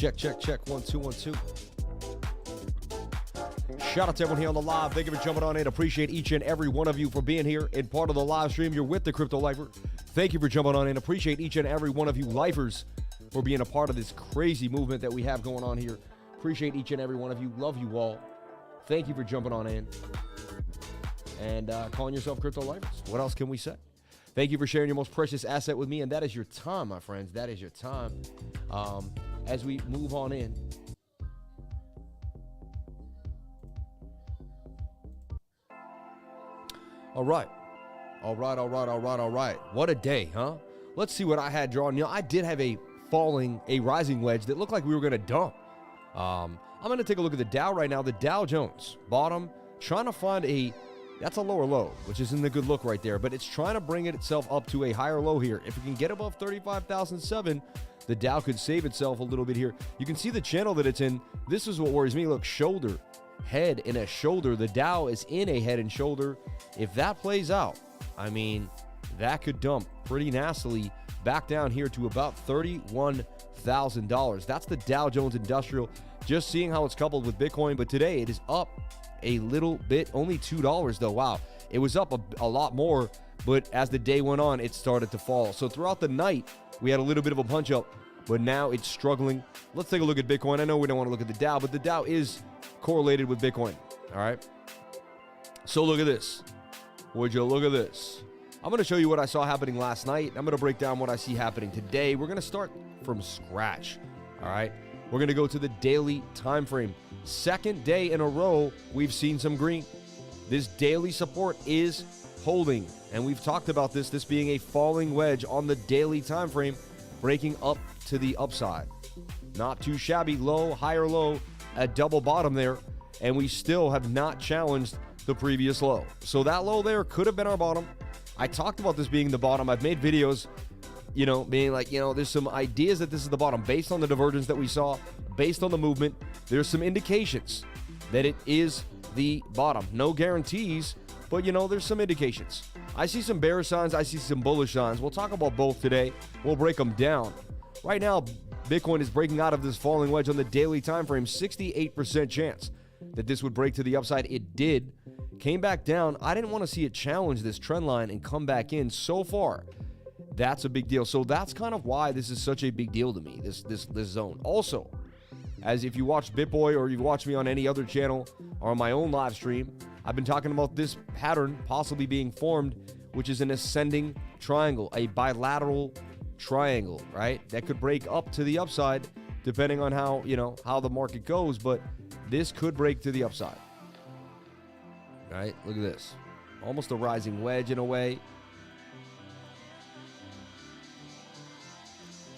Check, check, check. 1, 2, 1, 2. Shout out to everyone here on the live. Thank you for jumping on in. Appreciate each and every one of you for being here and part of the live stream. You're with the Crypto Lifer. Thank you for jumping on in. Appreciate each and every one of you lifers for being a part of this crazy movement that we have going on here. Appreciate each and every one of you. Love you all. Thank you for jumping on in and calling yourself crypto lifers. What else can we say? Thank you for sharing your most precious asset with me, and that is your time, my friends. That is your time. As we move on in. All right. What a day, huh? Let's see what I had drawn. I did have a rising wedge that looked like we were going to dump. I'm going to take a look at the Dow right now. The Dow Jones, bottom, trying to find that's a lower low, which isn't a good look right there, but it's trying to bring itself up to a higher low here. If it can get above 35,007, the Dow could save itself a little bit here. You can see the channel that it's in. This is what worries me. Look, shoulder, head, and a shoulder. The Dow is in a head and shoulder. If that plays out, I mean, that could dump pretty nastily back down here to about $31,000. That's the Dow Jones Industrial. Just seeing how it's coupled with Bitcoin, but today it is up a little bit, only $2 though. Wow, it was up a lot more, but as the day went on, it started to fall. So throughout the night, we had a little bit of a punch up, but now it's struggling. Let's take a look at Bitcoin. I know we don't want to look at the Dow, but the Dow is correlated with Bitcoin. All right. So look at this. Would you look at this? I'm going to show you what I saw happening last night. I'm going to break down what I see happening today. We're going to start from scratch. All right. We're going to go to the daily time frame. Second day in a row, we've seen some green. This daily support is holding, and we've talked about this being a falling wedge on the daily time frame, breaking up to the upside. Not too shabby. Low, higher low, a double bottom there, and we still have not challenged the previous low. So that low there could have been our bottom. I talked about this being the bottom. I've made videos, being like, there's some ideas that this is the bottom based on the divergence that we saw, based on the movement. There's some indications that it is the bottom. No guarantees, but there's some indications. I see some bearish signs. I see some bullish signs. We'll talk about both today. We'll break them down. Right now, Bitcoin is breaking out of this falling wedge on the daily time frame. 68% chance that this would break to the upside. It did. Came back down. I didn't want to see it challenge this trend line and come back in. So far, that's a big deal. So that's kind of why this is such a big deal to me, this zone. Also, as if you watch BitBoy or you've watched me on any other channel or on my own live stream, I've been talking about this pattern possibly being formed, which is an ascending triangle, a bilateral triangle, right? That could break up to the upside depending on how the market goes, but this could break to the upside. Right? Look at this. Almost a rising wedge in a way.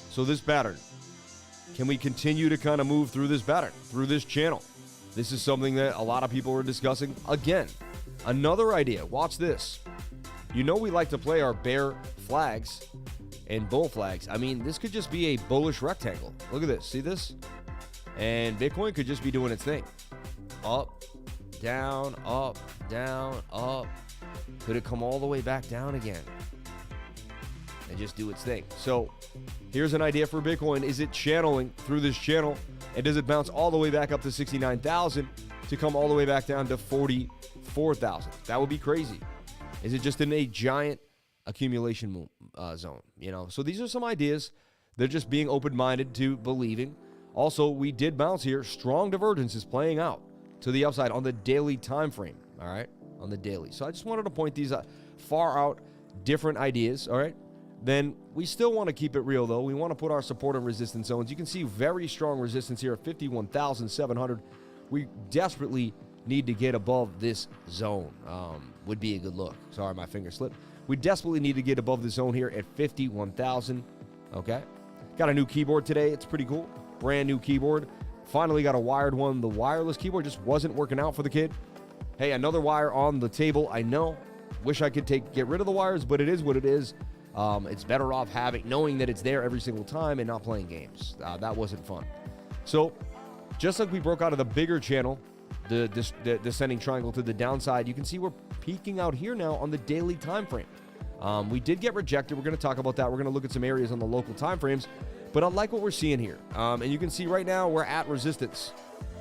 So this pattern, can we continue to kind of move through this pattern, through this channel? This is something that a lot of people are discussing. Again, another idea. Watch this. We like to play our bear flags and bull flags. I mean, this could just be a bullish rectangle. Look at this. See this? And Bitcoin could just be doing its thing. Up, down, up, down, up. Could it come all the way back down again and just do its thing? So here's an idea for Bitcoin. Is it channeling through this channel, and does it bounce all the way back up to 69,000 to come all the way back down to 44,000? That would be crazy. Is it just in a giant accumulation zone? So these are some ideas. They're just being open-minded to believing. Also, we did bounce here. Strong divergence is playing out to the upside on the daily time frame. All right, on the daily. So I just wanted to point these far out, different ideas. All right. Then we still want to keep it real, though. We want to put our support and resistance zones. You can see very strong resistance here at 51,700. We desperately need to get above this zone. Would be a good look. Sorry, my finger slipped. We desperately need to get above the zone here at 51,000. Okay. Got a new keyboard today. It's pretty cool. Brand new keyboard. Finally got a wired one. The wireless keyboard just wasn't working out for the kid. Hey, another wire on the table. I know. Wish I could get rid of the wires, but it is what it is. It's better off knowing that it's there every single time and not playing games. That wasn't fun. So, just like we broke out of the bigger channel, the descending triangle to the downside, you can see we're peaking out here now on the daily time frame. We did get rejected. We're going to talk about that. We're going to look at some areas on the local time frames, but I like what we're seeing here. And you can see right now we're at resistance.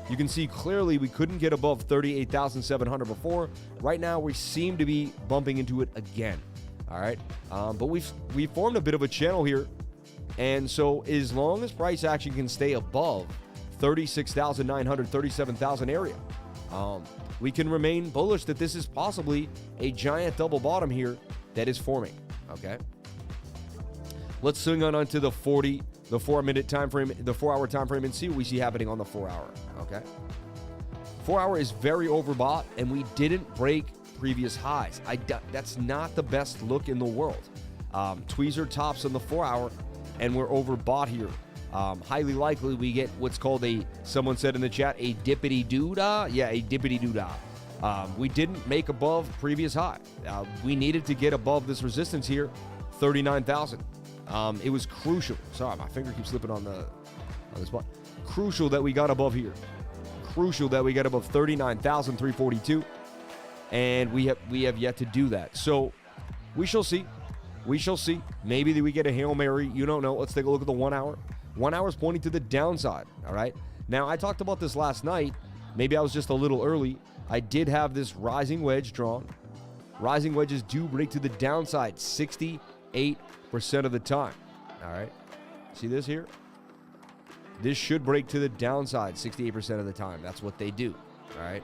You can see clearly we couldn't get above 38,700 before. Right now we seem to be bumping into it again. All right, but we formed a bit of a channel here And so as long as price action can stay above 36,900, 37,000 area, we can remain bullish that this is possibly a giant double bottom here that is forming, okay? Let's swing on to the 4-minute time frame, the 4-hour time frame, and see what we see happening on the 4-hour, okay? 4-hour is very overbought, and we didn't break previous highs. That's not the best look in the world. Tweezer tops on the 4-hour, and we're overbought here. Highly likely we get what's called someone said in the chat, a dippity-doo-dah. Yeah, a dippity-doo-dah. We didn't make above previous high. We needed to get above this resistance here, 39,000. It was crucial. Sorry, my finger keeps slipping on the spot. Crucial that we got above here. Crucial that we got above 39,342, and we have yet to do that. So we shall see. We shall see. Maybe we get a Hail Mary. You don't know. Let's take a look at the 1-hour. 1 hour is pointing to the downside. All right. Now I talked about this last night. Maybe I was just a little early. I did have this rising wedge drawn. Rising wedges do break to the downside 68% of the time. All right. See this here? This should break to the downside 68% of the time. That's what they do. All right.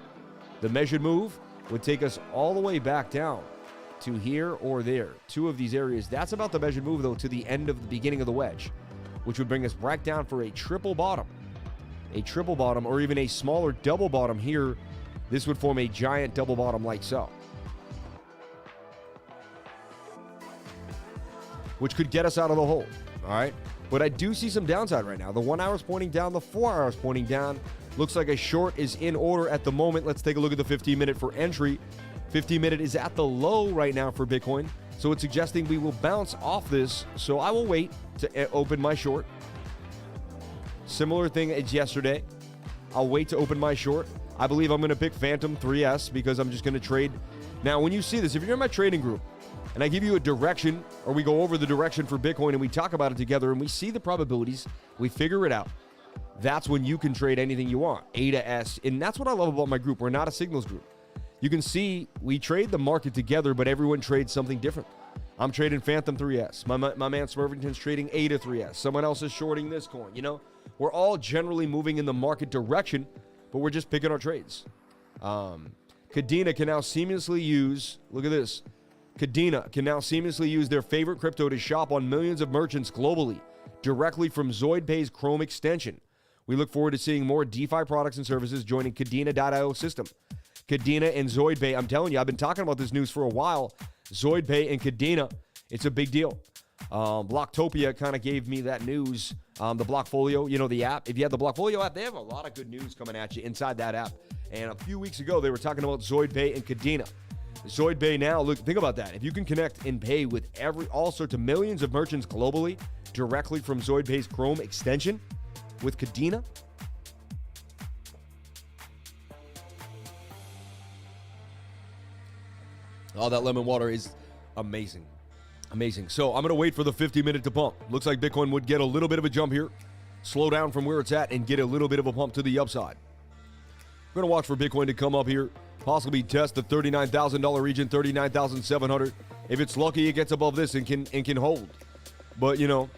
The measured move would take us all the way back down to here or there. Two of these areas. That's about the measured move, though, to the end of the beginning of the wedge, which would bring us back down for a triple bottom. A triple bottom, or even a smaller double bottom here. This would form a giant double bottom like so, which could get us out of the hole. All right. But I do see some downside right now. The 1 hour is pointing down. The 4 hour is pointing down. Looks like a short is in order at the moment. Let's take a look at the 15-minute for entry. 15-minute is at the low right now for Bitcoin. So it's suggesting we will bounce off this. So I will wait to open my short. Similar thing as yesterday. I'll wait to open my short. I believe I'm going to pick Phantom 3S because I'm just going to trade. Now, when you see this, if you're in my trading group, and I give you a direction, or we go over the direction for Bitcoin and we talk about it together and we see the probabilities, we figure it out, that's when you can trade anything you want, A to S. And that's what I love about my group. We're not a signals group. You can see we trade the market together, but everyone trades something different. I'm trading Phantom 3S. My man Smurvington's trading A to 3S. Someone else is shorting this coin. You know, we're all generally moving in the market direction, but we're just picking our trades. Kadena can now seamlessly use, look at this, Kadena can now seamlessly use their favorite crypto to shop on millions of merchants globally, directly from ZoidPay's Chrome extension. We look forward to seeing more DeFi products and services joining Kadena.io system. Kadena and ZoidPay, I'm telling you, I've been talking about this news for a while. ZoidPay and Kadena, it's a big deal. Blocktopia kind of gave me that news. The Blockfolio, you know, the app. If you have the Blockfolio app, they have a lot of good news coming at you inside that app. And a few weeks ago, they were talking about ZoidPay and Kadena. ZoidPay now, look, think about that. If you can connect and pay with all sorts of millions of merchants globally directly from ZoidPay's Chrome extension with Kadena. Oh, that lemon water is amazing. Amazing. So I'm going to wait for the 50-minute to pump. Looks like Bitcoin would get a little bit of a jump here, slow down from where it's at, and get a little bit of a pump to the upside. I'm going to watch for Bitcoin to come up here, possibly test the $39,000 region, 39,700. If it's lucky, it gets above this and can hold. But, you know,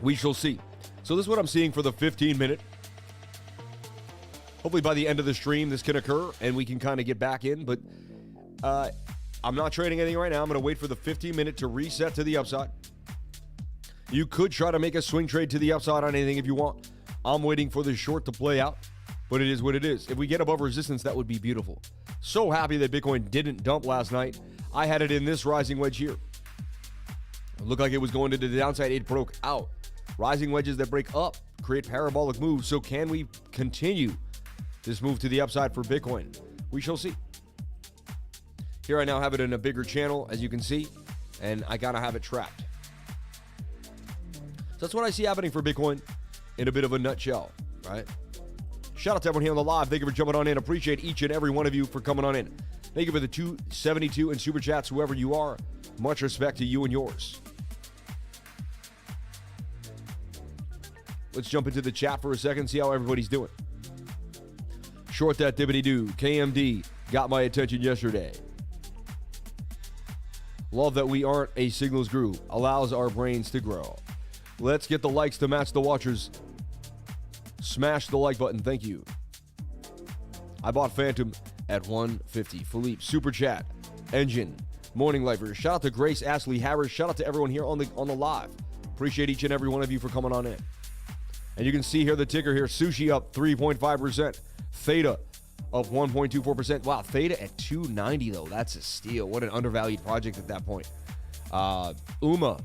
we shall see. So this is what I'm seeing for the 15-minute. Hopefully by the end of the stream, this can occur, and we can kind of get back in. But I'm not trading anything right now. I'm going to wait for the 15-minute to reset to the upside. You could try to make a swing trade to the upside on anything if you want. I'm waiting for the short to play out. But it is what it is. If we get above resistance, that would be beautiful. So happy that Bitcoin didn't dump last night. I had it in this rising wedge here. It looked like it was going to the downside. It broke out. Rising wedges that break up create parabolic moves. So can we continue this move to the upside for Bitcoin? We shall see. Here I now have it in a bigger channel, as you can see, and I gotta have it tracked. So that's what I see happening for Bitcoin in a bit of a nutshell, right? Shout out to everyone here on the live. Thank you for jumping on in. Appreciate each and every one of you for coming on in. Thank you for the 272 and Super Chats, whoever you are. Much respect to you and yours. Let's jump into the chat for a second, see how everybody's doing. Short that dibbity-doo. KMD got my attention yesterday. Love that we aren't a signals group. Allows our brains to grow. Let's get the likes to match the watchers. Smash the like button. Thank you. I bought Phantom at 150. Philippe, Super Chat, Engine, Morning Lifer. Shout out to Grace, Ashley, Harris. Shout out to everyone here on the live. Appreciate each and every one of you for coming on in. And you can see here the ticker here. Sushi up 3.5%. Theta up 1.24%. Wow, Theta at 290 though. That's a steal. What an undervalued project at that point. UMA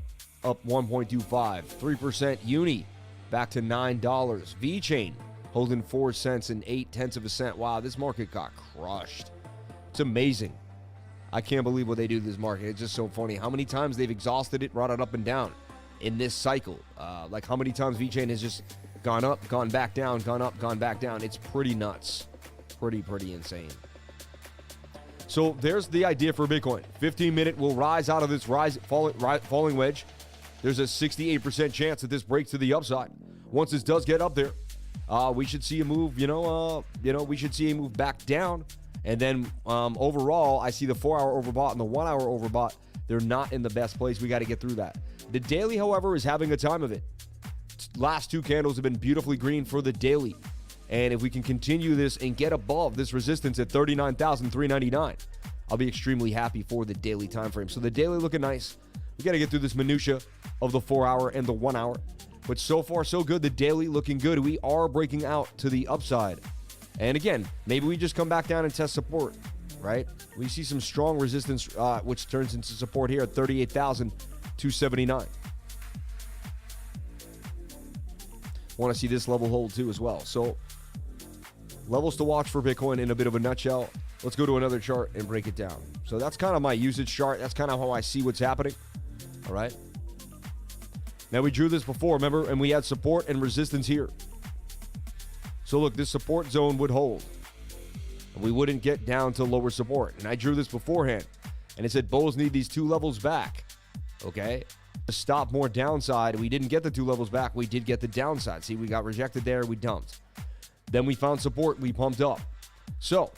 up 1.25. 3%. Uni back to $9. VeChain holding 4 cents and 0.8 of a cent. Wow, this market got crushed. It's amazing. I can't believe what they do to this market. It's just so funny. How many times they've exhausted it, brought it up and down in this cycle. Like how many times VeChain has just gone up, gone back down, gone up, gone back down. It's pretty nuts. Pretty insane. So there's the idea for Bitcoin. 15-minute will rise out of this falling wedge. There's a 68% chance that this breaks to the upside. Once this does get up there, we should see a move, we should see a move back down. And then overall, I see the 4-hour overbought and the 1-hour overbought. They're not in the best place. We got to get through that. The daily, however, is having a time of it. Last 2 candles have been beautifully green for the daily. And if we can continue this and get above this resistance at 39,399, I'll be extremely happy for the daily time frame. So the daily looking nice. We got to get through this minutia of the 4-hour and the 1-hour. But so far, so good. The daily looking good. We are breaking out to the upside. And again, maybe we just come back down and test support, right? We see some strong resistance, which turns into support here at 38,279. Want to see this level hold too as well. So levels to watch for Bitcoin in a bit of a nutshell. Let's go to another chart and break it down. So that's kind of my usage chart. That's kind of how I see what's happening. All right. Now we drew this before, remember, and we had support and resistance here. So look, this support zone would hold. We wouldn't get down to lower support. And I drew this beforehand. And it said bulls need these 2 levels back. Okay? To stop more downside. We didn't get the 2 levels back. We did get the downside. See, we got rejected there. We dumped. Then we found support. We pumped up. So,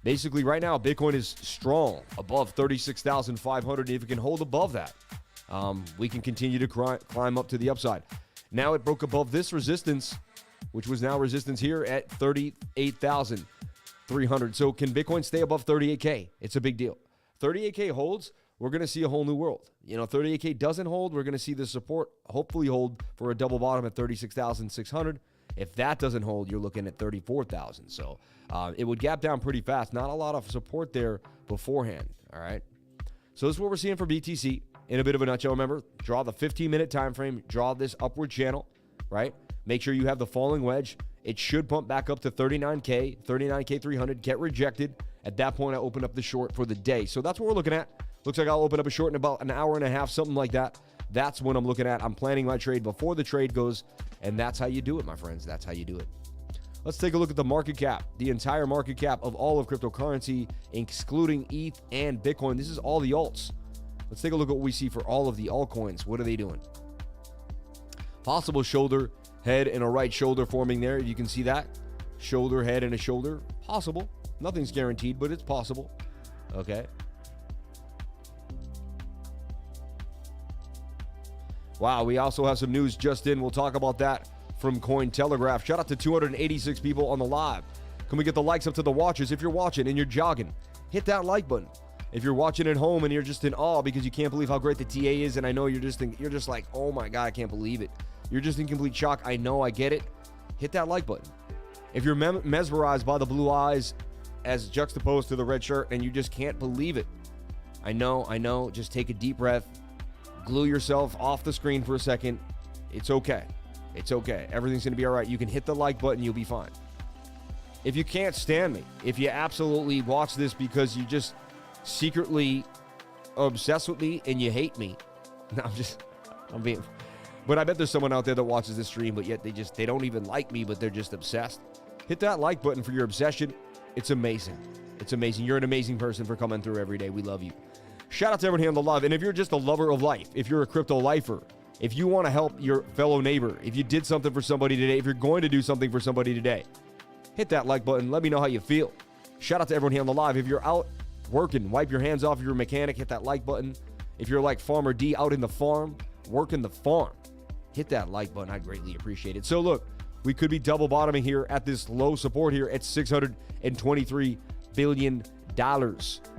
basically right now, Bitcoin is strong above 36,500. If we can hold above that, we can continue to climb up to the upside. Now it broke above this resistance, which was now resistance here at 38,300. So can Bitcoin stay above 38K? It's a big deal. 38K holds, we're going to see a whole new world. 38K doesn't hold, we're going to see the support hopefully hold for a double bottom at 36,600. If that doesn't hold, you're looking at 34,000. So it would gap down pretty fast. Not a lot of support there beforehand. All right. So this is what we're seeing for BTC in a bit of a nutshell. Remember, draw the 15-minute time frame, draw this upward channel, right? Make sure you have the falling wedge. It should pump back up to 39K 300, get rejected. At that point, I open up the short for the day. So that's what we're looking at. Looks like I'll open up a short in about an hour and a half, something like that. That's what I'm looking at. I'm planning my trade before the trade goes, and that's how you do it, my friends. That's how you do it. Let's take a look at the market cap, the entire market cap of all of cryptocurrency, excluding ETH and Bitcoin. This is all the alts. Let's take a look at what we see for all of the altcoins. What are they doing? Possible shoulder, head, and a right shoulder forming there. You can see that. Shoulder, head, and a shoulder. Possible. Nothing's guaranteed, but it's possible. Okay. Wow, we also have some news just in. We'll talk about that from Cointelegraph. Shout out to 286 people on the live. Can we get the likes up to the watchers? If you're watching and you're jogging, hit that like button. If you're watching at home and you're just in awe because you can't believe how great the TA is, and I know you're just like, oh my God, I can't believe it. You're just in complete shock. I know, I get it. Hit that like button. If you're mesmerized by the blue eyes as juxtaposed to the red shirt and you just can't believe it, I know. Just take a deep breath. Glue yourself off the screen for a second. It's okay. It's okay. Everything's going to be all right. You can hit the like button. You'll be fine. If you can't stand me, if you absolutely watch this because you just secretly obsessed with me and you hate me, but I bet there's someone out there that watches this stream, but yet they don't even like me, but they're just obsessed. Hit that like button for your obsession. It's amazing. It's amazing. You're an amazing person for coming through every day. We love you. Shout out to everyone here on the live. And if you're just a lover of life, if you're a crypto lifer, if you want to help your fellow neighbor, if you did something for somebody today, if you're going to do something for somebody today, hit that like button. Let me know how you feel. Shout out to everyone here on the live. If you're out working, wipe your hands off. If you're a mechanic, hit that like button. If you're like Farmer D out in the farm, working the farm, hit that like button. I'd greatly appreciate it. So look, we could be double bottoming here at this low support here at $623 billion.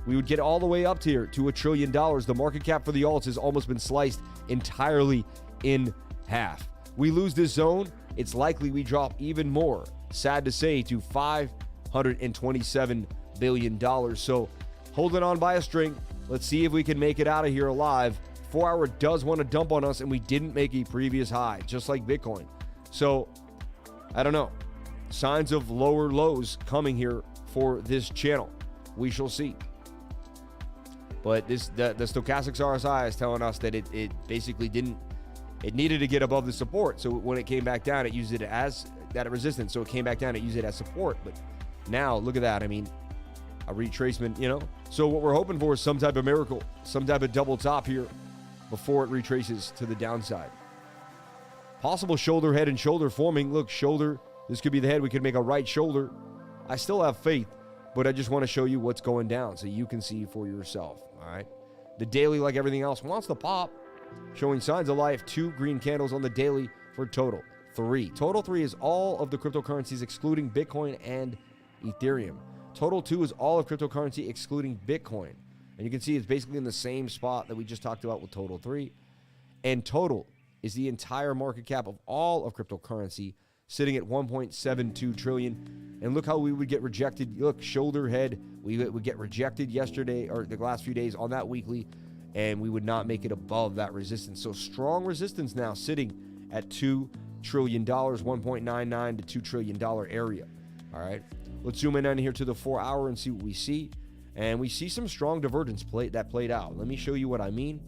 We would get all the way up here to $1 trillion. The market cap for the alts has almost been sliced entirely in half. We lose this zone, it's likely we drop even more, sad to say, to $527 billion. So holding on by a string. Let's see if we can make it out of here alive. 4-hour does want to dump on us, and we didn't make a previous high, just like Bitcoin. So I don't know. Signs of lower lows coming here for this channel. We shall see. But the stochastics RSI is telling us that it basically didn't, it needed to get above the support. So when it came back down, it used it as that resistance. So it came back down, it used it as support. But now look at that. I mean, a retracement, you know. So what we're hoping for is some type of miracle, some type of double top here before it retraces to the downside. Possible shoulder, head, and shoulder forming. Look, shoulder. This could be the head. We could make a right shoulder. I still have faith, but I just want to show you what's going down so you can see for yourself, all right? The daily, like everything else, wants to pop, showing signs of life. 2 green candles on the daily for total 3. Total 3 is all of the cryptocurrencies excluding Bitcoin and Ethereum. Total 2 is all of cryptocurrency excluding Bitcoin. And you can see it's basically in the same spot that we just talked about with total 3. And total is the entire market cap of all of cryptocurrency, sitting at 1.72 trillion. And look how we would get rejected. Look, shoulder, head, we would get rejected yesterday or the last few days on that weekly, and we would not make it above that resistance. So strong resistance now sitting at $2 trillion, $1.99 to $2 trillion area. All right, let's zoom in on here to the 4-hour and see what we see. And we see some strong divergence played out. Let me show you what I mean.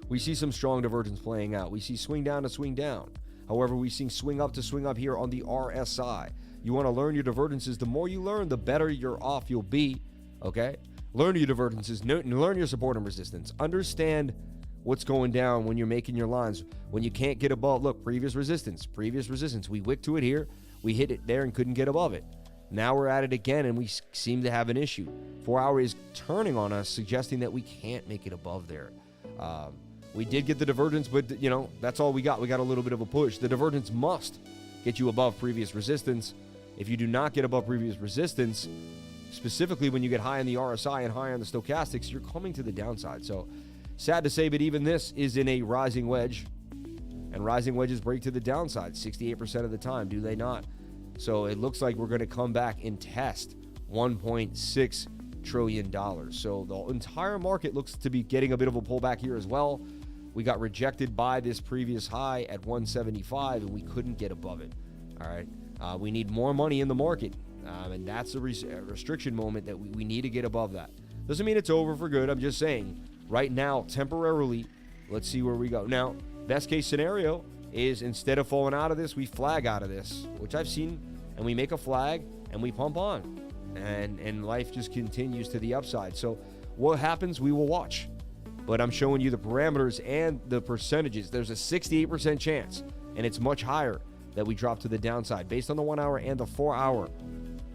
We see some strong divergence playing out. We see swing down to swing down. However, we see swing up to swing up here on the RSI. You want to learn your divergences. The more you learn, the better you're off you'll be, okay? Learn your divergences. Learn your support and resistance. Understand what's going down when you're making your lines. When you can't get above, look, previous resistance. We wicked to it here. We hit it there and couldn't get above it. Now we're at it again, and we seem to have an issue. 4-hour is turning on us, suggesting that we can't make it above there. We did get the divergence, but, you know, that's all we got. We got a little bit of a push. The divergence must get you above previous resistance. If you do not get above previous resistance, specifically when you get high on the RSI and high on the stochastics, you're coming to the downside. So sad to say, but even this is in a rising wedge, and rising wedges break to the downside 68% of the time, do they not? So it looks like we're going to come back and test $1.6 trillion. So the entire market looks to be getting a bit of a pullback here as well. We got rejected by this previous high at 175, and we couldn't get above it. All right. We need more money in the market, and that's a restriction moment that we need to get above that. Doesn't mean it's over for good. I'm just saying right now, temporarily, let's see where we go. Now, best case scenario is instead of falling out of this, we flag out of this, which I've seen, and we make a flag and we pump on, and life just continues to the upside. So what happens, we will watch. But I'm showing you the parameters and the percentages. There's a 68% chance, and it's much higher, that we drop to the downside based on the 1-hour and the 4-hour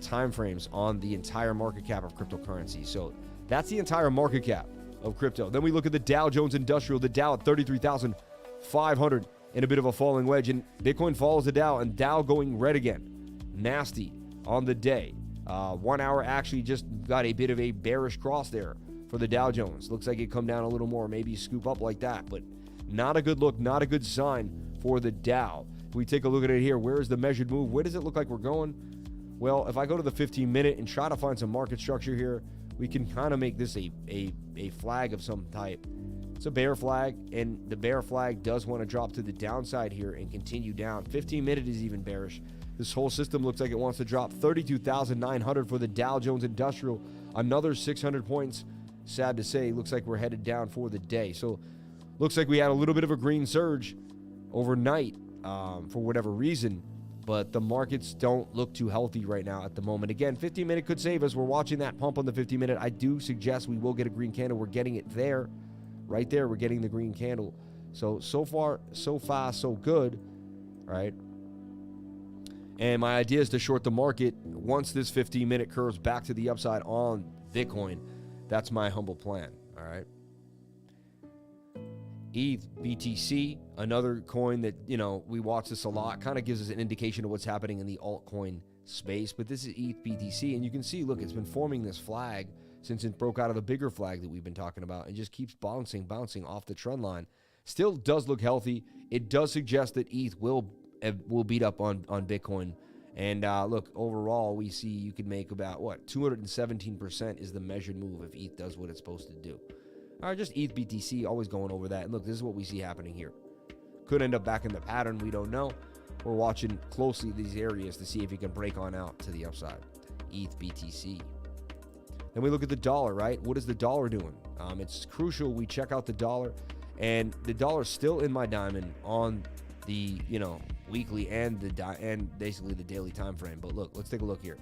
time frames on the entire market cap of cryptocurrency. So that's the entire market cap of crypto. Then we look at the Dow Jones Industrial, the Dow at 33,500 in a bit of a falling wedge, and Bitcoin follows the Dow, and Dow going red again. Nasty on the day. 1 hour actually just got a bit of a bearish cross there for the Dow Jones. Looks like it come down a little more, maybe scoop up like that, but not a good look, not a good sign for the Dow. If we take a look at it here, where is the measured move? Where does it look like we're going? Well, if I go to the 15-minute and try to find some market structure here, we can kind of make this a flag of some type. It's a bear flag, and the bear flag does want to drop to the downside here and continue down. 15-minute is even bearish. This whole system looks like it wants to drop 32,900 for the Dow Jones Industrial, another 600 points. Sad to say, looks like we're headed down for the day. So looks like we had a little bit of a green surge overnight for whatever reason, but the markets don't look too healthy right now at the moment. Again, 15-minute could save us. We're watching that pump on the 15-minute. I do suggest we will get a green candle. We're getting it there. Right there, we're getting the green candle. So far, so fast, so good. All right. And my idea is to short the market once this 15-minute curves back to the upside on Bitcoin. That's my humble plan, all right? ETH BTC, another coin that, you know, we watch this a lot, kind of gives us an indication of what's happening in the altcoin space. But this is ETH BTC, and you can see, look, it's been forming this flag since it broke out of the bigger flag that we've been talking about, and just keeps bouncing off the trend line. Still does look healthy. It does suggest that ETH will beat up on Bitcoin. And look, overall, we see you can make about, what, 217% is the measured move if ETH does what it's supposed to do. All right, just ETH BTC, always going over that. And look, this is what we see happening here. Could end up back in the pattern. We don't know. We're watching closely these areas to see if it can break on out to the upside. ETH BTC. Then we look at the dollar, right? What is the dollar doing? It's crucial we check out the dollar. And the dollar's still in my diamond on the, you know, weekly and basically the daily time frame. But look, let's take a look here.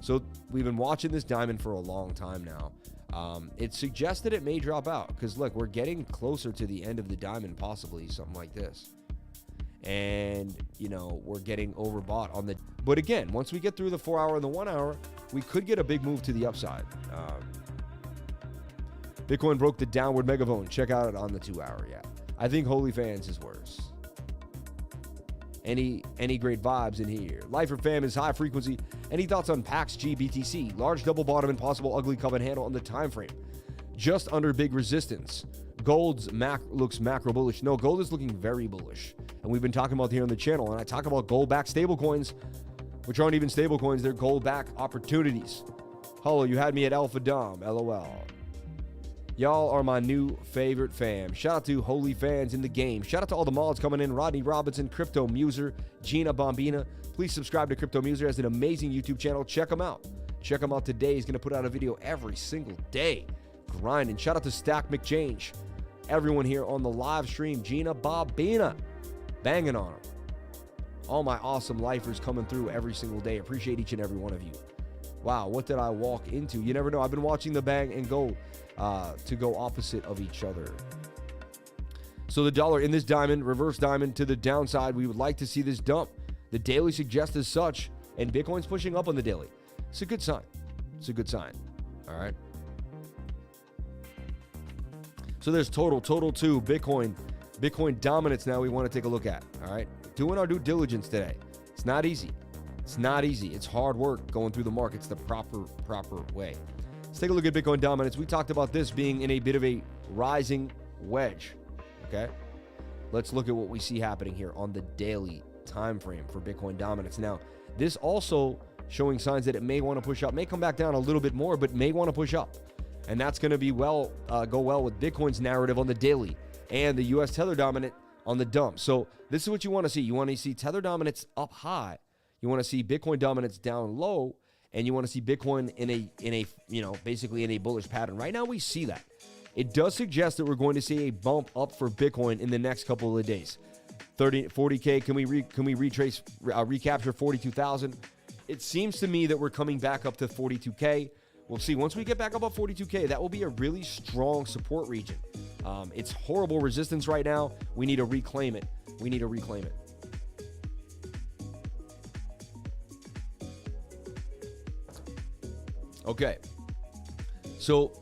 So we've been watching this diamond for a long time now. It suggests that it may drop out because look, we're getting closer to the end of the diamond, possibly something like this. And, you know, we're getting overbought on the, but again, once we get through the 4 hour and the 1 hour, we could get a big move to the upside. Bitcoin broke the downward megaphone. Check out it on the 2 hour. Yeah, I think Holy Fans is worse. Any great vibes in here? Lifer Fam is high frequency. Any thoughts on PAX GBTC? Large double bottom and possible ugly coven handle on the time frame. Just under big resistance. Gold's looks macro bullish. No, gold is looking very bullish. And we've been talking about here on the channel. And I talk about gold-backed stable coins, which aren't even stable coins. They're gold-backed opportunities. Hello, you had me at Alpha Dom. LOL. Y'all are my new favorite fam. Shout out to Holy Fans in the game. Shout out to all the mods coming in. Rodney Robinson, Crypto Muser, Gina Bombina. Please subscribe to Crypto Muser. Has an amazing YouTube channel. Check him out. Check him out today. He's going to put out a video every single day. Grinding. Shout out to Stack McChange. Everyone here on the live stream. Gina Bombina. Banging on him. All my awesome lifers coming through every single day. Appreciate each and every one of you. Wow, what did I walk into? You never know. I've been watching the bang and go to go opposite of each other. So the dollar in this diamond, reverse diamond to the downside. We would like to see this dump. The daily suggests as such, and Bitcoin's pushing up on the daily. It's a good sign. It's a good sign. All right. So there's total two Bitcoin dominance now we want to take a look at. All right. Doing our due diligence today. It's not easy. It's not easy. It's hard work going through the markets the proper way. Let's take a look at Bitcoin dominance. We talked about this being in a bit of a rising wedge. Okay. Let's look at what we see happening here on the daily time frame for Bitcoin dominance. Now, this also showing signs that it may want to push up, may come back down a little bit more, but may want to push up. And that's going to be go well with Bitcoin's narrative on the daily and the US Tether dominant on the dump. So this is what you want to see. You want to see Tether dominance up high. You want to see Bitcoin dominance down low, and you want to see Bitcoin in a basically in a bullish pattern. Right now we see that. It does suggest that we're going to see a bump up for Bitcoin in the next couple of days. 40K, can we recapture 42,000? It seems to me that we're coming back up to 42K. We'll see. Once we get back up at 42K, that will be a really strong support region. It's horrible resistance right now. We need to reclaim it. Okay. So,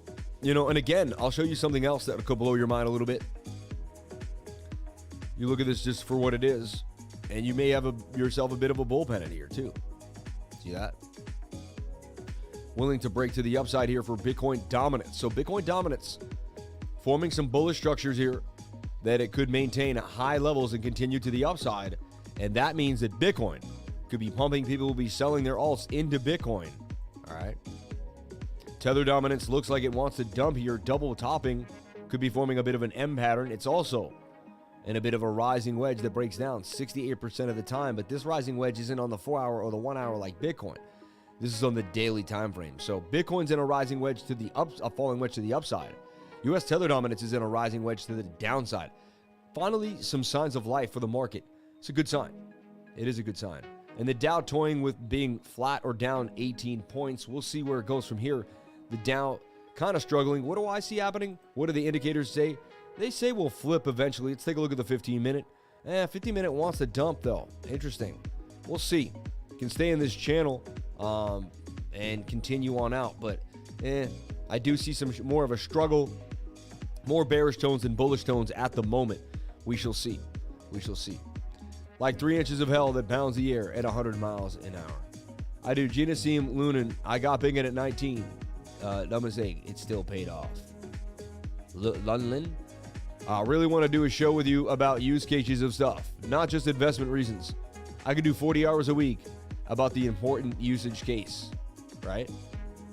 and again, I'll show you something else that could blow your mind a little bit. You look at this just for what it is, and you may have yourself a bit of a bullpen in here too. See that? Willing to break to the upside here for Bitcoin dominance. So Bitcoin dominance forming some bullish structures here that it could maintain at high levels and continue to the upside. And that means that Bitcoin could be pumping. People will be selling their alts into Bitcoin. All right. Tether dominance looks like it wants to dump here. Double topping could be forming a bit of an M pattern. It's also in a bit of a rising wedge that breaks down 68% of the time. But this rising wedge isn't on the 4 hour or the 1 hour like Bitcoin. This is on the daily time frame. So Bitcoin's in a rising wedge to the a falling wedge to the upside. US Tether dominance is in a rising wedge to the downside. Finally, some signs of life for the market. It's a good sign. It is a good sign. And the Dow toying with being flat or down 18 points. We'll see where it goes from here. The Dow kind of struggling. What do I see happening? What do the indicators say? They say we'll flip eventually. Let's take a look at the 15-minute. 15-minute wants to dump, though. Interesting. We'll see. Can stay in this channel and continue on out. But I do see some more of a struggle More bearish tones than bullish tones at the moment. We shall see. We shall see. Like 3 inches of hell that pounds the air at 100 miles an hour. I do. Geneseem Lunan. I got big in at 19. No mistake. It still paid off. Lunlin. I really want to do a show with you about use cases of stuff, not just investment reasons. I could do 40 hours a week about the important usage case, right?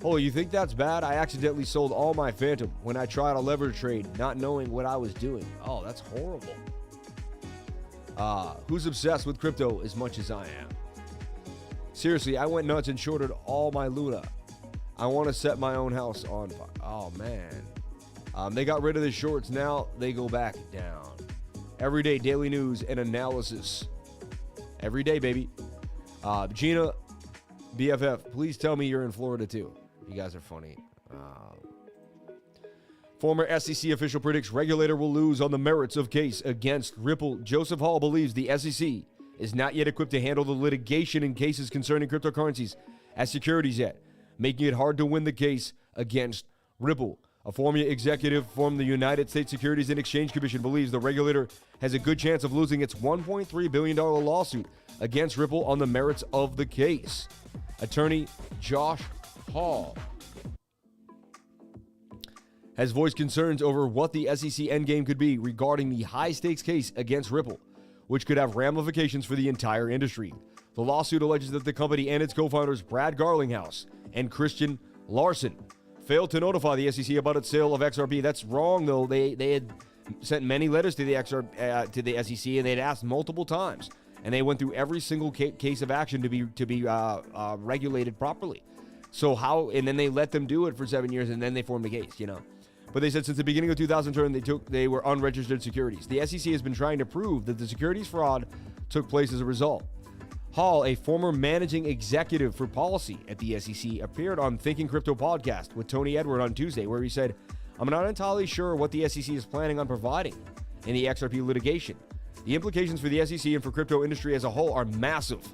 Oh, you think that's bad? I accidentally sold all my Phantom when I tried a lever trade, not knowing what I was doing. Oh, that's horrible. Who's obsessed with crypto as much as I am? Seriously, I went nuts and shorted all my Luna. I want to set my own house on fire. Oh, man. They got rid of the shorts. Now they go back down. Every day, daily news and analysis. Every day, baby. Gina, BFF, please tell me you're in Florida, too. You guys are funny. Former SEC official predicts regulator will lose on the merits of case against Ripple. Joseph Hall believes the SEC is not yet equipped to handle the litigation in cases concerning cryptocurrencies as securities yet, making it hard to win the case against Ripple. A former executive from the United States Securities and Exchange Commission believes the regulator has a good chance of losing its $1.3 billion lawsuit against Ripple on the merits of the case. Attorney Josh Hall has voiced concerns over what the SEC endgame could be regarding the high-stakes case against Ripple, which could have ramifications for the entire industry. The lawsuit alleges that the company and its co-founders Brad Garlinghouse and Christian Larson failed to notify the SEC about its sale of XRP. That's wrong, though. They had sent many letters to the SEC, and they had asked multiple times, and they went through every single case of action to be regulated properly. So how? And then they let them do it for 7 years, and then they formed the case. But they said since the beginning of 2010, they were unregistered securities. The SEC has been trying to prove that the securities fraud took place as a result. Hall, a former managing executive for policy at the SEC, appeared on Thinking Crypto podcast with Tony Edward on Tuesday, where he said, "I'm not entirely sure what the SEC is planning on providing in the XRP litigation. The implications for the SEC and for crypto industry as a whole are massive."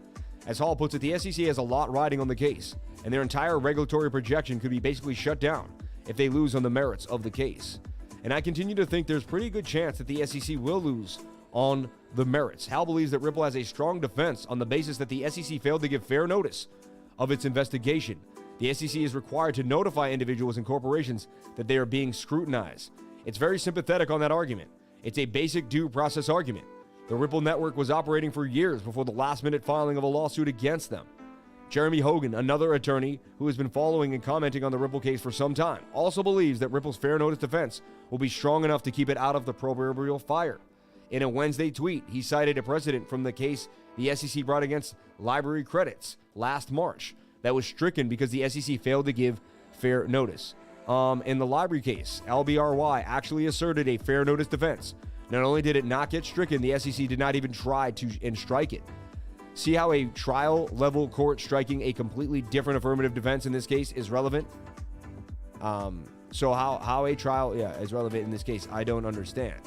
As Hall puts it, the SEC has a lot riding on the case, and their entire regulatory projection could be basically shut down if they lose on the merits of the case. And I continue to think there's pretty good chance that the SEC will lose on the merits. Hal believes that Ripple has a strong defense on the basis that the SEC failed to give fair notice of its investigation. The SEC is required to notify individuals and corporations that they are being scrutinized. It's very sympathetic on that argument. It's a basic due process argument. The Ripple network was operating for years before the last-minute filing of a lawsuit against them. Jeremy Hogan, another attorney who has been following and commenting on the Ripple case for some time, also believes that Ripple's fair notice defense will be strong enough to keep it out of the proverbial fire. In a Wednesday tweet, he cited a precedent from the case the SEC brought against Library Credits last March that was stricken because the SEC failed to give fair notice. In the Library case, LBRY actually asserted a fair notice defense. Not only did it not get stricken, the SEC did not even try to strike it. See how a trial-level court striking a completely different affirmative defense in this case is relevant? So how a trial is relevant in this case, I don't understand.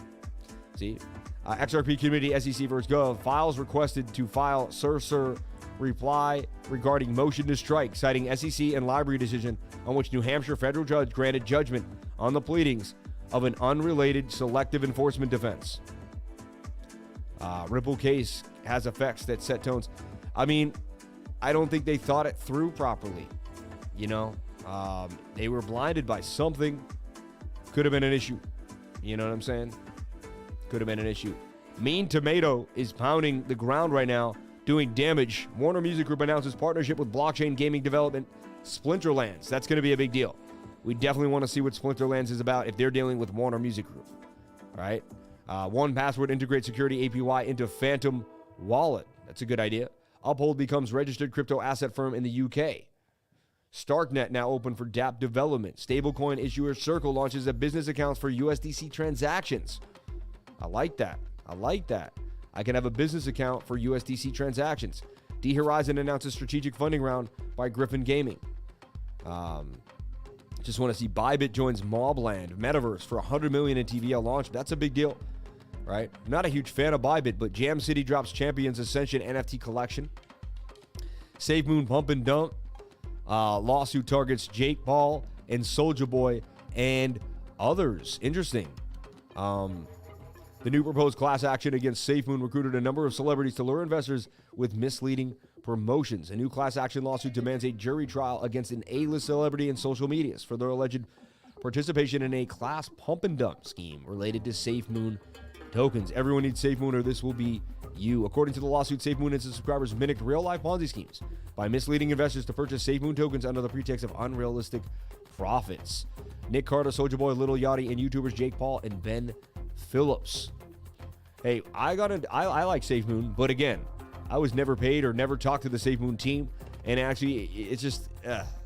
See? XRP Committee SEC vs. Gov files requested to file SIRS reply regarding motion to strike, citing SEC and Library decision on which New Hampshire federal judge granted judgment on the pleadings of an unrelated selective enforcement defense. Ripple case has effects that set tones. I mean, I don't think they thought it through properly. They were blinded by something. Could have been an issue. You know what I'm saying? Could have been an issue. Mean Tomato is pounding the ground right now, doing damage. Warner Music Group announces partnership with blockchain gaming development Splinterlands. That's going to be a big deal. We definitely want to see what Splinterlands is about if they're dealing with Warner Music Group. All right. 1Password integrates security API into Phantom Wallet. That's a good idea. Uphold becomes registered crypto asset firm in the UK. Starknet now open for dApp development. Stablecoin issuer Circle launches a business accounts for USDC transactions. I like that. I can have a business account for USDC transactions. D Horizon announces strategic funding round by Griffin Gaming. Just want to see Bybit joins Mobland Metaverse for $100 million in TVL launch. That's a big deal, right? I'm not a huge fan of Bybit, but Jam City drops Champions Ascension NFT collection. Save Moon Pump and Dump. Lawsuit targets Jake Paul and Soulja Boy and Others, interesting. The new proposed class action against SafeMoon recruited a number of celebrities to lure investors with misleading promotions. A new class action lawsuit demands a jury trial against an A-list celebrity and social medias for their alleged participation in a class pump and dump scheme related to SafeMoon tokens. Everyone needs SafeMoon or this will be you. According to the lawsuit, SafeMoon and its subscribers mimicked real-life Ponzi schemes by misleading investors to purchase SafeMoon tokens under the pretext of unrealistic profits. Nick Carter, Soulja Boy, Lil Yachty, and YouTubers Jake Paul and Ben Phillips. Hey, I like SafeMoon, but again, I was never paid or never talked to the SafeMoon team, and actually, it's just,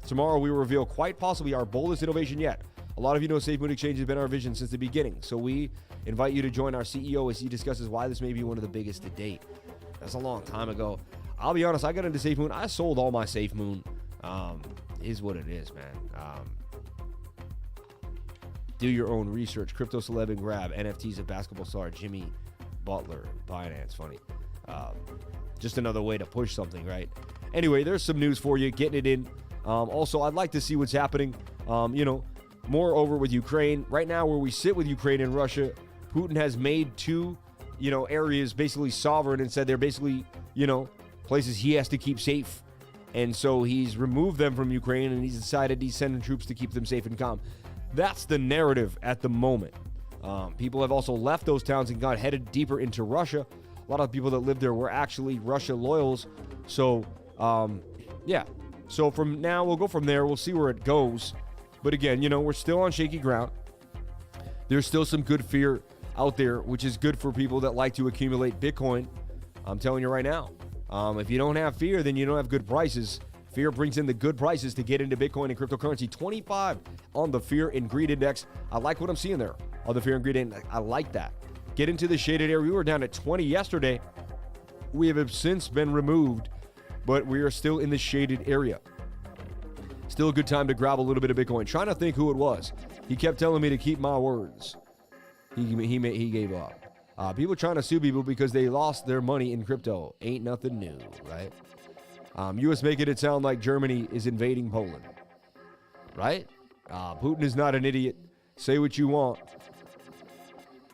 tomorrow we will reveal quite possibly our boldest innovation yet. A lot of you know SafeMoon Exchange has been our vision since the beginning, so we invite you to join our CEO as he discusses why this may be one of the biggest to date. That's a long time ago. I'll be honest, I got into SafeMoon. I sold all my SafeMoon. Is what it is, man. Do your own research. Crypto celeb and grab NFTs of basketball star Jimmy Butler. Binance, funny. Just another way to push something, right? Anyway, there's some news for you. Getting it in. Also, I'd like to see what's happening. More over with Ukraine. Right now, where we sit with Ukraine and Russia, Putin has made two, areas basically sovereign and said they're basically, places he has to keep safe. And so he's removed them from Ukraine and he's decided he's sending troops to keep them safe and calm. That's the narrative at the moment. People have also left those towns and got headed deeper into Russia. A lot of people that lived there were actually Russia loyals. So, So from now, we'll go from there. We'll see where it goes. But again, we're still on shaky ground. There's still some good fear out there, which is good for people that like to accumulate Bitcoin. I'm telling you right now. If you don't have fear, then you don't have good prices. Fear brings in the good prices to get into Bitcoin and cryptocurrency. 25 on the Fear and Greed Index. I like what I'm seeing there on the Fear and Greed Index. I like that. Get into the shaded area. We were down at 20 yesterday. We have since been removed, but we are still in the shaded area. Still a good time to grab a little bit of Bitcoin. Trying to think who it was. He kept telling me to keep my words. He gave up. People trying to sue people because they lost their money in crypto. Ain't nothing new, right? U.S. making it sound like Germany is invading Poland, right? Putin is not an idiot. Say what you want,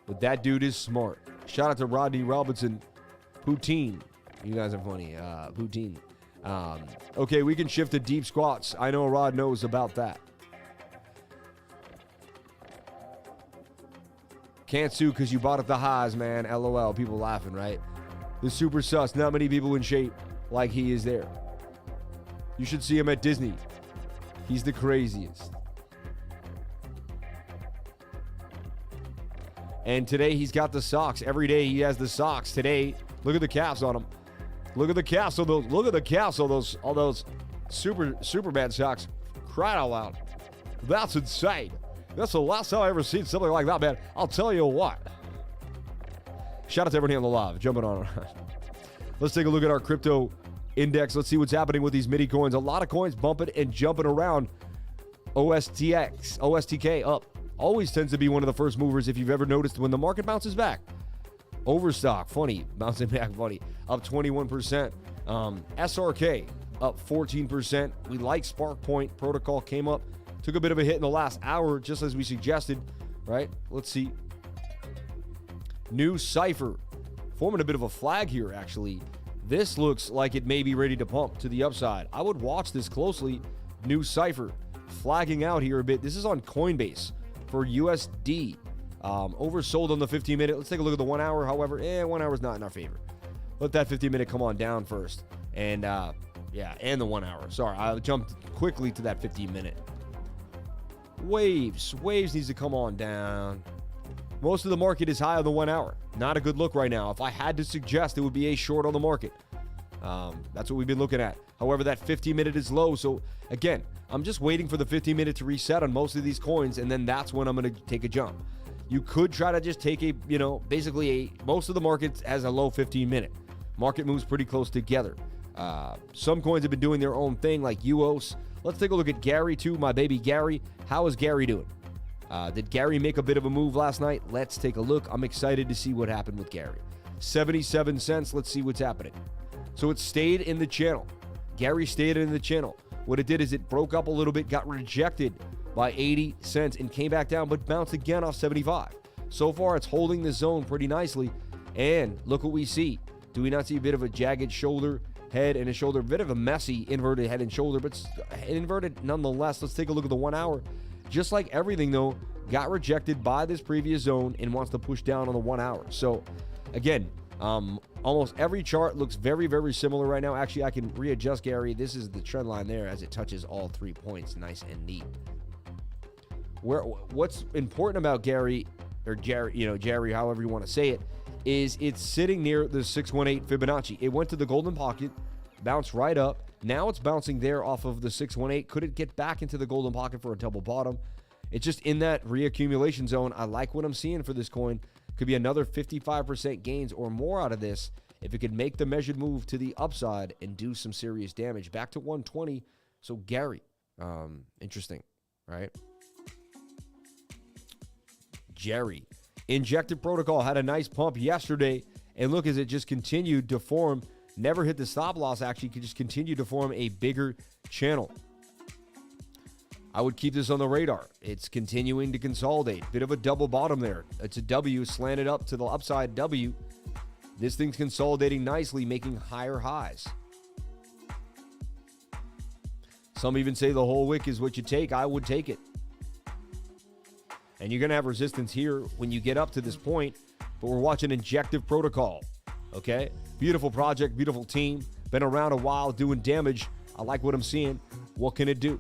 but that dude is smart. Shout out to Rodney Robinson. Poutine. You guys are funny. Poutine. Okay, we can shift to deep squats. I know Rod knows about that. Can't sue because you bought at the highs, man. LOL. People laughing, right? The super sus. Not many people in shape like he is there. You should see him at Disney. He's the craziest. And today he's got the socks. Every day he has the socks. Today, look at the calves on him. Look at the calves on those. Look at the calves on those. All those super bad socks. Cry out loud. That's insane. That's the last time I ever seen something like that, man. I'll tell you what. Shout out to everybody on the live, jumping on. Let's take a look at our crypto index. Let's see what's happening with these mini coins. A lot of coins bumping and jumping around. OSTK up. Always tends to be one of the first movers if you've ever noticed when the market bounces back. Overstock, funny. Bouncing back, funny. Up 21%. SRK up 14%. We like Spark Point. Protocol came up. Took a bit of a hit in the last hour, just as we suggested, right? Let's see. New Cypher. Forming a bit of a flag here, actually. This looks like it may be ready to pump to the upside. I would watch this closely. New Cypher. Flagging out here a bit. This is on Coinbase for USD. Oversold on the 15-minute. Let's take a look at the 1 hour. However, 1 hour is not in our favor. Let that 15-minute come on down first. And, and the 1 hour. Sorry, I jumped quickly to that 15-minute. Waves needs to come on down. Most of the market is high on the 1 hour. Not a good look right now. If I had to suggest, it would be a short on the market. That's what we've been looking at. However, that 15-minute is low. So, again, I'm just waiting for the 15-minute to reset on most of these coins, and then that's when I'm going to take a jump. You could try to just take most of the market has a low 15-minute. Market moves pretty close together. Some coins have been doing their own thing, like UOS. Let's take a look at Gary, too, my baby Gary. How is Gary doing? Did Gary make a bit of a move last night? Let's take a look. I'm excited to see what happened with Gary. 77 cents. Let's see what's happening. So it stayed in the channel. Gary stayed in the channel. What it did is it broke up a little bit, got rejected by 80 cents and came back down, but bounced again off 75. So far, it's holding the zone pretty nicely. And look what we see. Do we not see a bit of a jagged shoulder, head, and a shoulder? A bit of a messy inverted head and shoulder, but inverted nonetheless. Let's take a look at the 1 hour. Just like everything, though, got rejected by this previous zone and wants to push down on the 1 hour. So, again, almost every chart looks very, very similar right now. Actually, I can readjust, Gary. This is the trend line there as it touches all 3 points. Nice and neat. What's important about Gary, or Jerry, however you want to say it, is it's sitting near the 618 Fibonacci. It went to the golden pocket, bounced right up. Now it's bouncing there off of the 618. Could it get back into the golden pocket for a double bottom? It's just in that reaccumulation zone. I like what I'm seeing for this coin. Could be another 55% gains or more out of this if it could make the measured move to the upside and do some serious damage. Back to 120. So Gary, interesting, right? Jerry. Injected protocol had a nice pump yesterday, and look as it just continued to form, never hit the stop loss, actually could just continue to form a bigger channel. I would keep this on the radar. It's continuing to consolidate. Bit of a double bottom there. It's a W slanted up to the upside W. This thing's consolidating nicely, making higher highs. Some even say the whole wick is what you take. I would take it. And you're going to have resistance here when you get up to this point, but we're watching injective protocol, okay? Beautiful project, beautiful team. Been around a while doing damage. I like what I'm seeing. What can it do?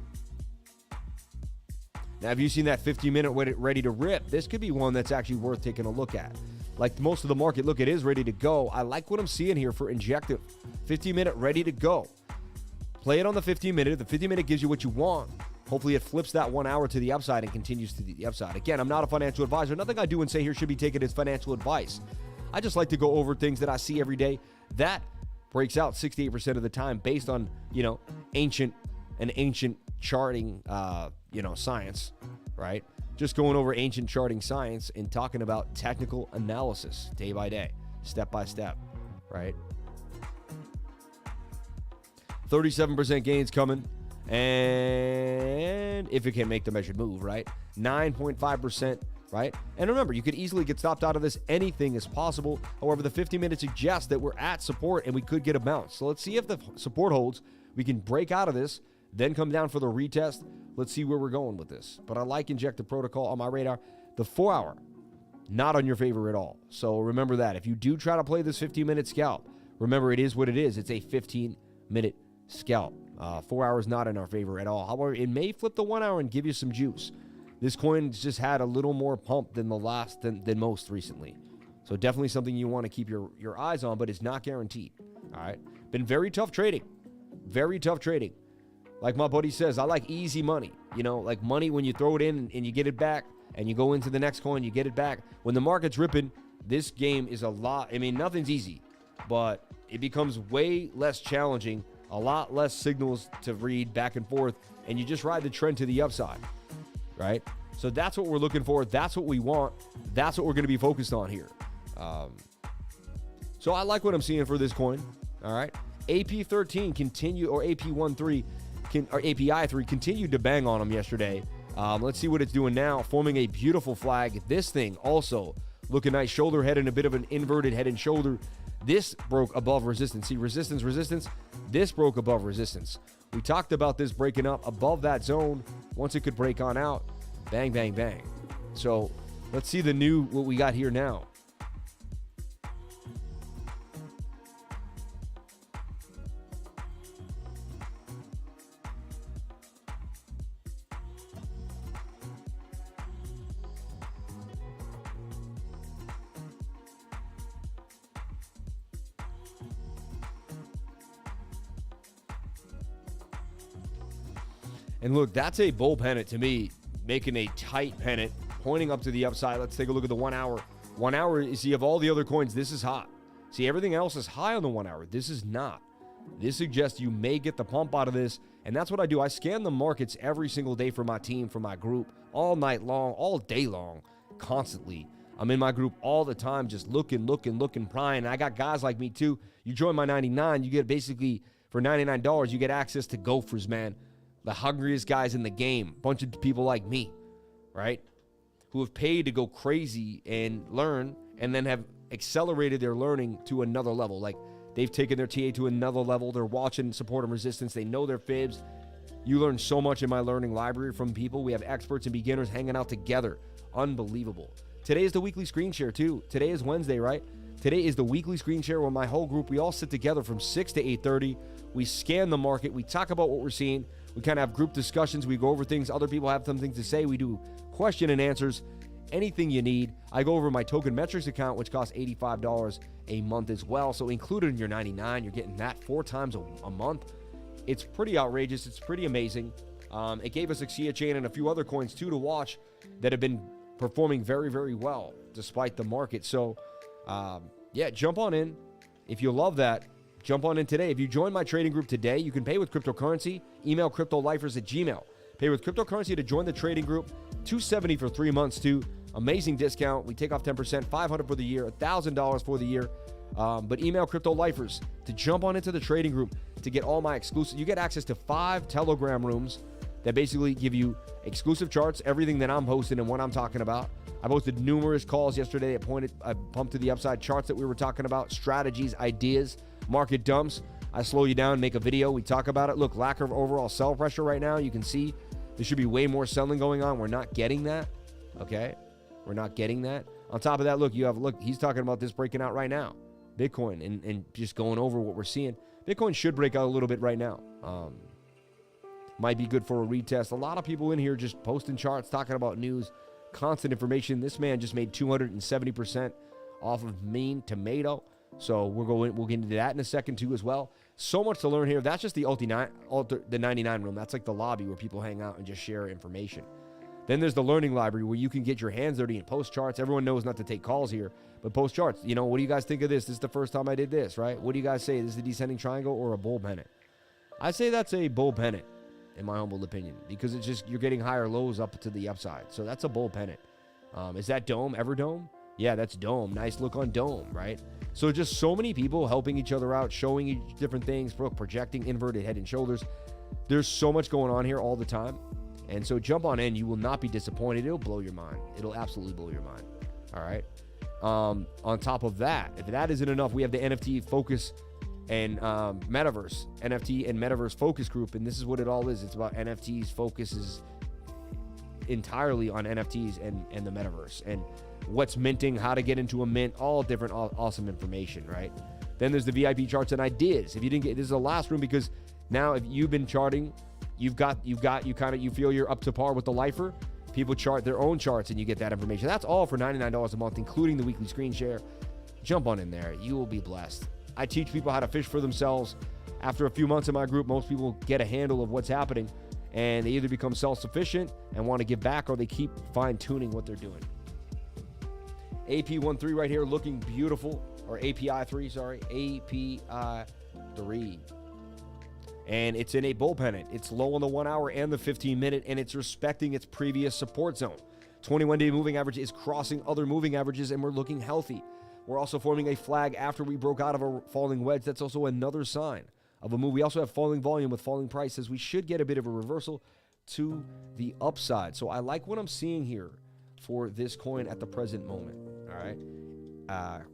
Now, have you seen that 50-minute ready to rip? This could be one that's actually worth taking a look at. Like most of the market, look, it is ready to go. I like what I'm seeing here for injective. 50-minute ready to go. Play it on the 15-minute. The 50-minute gives you what you want. Hopefully it flips that 1 hour to the upside and continues to the upside. Again, I'm not a financial advisor. Nothing I do and say here should be taken as financial advice. I just like to go over things that I see every day. That breaks out 68% of the time based on, ancient charting, science, right? Just going over ancient charting science and talking about technical analysis day by day, step by step, right? 37% gains coming. And if it can make the measured move, right? 9.5%, right? And remember, you could easily get stopped out of this. Anything is possible. However, the 50-minute suggests that we're at support and we could get a bounce. So let's see if the support holds. We can break out of this, then come down for the retest. Let's see where we're going with this. But I like injective protocol on my radar. The 4 hour, not on your favor at all. So remember that. If you do try to play this 15-minute scalp, remember it is what it is. It's a 15-minute scalp. 4 hours not in our favor at all. However, it may flip the 1 hour and give you some juice. This coin's just had a little more pump than than most recently. So definitely something you want to keep your eyes on, but it's not guaranteed. All right. Been very tough trading. Very tough trading. Like my buddy says, I like easy money. Like money when you throw it in and you get it back and you go into the next coin, you get it back. When the market's ripping, this game is a lot. I mean, nothing's easy, but it becomes way less challenging. A lot less signals to read back and forth, and you just ride the trend to the upside, right? So that's what we're looking for. That's what we want. That's what we're going to be focused on here. So I like what I'm seeing for this coin, all right? AP13 continue, or AP13, or API3 continued to bang on them yesterday. Let's see what it's doing now, forming a beautiful flag. This thing also looking nice, shoulder head and a bit of an inverted head and shoulder. This broke above resistance. See, resistance. This broke above resistance. We talked about this breaking up above that zone. Once it could break on out, bang, bang, bang. So let's see what we got here now. And look, that's a bull pennant to me, making a tight pennant, pointing up to the upside. Let's take a look at the 1 hour. 1 hour, you see, of all the other coins, this is hot. See, everything else is high on the 1 hour. This is not. This suggests you may get the pump out of this, and that's what I do. I scan the markets every single day for my team, for my group, all night long, all day long, constantly. I'm in my group all the time, just looking, prying. And I got guys like me, too. You join my 99, you get basically, for $99, you get access to gophers, man. the hungriest guys in the game, bunch of people like me, right? Who have paid to go crazy and learn and then have accelerated their learning to another level. Like they've taken their TA to another level. They're watching support and resistance. They know their fibs. You learn so much in my learning library from people. We have experts and beginners hanging out together. Unbelievable. Today is the weekly screen share too. Today is Wednesday, right? Today is the weekly screen share where my whole group, we all sit together from 6 to 8:30. We scan the market. We talk about what we're seeing. We kind of have group discussions. We go over things. Other people have some things to say. We do question and answers. Anything you need. I go over my token metrics account, which costs $85 a month as well. So included in your $99, you're getting that 4 times a month. It's pretty outrageous. It's pretty amazing. It gave us Axia Chain and a few other coins too to watch that have been performing very, very well despite the market. So yeah, jump on in. If you love that, jump on in today. If you join my trading group today, you can pay with cryptocurrency. Email cryptolifers@gmail. Pay with cryptocurrency to join the trading group. $270 for 3 months too. Amazing discount. We take off 10%, $500 for the year, $1,000 for the year. But email cryptolifers to jump on into the trading group to get all my exclusive. You get access to 5 Telegram rooms that basically give you exclusive charts, everything that I'm posting and what I'm talking about. I posted numerous calls yesterday. I pumped to the upside charts that we were talking about, strategies, ideas, market dumps. I slow you down, make a video. We talk about it. Look, lack of overall sell pressure right now. You can see there should be way more selling going on. We're not getting that. Okay. We're not getting that. On top of that, look, he's talking about this breaking out right now. Bitcoin and just going over what we're seeing. Bitcoin should break out a little bit right now. Might be good for a retest. A lot of people in here just posting charts, talking about news, constant information. This man just made 270% off of mean tomato. So we'll get into that in a second too as well. So much to learn here. That's just the 99 room. That's like the lobby where people hang out and just share information. Then there's the learning library where you can get your hands dirty and post charts. Everyone knows not to take calls here, but post charts. You know, what do you guys think of this? This is the first time I did this, right? What do you guys say? This is a descending triangle or a bull pennant? I say that's a bull pennant, in my humble opinion, because it's just you're getting higher lows up to the upside. So that's a bull pennant. Is that dome? Everdome? Yeah, that's dome. Nice look on dome, right? So just so many people helping each other out, showing each different things, projecting inverted head and shoulders. There's so much going on here all the time. And so jump on in. You will not be disappointed. It'll blow your mind. It'll absolutely blow your mind. All right. On top of that, if that isn't enough, we have the NFT focus and metaverse, NFT and metaverse focus group. And this is what it all is. It's about NFTs. Focuses entirely on NFTs and the metaverse and what's minting, how to get into a mint, all different awesome information, right? Then there's the VIP charts and ideas. If you didn't get, this is the last room because now if you've been charting, you feel you're up to par with the lifer. People chart their own charts and you get that information. That's all for $99 a month, including the weekly screen share. Jump on in there. You will be blessed. I teach people how to fish for themselves. After a few months in my group, most people get a handle of what's happening and they either become self-sufficient and want to give back or they keep fine-tuning what they're doing. AP13 right here looking beautiful, or API3, sorry, API3. And it's in a bull pennant. It's low on the 1 hour and the 15 minute, and it's respecting its previous support zone. 21-day moving average is crossing other moving averages, and we're looking healthy. We're also forming a flag after we broke out of a falling wedge. That's also another sign of a move. We also have falling volume with falling prices. We should get a bit of a reversal to the upside. So I like what I'm seeing here for this coin at the present moment. All right.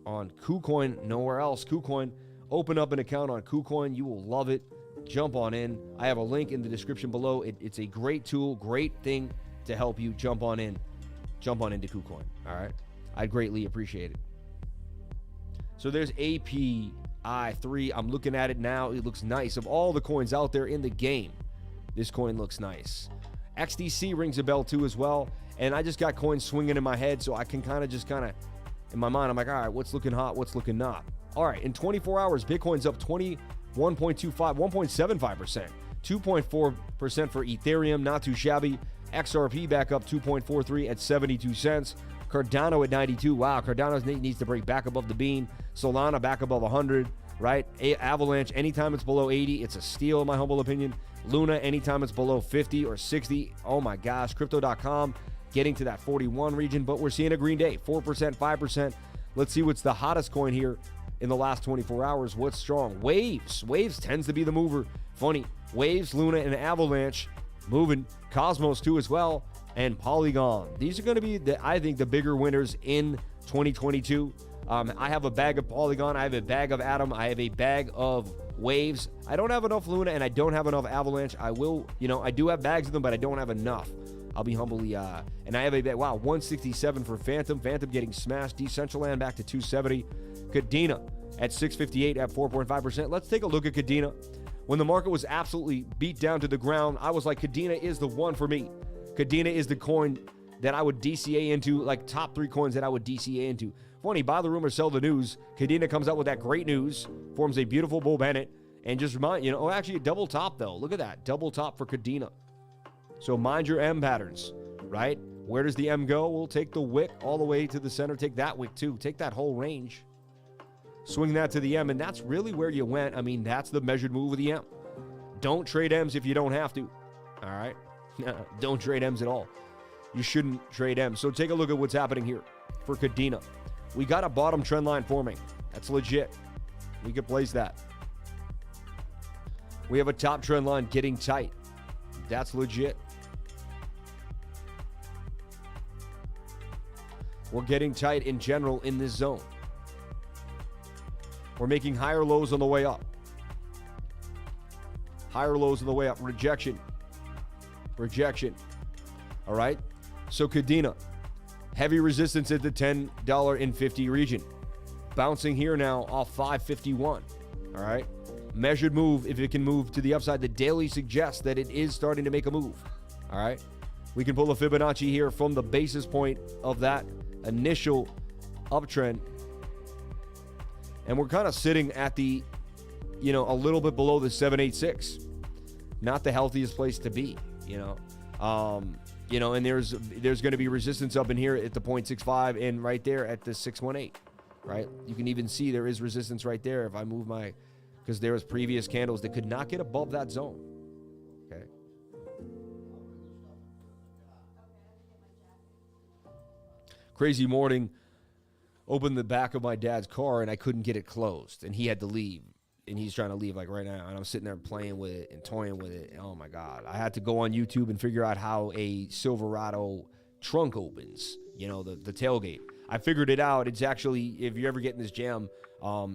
On KuCoin, nowhere else. KuCoin, open up an account on KuCoin. You will love it. Jump on in. I have a link in the description below. It's a great tool, great thing to help you jump on into KuCoin. All right. I'd greatly appreciate it. So there's API3. I'm looking at it now. It looks nice. Of all the coins out there in the game, this coin looks nice. XDC rings a bell too as well. And I just got coins swinging in my head, so I can kind of, in my mind, I'm like, all right, what's looking hot, what's looking not? All right, in 24 hours, Bitcoin's up 21.25, 1.75%, 2.4% for Ethereum, not too shabby. XRP back up 2.43 at 72 cents. Cardano at 92. Wow, Cardano needs to break back above the bean. Solana back above 100, right? Avalanche, anytime it's below 80, it's a steal in my humble opinion. Luna, anytime it's below 50 or 60, oh my gosh. Crypto.com getting to that 41 region, but we're seeing a green day, 4%, 5%. Let's see what's the hottest coin here in the last 24 hours. What's strong? Waves. Waves tends to be the mover. Funny. Waves, Luna, and Avalanche moving. Cosmos too as well, and Polygon. These are going to be, I think, the bigger winners in 2022. I have a bag of Polygon. I have a bag of Atom. I have a bag of Waves. I don't have enough Luna, and I don't have enough Avalanche. I will, I do have bags of them, but I don't have enough. I'll be humbly, and I have a bag, wow, 167 for Phantom. Phantom getting smashed. Decentraland back to 270. Kadena at 658 at 4.5%. Let's take a look at Kadena. When the market was absolutely beat down to the ground, I was like, Kadena is the one for me. Kadena is the coin that I would DCA into, like top 3 coins that I would DCA into. Funny, buy the rumor, sell the news. Kadena comes out with that great news, forms a beautiful bull Bennett, and just remind, actually a double top though. Look at that, double top for Kadena. So mind your M patterns, right? Where does the M go? We'll take the wick all the way to the center. Take that wick too. Take that whole range. Swing that to the M, and that's really where you went. I mean, that's the measured move of the M. Don't trade M's if you don't have to, all right? Don't trade M's at all. You shouldn't trade M's. So take a look at what's happening here for Kadena. We got a bottom trend line forming. That's legit. We could place that. We have a top trend line getting tight. That's legit. We're getting tight in general in this zone. We're making higher lows on the way up. Higher lows on the way up. Rejection. Rejection. All right? So Kadena, heavy resistance at the $10.50 region. Bouncing here now off 551. All right? Measured move, if it can move to the upside. The daily suggests that it is starting to make a move. All right? We can pull a Fibonacci here from the basis point of that initial uptrend. And we're kind of sitting at the, a little bit below the 786. Not the healthiest place to be, and there's going to be resistance up in here at the 0.65 and right there at the 618, right? You can even see there is resistance right there if I move because there was previous candles that could not get above that zone, okay? Crazy morning. Opened the back of my dad's car and I couldn't get it closed, and he had to leave, and he's trying to leave like right now, and I'm sitting there playing with it and toying with it. Oh my God. I had to go on YouTube and figure out how a Silverado trunk opens, the tailgate. I figured it out. It's actually, if you ever get in this jam,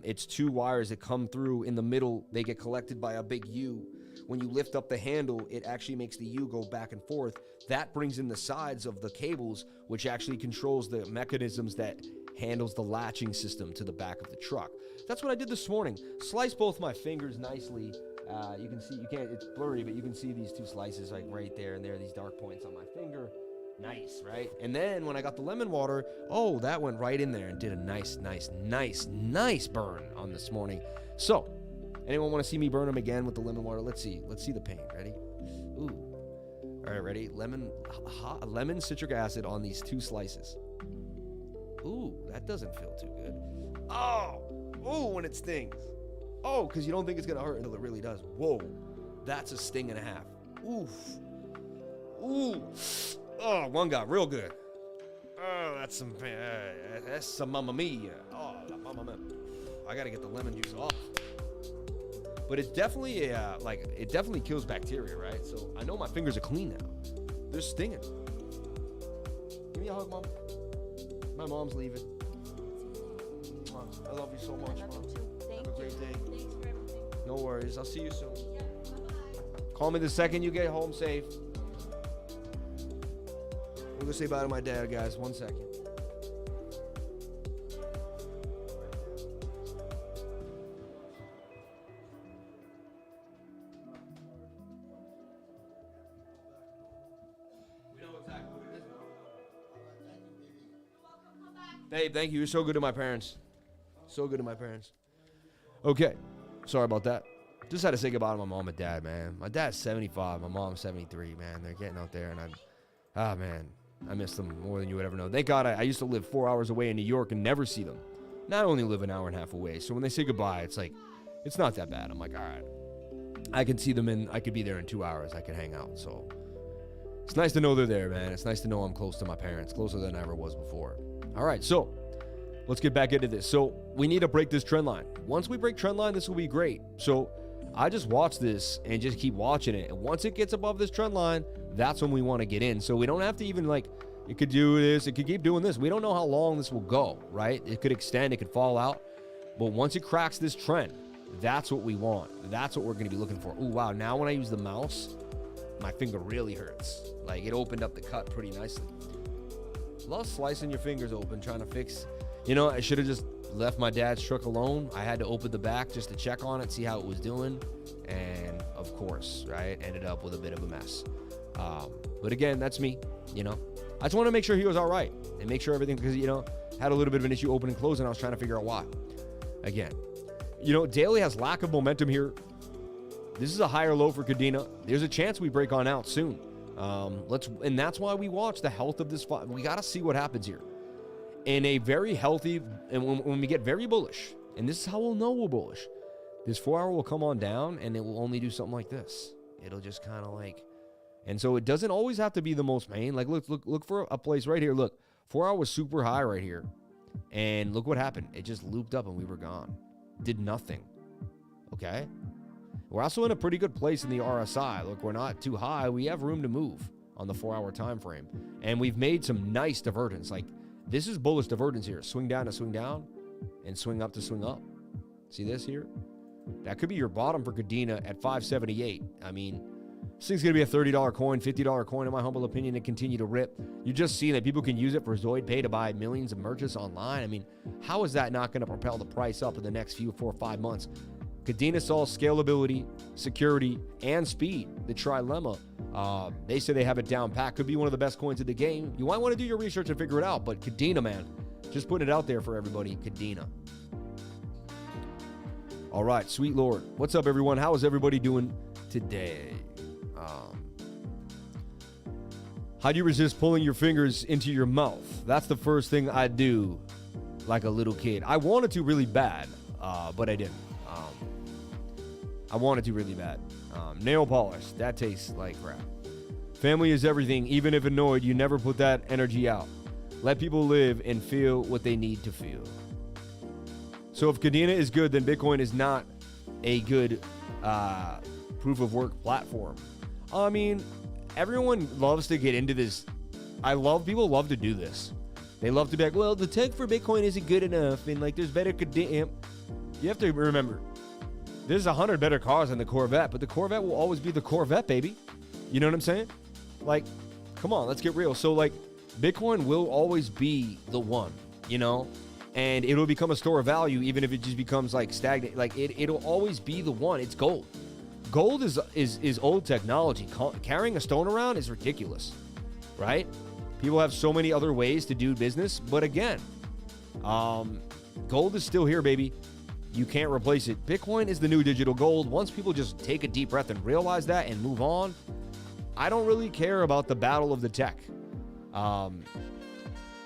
it's 2 wires that come through in the middle. They get collected by a big U. When you lift up the handle, it actually makes the U go back and forth. That brings in the sides of the cables, which actually controls the mechanisms that handles the latching system to the back of the truck. That's what I did this morning. Slice both my fingers nicely. You can see, it's blurry, but you can see these 2 slices like right there, and there are these dark points on my finger. Nice, right? And then when I got the lemon water, that went right in there and did a nice burn on this morning. So, anyone want to see me burn them again with the lemon water? Let's see the paint. Ready? Ooh. All right, ready? Lemon citric acid on these 2 slices. Ooh, that doesn't feel too good. Oh, when it stings. Oh, because you don't think it's going to hurt until it really does. Whoa, that's a sting and a half. Oof. Ooh. Oh, one got real good. Oh, that's some mamma mia. Oh, la mamma mia. I got to get the lemon juice off. But it's definitely it definitely kills bacteria, right? So I know my fingers are clean now. They're stinging. Give me a hug, Mom. My mom's leaving. I love you so much, Mom. Have a great day. Thanks for everything. No worries. I'll see you soon. Yeah, bye-bye. Call me the second you get home safe. I'm gonna say bye to my dad, guys. 1 second. Babe, thank you. You're so good to my parents. So good to my parents. Okay. Sorry about that. Just had to say goodbye to my mom and dad, man. My dad's 75. My mom's 73, man. They're getting out there, and I miss them more than you would ever know. Thank God I used to live 4 hours away in New York and never see them. Now I only live an hour and a half away. So when they say goodbye, it's like, it's not that bad. I'm like, all right. I can see them I could be there in 2 hours. I can hang out. So it's nice to know they're there, man. It's nice to know I'm close to my parents, closer than I ever was before. All right, so let's get back into this. So we need to break this trend line. Once we break trend line, this will be great. So I just watch this and just keep watching it. And once it gets above this trend line, that's when we want to get in. So we don't have to even like, it could do this, it could keep doing this. We don't know how long this will go, right? It could extend, it could fall out. But once it cracks this trend, that's what we want. That's what we're going to be looking for. Ooh, wow. Now when I use the mouse, my finger really hurts. Like it opened up the cut pretty nicely. Love slicing your fingers open, trying to fix. You know, I should have just left my dad's truck alone. I had to open the back just to check on it, see how it was doing. And of course, right, ended up with a bit of a mess. But again, that's me, you know. I just want to make sure he was all right and make sure everything, because, you know, had a little bit of an issue opening and closing. I was trying to figure out why. Again, you know, daily has lack of momentum here. This is a higher low for Cadena. There's a chance we break on out soon. And that's why we watch the health of this fund. We got to see what happens here. In a very healthy, and when we get very bullish, and this is how we'll know we're bullish, this 4 hour will come on down and it will only do something like this. It'll just kind of like, and so it doesn't always have to be the most main. Like look for a place right here. Look, 4 hour was super high right here. And look what happened. It just looped up and we were gone. Did nothing. Okay. We're also in a pretty good place in the RSI. Look, we're not too high. We have room to move on the 4 hour time frame. And we've made some nice divergence. Like this is bullish divergence here. Swing down to swing down and swing up to swing up. See this here? That could be your bottom for Cadena at 578. I mean, this thing's going to be a $30 coin, $50 coin, in my humble opinion, and continue to rip. You just see that people can use it for Zoid Pay to buy millions of merchants online. I mean, how is that not going to propel the price up in the next 4 or 5 months? Cadena saw scalability, security, and speed. The trilemma. They say they have it down pat. Could be one of the best coins of the game. You might want to do your research and figure it out. But Cadena, man, just putting it out there for everybody. Cadena. All right, sweet Lord. What's up, everyone? How is everybody doing today? How do you resist pulling your fingers into your mouth? That's the first thing I do like a little kid. I wanted to really bad, but I didn't. I wanted to really bad. Nail polish, that tastes like crap. Family is everything. Even if annoyed, you never put that energy out. Let people live and feel what they need to feel. So if Cadena is good, then Bitcoin is not a good proof of work platform. I mean, everyone loves to get into this. People love to do this. They love to be like, well, the tech for Bitcoin isn't good enough, and like there's better Cadena. You have to remember, there's 100 better cars than the Corvette, but the Corvette will always be the Corvette, baby. You know what I'm saying? Like, come on, let's get real. So like, Bitcoin will always be the one, you know? And it'll become a store of value even if it just becomes like stagnant. Like it'll always be the one. It's gold. Gold is old technology. Carrying a stone around is ridiculous, right? People have so many other ways to do business, but again, gold is still here, baby. You can't replace it. Bitcoin is the new digital gold. Once people just take a deep breath and realize that and move on, I don't really care about the battle of the tech.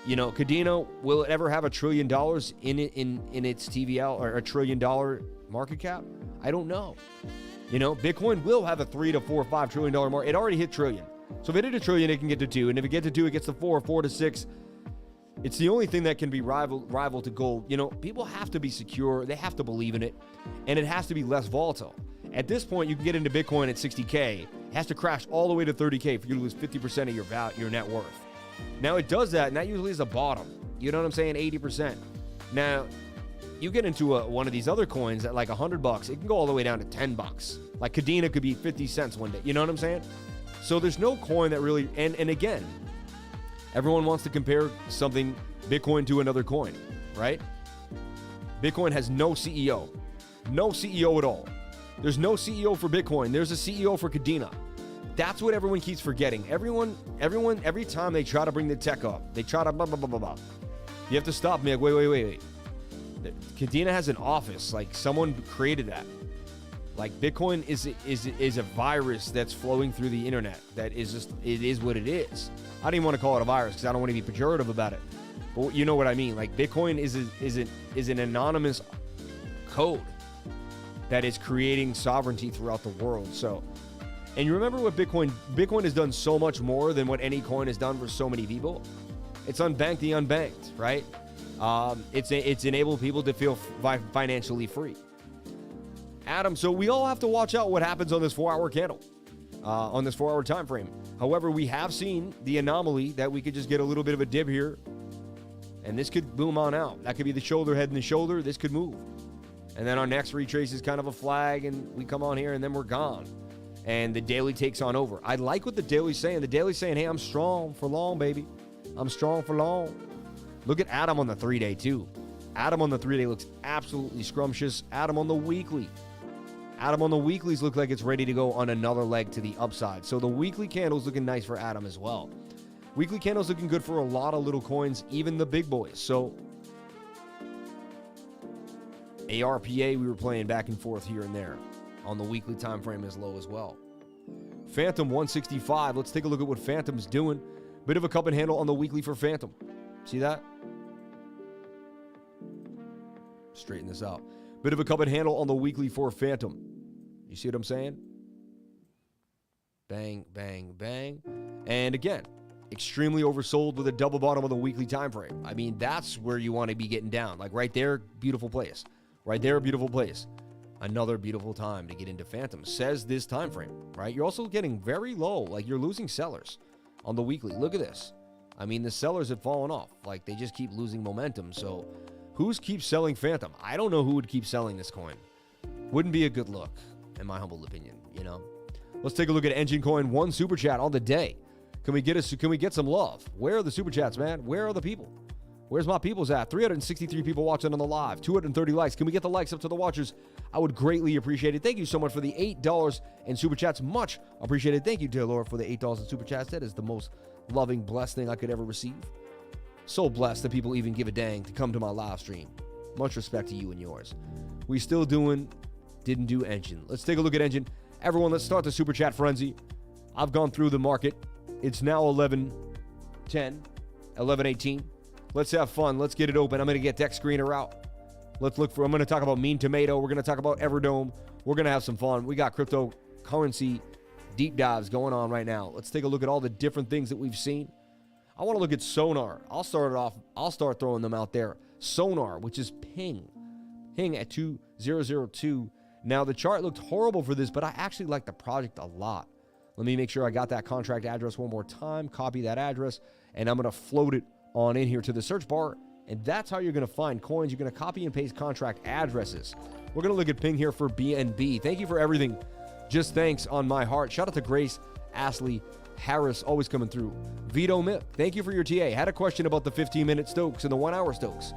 You know, Cadena, will it ever have $1 trillion in its TVL or $1 trillion market cap? I don't know. You know, Bitcoin will have a $3 to $4 or $5 trillion market. It already hit trillion. So if it hit $1 trillion, it can get to 2. And if it gets to 2, it gets to 4 to 6. It's the only thing that can be rival to gold. You know, people have to be secure. They have to believe in it. And it has to be less volatile. At this point, you can get into Bitcoin at 60K. It has to crash all the way to 30K for you to lose 50% of your net worth. Now, it does that, and that usually is a bottom. You know what I'm saying? 80%. Now, you get into one of these other coins at like $100, it can go all the way down to $10. Like Cadena could be 50 cents one day. You know what I'm saying? So there's no coin that really, and again, everyone wants to compare something, Bitcoin, to another coin, right? Bitcoin has no CEO. No CEO at all. There's no CEO for Bitcoin. There's a CEO for Cadena. That's what everyone keeps forgetting. Everyone, every time they try to bring the tech up, they try to blah, blah, blah, blah, blah. You have to stop me. Like, wait. Cadena has an office. Like, someone created that. Like, Bitcoin is a virus that's flowing through the internet. That is just, it is what it is. I don't even want to call it a virus because I don't want to be pejorative about it. But you know what I mean. Like, Bitcoin is an anonymous code that is creating sovereignty throughout the world. So, and you remember what Bitcoin has done so much more than what any coin has done for so many people. It's unbanked the unbanked, right? It's enabled people to feel financially free. Adam, so we all have to watch out what happens on this 4-hour candle, on this 4-hour time frame. However, we have seen the anomaly that we could just get a little bit of a dip here, and this could boom on out. That could be the shoulder, head, and the shoulder. This could move. And then our next retrace is kind of a flag, and we come on here, and then we're gone. And the daily takes on over. I like what the daily's saying. The daily's saying, hey, I'm strong for long, baby. I'm strong for long. Look at Adam on the 3-day, too. Adam on the 3-day looks absolutely scrumptious. Adam on the weekly. Adam on the weeklies look like it's ready to go on another leg to the upside. So the weekly candle's looking nice for Adam as well. Weekly candle's looking good for a lot of little coins, even the big boys. So ARPA, we were playing back and forth here and there. On the weekly time frame is low as well. Phantom 165. Let's take a look at what Phantom's doing. Bit of a cup and handle on the weekly for Phantom. See that? Straighten this out. Bit of a cup and handle on the weekly for Phantom. You see what I'm saying? Bang, bang, bang. And again, extremely oversold with a double bottom on the weekly time frame. I mean, that's where you want to be getting down. Like right there, beautiful place. Right there, beautiful place. Another beautiful time to get into Phantom, says this time frame, right? You're also getting very low, like you're losing sellers on the weekly. Look at this. I mean, the sellers have fallen off. Like they just keep losing momentum. So who's keeps selling Phantom? I don't know who would keep selling this coin. Wouldn't be a good look, in my humble opinion, you know? Let's take a look at Engine Coin. 1 super chat on the day. Can we get some love? Where are the super chats, man? Where are the people? Where's my people's at? 363 people watching on the live. 230 likes. Can we get the likes up to the watchers? I would greatly appreciate it. Thank you so much for the $8 in super chats. Much appreciated. Thank you, dear Lord, for the $8 in super chats. That is the most loving, blessed thing I could ever receive. So blessed that people even give a dang to come to my live stream. Much respect to you and yours. We still didn't do Engine. Let's take a look at Engine. Everyone, let's start the super chat frenzy. I've gone through the market. It's now 11:10, 11:18. Let's have fun. Let's get it open. I'm going to get Deck Screener out. I'm going to talk about Mean Tomato. We're going to talk about Everdome. We're going to have some fun. We got cryptocurrency deep dives going on right now. Let's take a look at all the different things that we've seen. I want to look at Sonar. I'll start throwing them out there. Sonar, which is Ping. Ping at 2002. Now, the chart looked horrible for this, but I actually like the project a lot. Let me make sure I got that contract address one more time. Copy that address, and I'm going to float it on in here to the search bar, and that's how you're going to find coins. You're going to copy and paste contract addresses. We're going to look at Ping here for BNB. Thank you for everything. Just thanks on my heart. Shout out to Grace, Ashley, Harris, always coming through. Vito Mick, thank you for your TA. Had a question about the 15-minute Stokes and the 1-hour Stokes.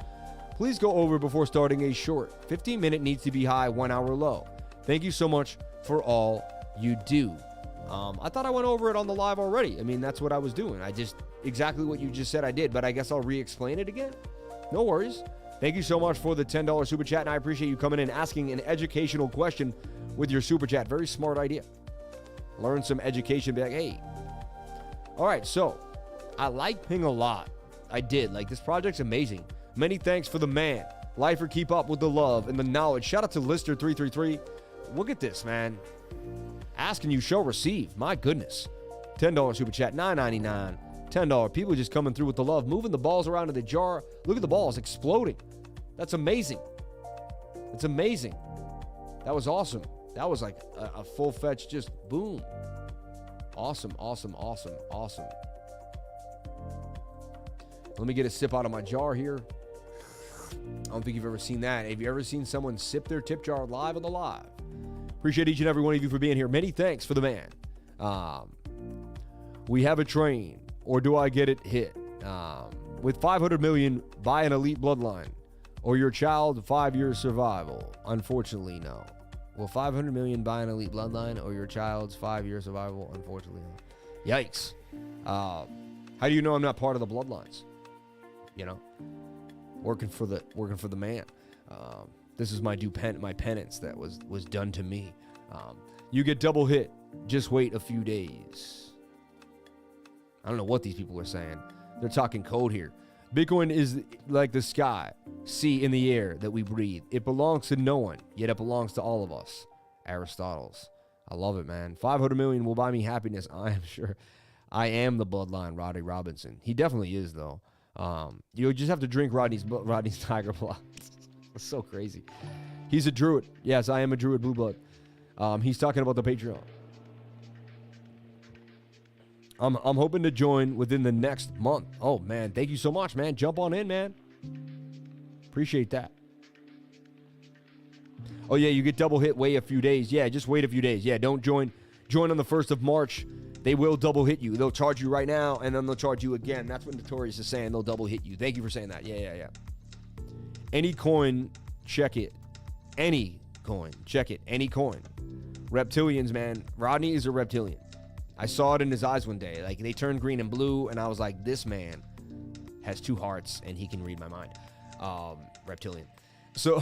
Please go over before starting a short. 15-minute needs to be high, 1-hour low. Thank you so much for all you do. I thought I went over it on the live already. I mean, that's what I was doing. Exactly what you just said I did, but I guess I'll re-explain it again. No worries. Thank you so much for the $10 super chat, and I appreciate you coming in asking an educational question with your super chat. Very smart idea. Learn some education. Be like, hey. All right, so I like Ping a lot. I did. Like, this project's amazing. Many thanks for the man. Lifer, keep up with the love and the knowledge. Shout out to Lister333. Look at this, man. Ask and you shall receive. My goodness. $10 super chat, $9.99. $10. People just coming through with the love, moving the balls around in the jar. Look at the balls exploding. That's amazing. It's amazing. That was awesome. That was like a full fetch, just boom. Awesome, awesome, awesome, awesome. Let me get a sip out of my jar here. I don't think you've ever seen that. Have you ever seen someone sip their tip jar live on the live? Appreciate each and every one of you for being here. Many thanks for the man. We have a train, or do I get it hit? With 500 million, buy an elite bloodline, or your child 5-year survival. Unfortunately, no. Will 500 million buy an elite bloodline, or your child's 5-year survival? Unfortunately, no. Yikes. How do you know I'm not part of the bloodlines? You know, working for the man. This is my penance that was done to me. You get double hit. Just wait a few days. I don't know what these people are saying. They're talking code here. Bitcoin is like the sky, sea in the air that we breathe. It belongs to no one, yet it belongs to all of us. Aristotle's. I love it, man. 500 million will buy me happiness. I am sure. I am the bloodline, Roddy Robinson. He definitely is, though. You just have to drink Rodney's Tiger Blood. It's so crazy. He's a druid. Yes, I am a druid blue blood. He's talking about the Patreon. I'm hoping to join within the next month. Oh, man. Thank you so much, man. Jump on in, man. Appreciate that. Oh, yeah, you get double hit. Wait a few days. Yeah, just wait a few days. Yeah, don't join on the 1st of March. They will double hit you. They'll charge you right now, and then they'll charge you again. That's what Notorious is saying. They'll double hit you. Thank you for saying that. Yeah. Any coin, check it. Any coin, check it. Any coin. Reptilians, man. Rodney is a reptilian. I saw it in his eyes one day. Like, they turned green and blue, and I was like, this man has 2 hearts, and he can read my mind. Reptilian. So,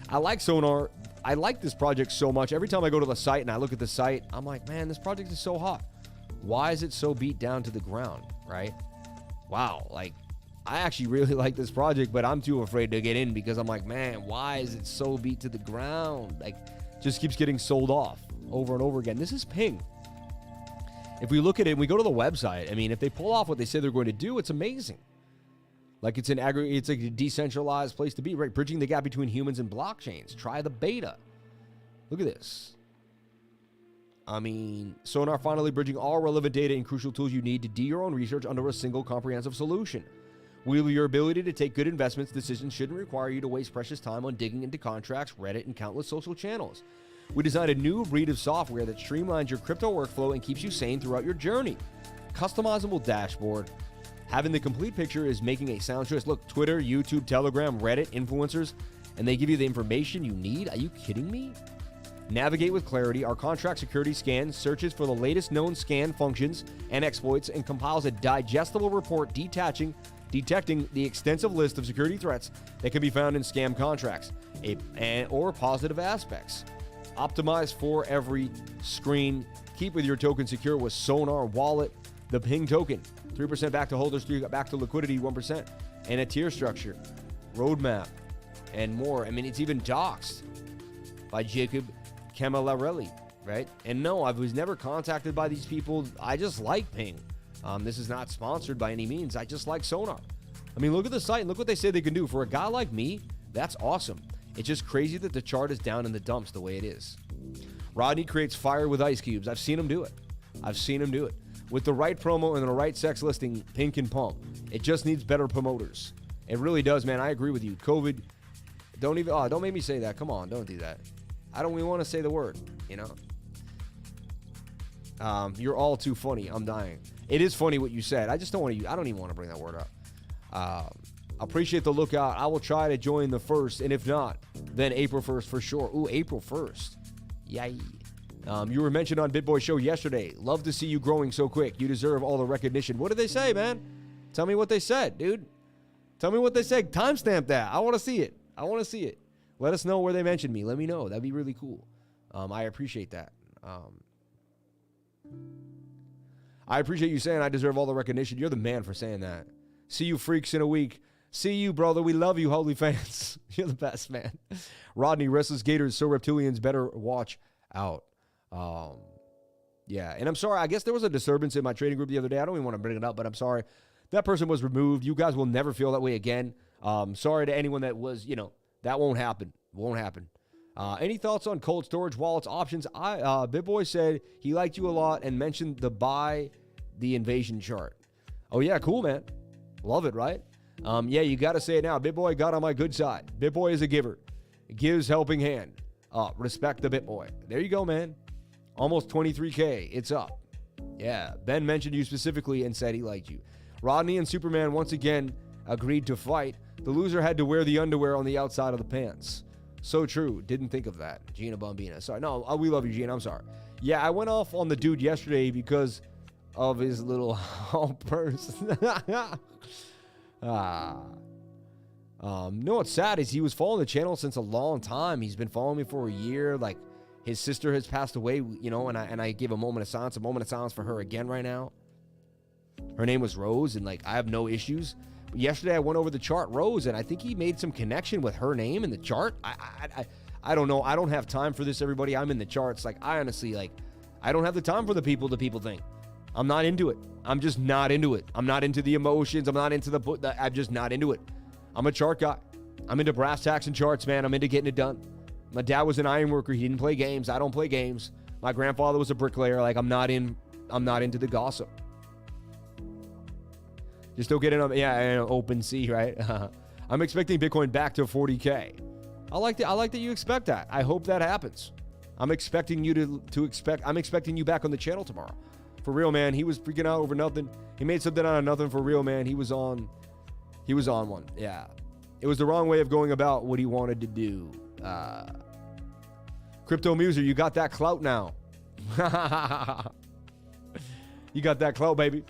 I like Sonar. I like this project so much. Every time I go to the site and I look at the site, I'm like, man, this project is so hot. Why is it so beat down to the ground, right? Wow, like, I actually really like this project, but I'm too afraid to get in because I'm like, man, why is it so beat to the ground? Like, just keeps getting sold off over and over again. This is Ping. If we look at it and we go to the website, I mean, if they pull off what they say they're going to do, it's amazing. Like, it's an aggregate, it's like a decentralized place to be, right? Bridging the gap between humans and blockchains. Try the beta. Look at this. I mean, Sonar finally bridging all relevant data and crucial tools you need to do your own research under a single comprehensive solution. While your ability to take good investments decisions shouldn't require you to waste precious time on digging into contracts, Reddit, and countless social channels. We designed a new breed of software that streamlines your crypto workflow and keeps you sane throughout your journey. Customizable dashboard. Having the complete picture is making a sound choice. Look, Twitter, YouTube, Telegram, Reddit, influencers, and they give you the information you need. Are you kidding me? Navigate with clarity. Our contract security scan searches for the latest known scan functions and exploits and compiles a digestible report detecting the extensive list of security threats that can be found in scam contracts or positive aspects. Optimize for every screen. Keep with your token secure with Sonar Wallet, the Ping token. 3% back to holders, 3% back to liquidity, 1%. And a tier structure, roadmap, and more. I mean, it's even doxed by Jacob Camillerelli, right? And no, I was never contacted by these people. I just like Ping. This is not sponsored by any means. I just like Sonar. I mean, look at the site and look what they say they can do. For a guy like me, that's awesome. It's just crazy that the chart is down in the dumps the way it is. Rodney creates fire with ice cubes. I've seen him do it. With the right promo and the right sex listing, Ping can pump. It just needs better promoters. It really does, man. I agree with you. COVID, don't make me say that. Come on, don't do that. I don't even want to say the word, you know? You're all too funny. I'm dying. It is funny what you said. I just don't want to, I don't even want to bring that word up. Appreciate the lookout. I will try to join the 1st, and if not, then April 1st for sure. Ooh, April 1st. Yay. You were mentioned on BitBoy Show yesterday. Love to see you growing so quick. You deserve all the recognition. What did they say, man? Tell me what they said, dude. Tell me what they said. Timestamp that. I want to see it. Let us know where they mentioned me. Let me know. That'd be really cool. I appreciate that. I appreciate you saying I deserve all the recognition. You're the man for saying that. See you freaks in a week. See you, brother. We love you, holy fans. You're the best, man. Rodney, Restless Gators, so reptilians better watch out. Yeah, and I'm sorry. I guess there was a disturbance in my trading group the other day. I don't even want to bring it up, but I'm sorry. That person was removed. You guys will never feel that way again. Sorry to anyone that was, that won't happen. Any thoughts on cold storage wallets options? BitBoy said he liked you a lot and mentioned the buy the invasion chart. Oh, yeah, cool, man. Love it, right? Yeah, you got to say it now. BitBoy got on my good side. BitBoy is a giver. Gives helping hand. Respect the BitBoy. There you go, man. Almost 23K. It's up. Yeah, Ben mentioned you specifically and said he liked you. Rodney and Superman once again agreed to fight. The loser had to wear the underwear on the outside of the pants. So true. Didn't think of that. Gina Bombina. Sorry. No, we love you, Gina. I'm sorry. Yeah, I went off on the dude yesterday because of his little purse. No, what's sad is he was following the channel since a long time. He's been following me for a year. Like, his sister has passed away, and I gave a moment of silence for her again right now. Her name was Rose, and I have no issues. But yesterday I went over the chart Rose, and I think he made some connection with her name in the chart. I don't know. I don't have time for this, everybody. I'm in the charts. I honestly, I don't have the time for the people think. I'm not into it. I'm just not into it. I'm not into the emotions. I'm not into I'm just not into it. I'm a chart guy. I'm into brass tacks and charts, man. I'm into getting it done. My dad was an iron worker. He didn't play games. I don't play games. My grandfather was a bricklayer. Like, I'm not into the gossip. Just don't get in on, open sea, right? I'm expecting Bitcoin back to 40K. I like that you expect that. I hope that happens. I'm expecting you I'm expecting you back on the channel tomorrow. For real, man. He was freaking out over nothing. He made something out of nothing. For real, man. He was on one. Yeah. It was the wrong way of going about what he wanted to do. Crypto Muser, you got that clout now. You got that clout, baby.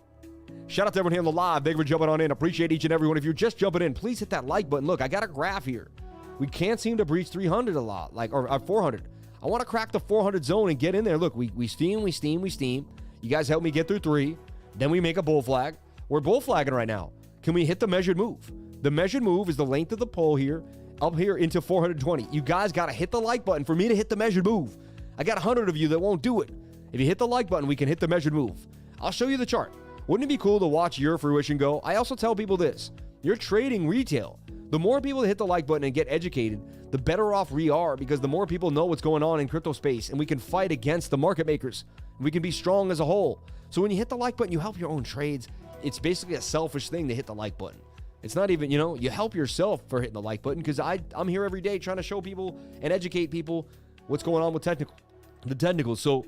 Shout out to everyone here on the live. Thank you for jumping on in. Appreciate each and every one. If you're just jumping in, please hit that like button. Look, I got a graph here. We can't seem to breach 300 a lot, or 400. I want to crack the 400 zone and get in there. Look, we steam. You guys help me get through 3. Then we make a bull flag. We're bull flagging right now. Can we hit the measured move? The measured move is the length of the pole here, up here into 420. You guys got to hit the like button for me to hit the measured move. I got 100 of you that won't do it. If you hit the like button, we can hit the measured move. I'll show you the chart. Wouldn't it be cool to watch your fruition go? I also tell people this. You're trading retail. The more people that hit the like button and get educated, the better off we are, because the more people know what's going on in crypto space, and we can fight against the market makers. We can be strong as a whole. So when you hit the like button, you help your own trades. It's basically a selfish thing to hit the like button. It's not even, you help yourself for hitting the like button, because I'm here every day trying to show people and educate people what's going on with the technicals. So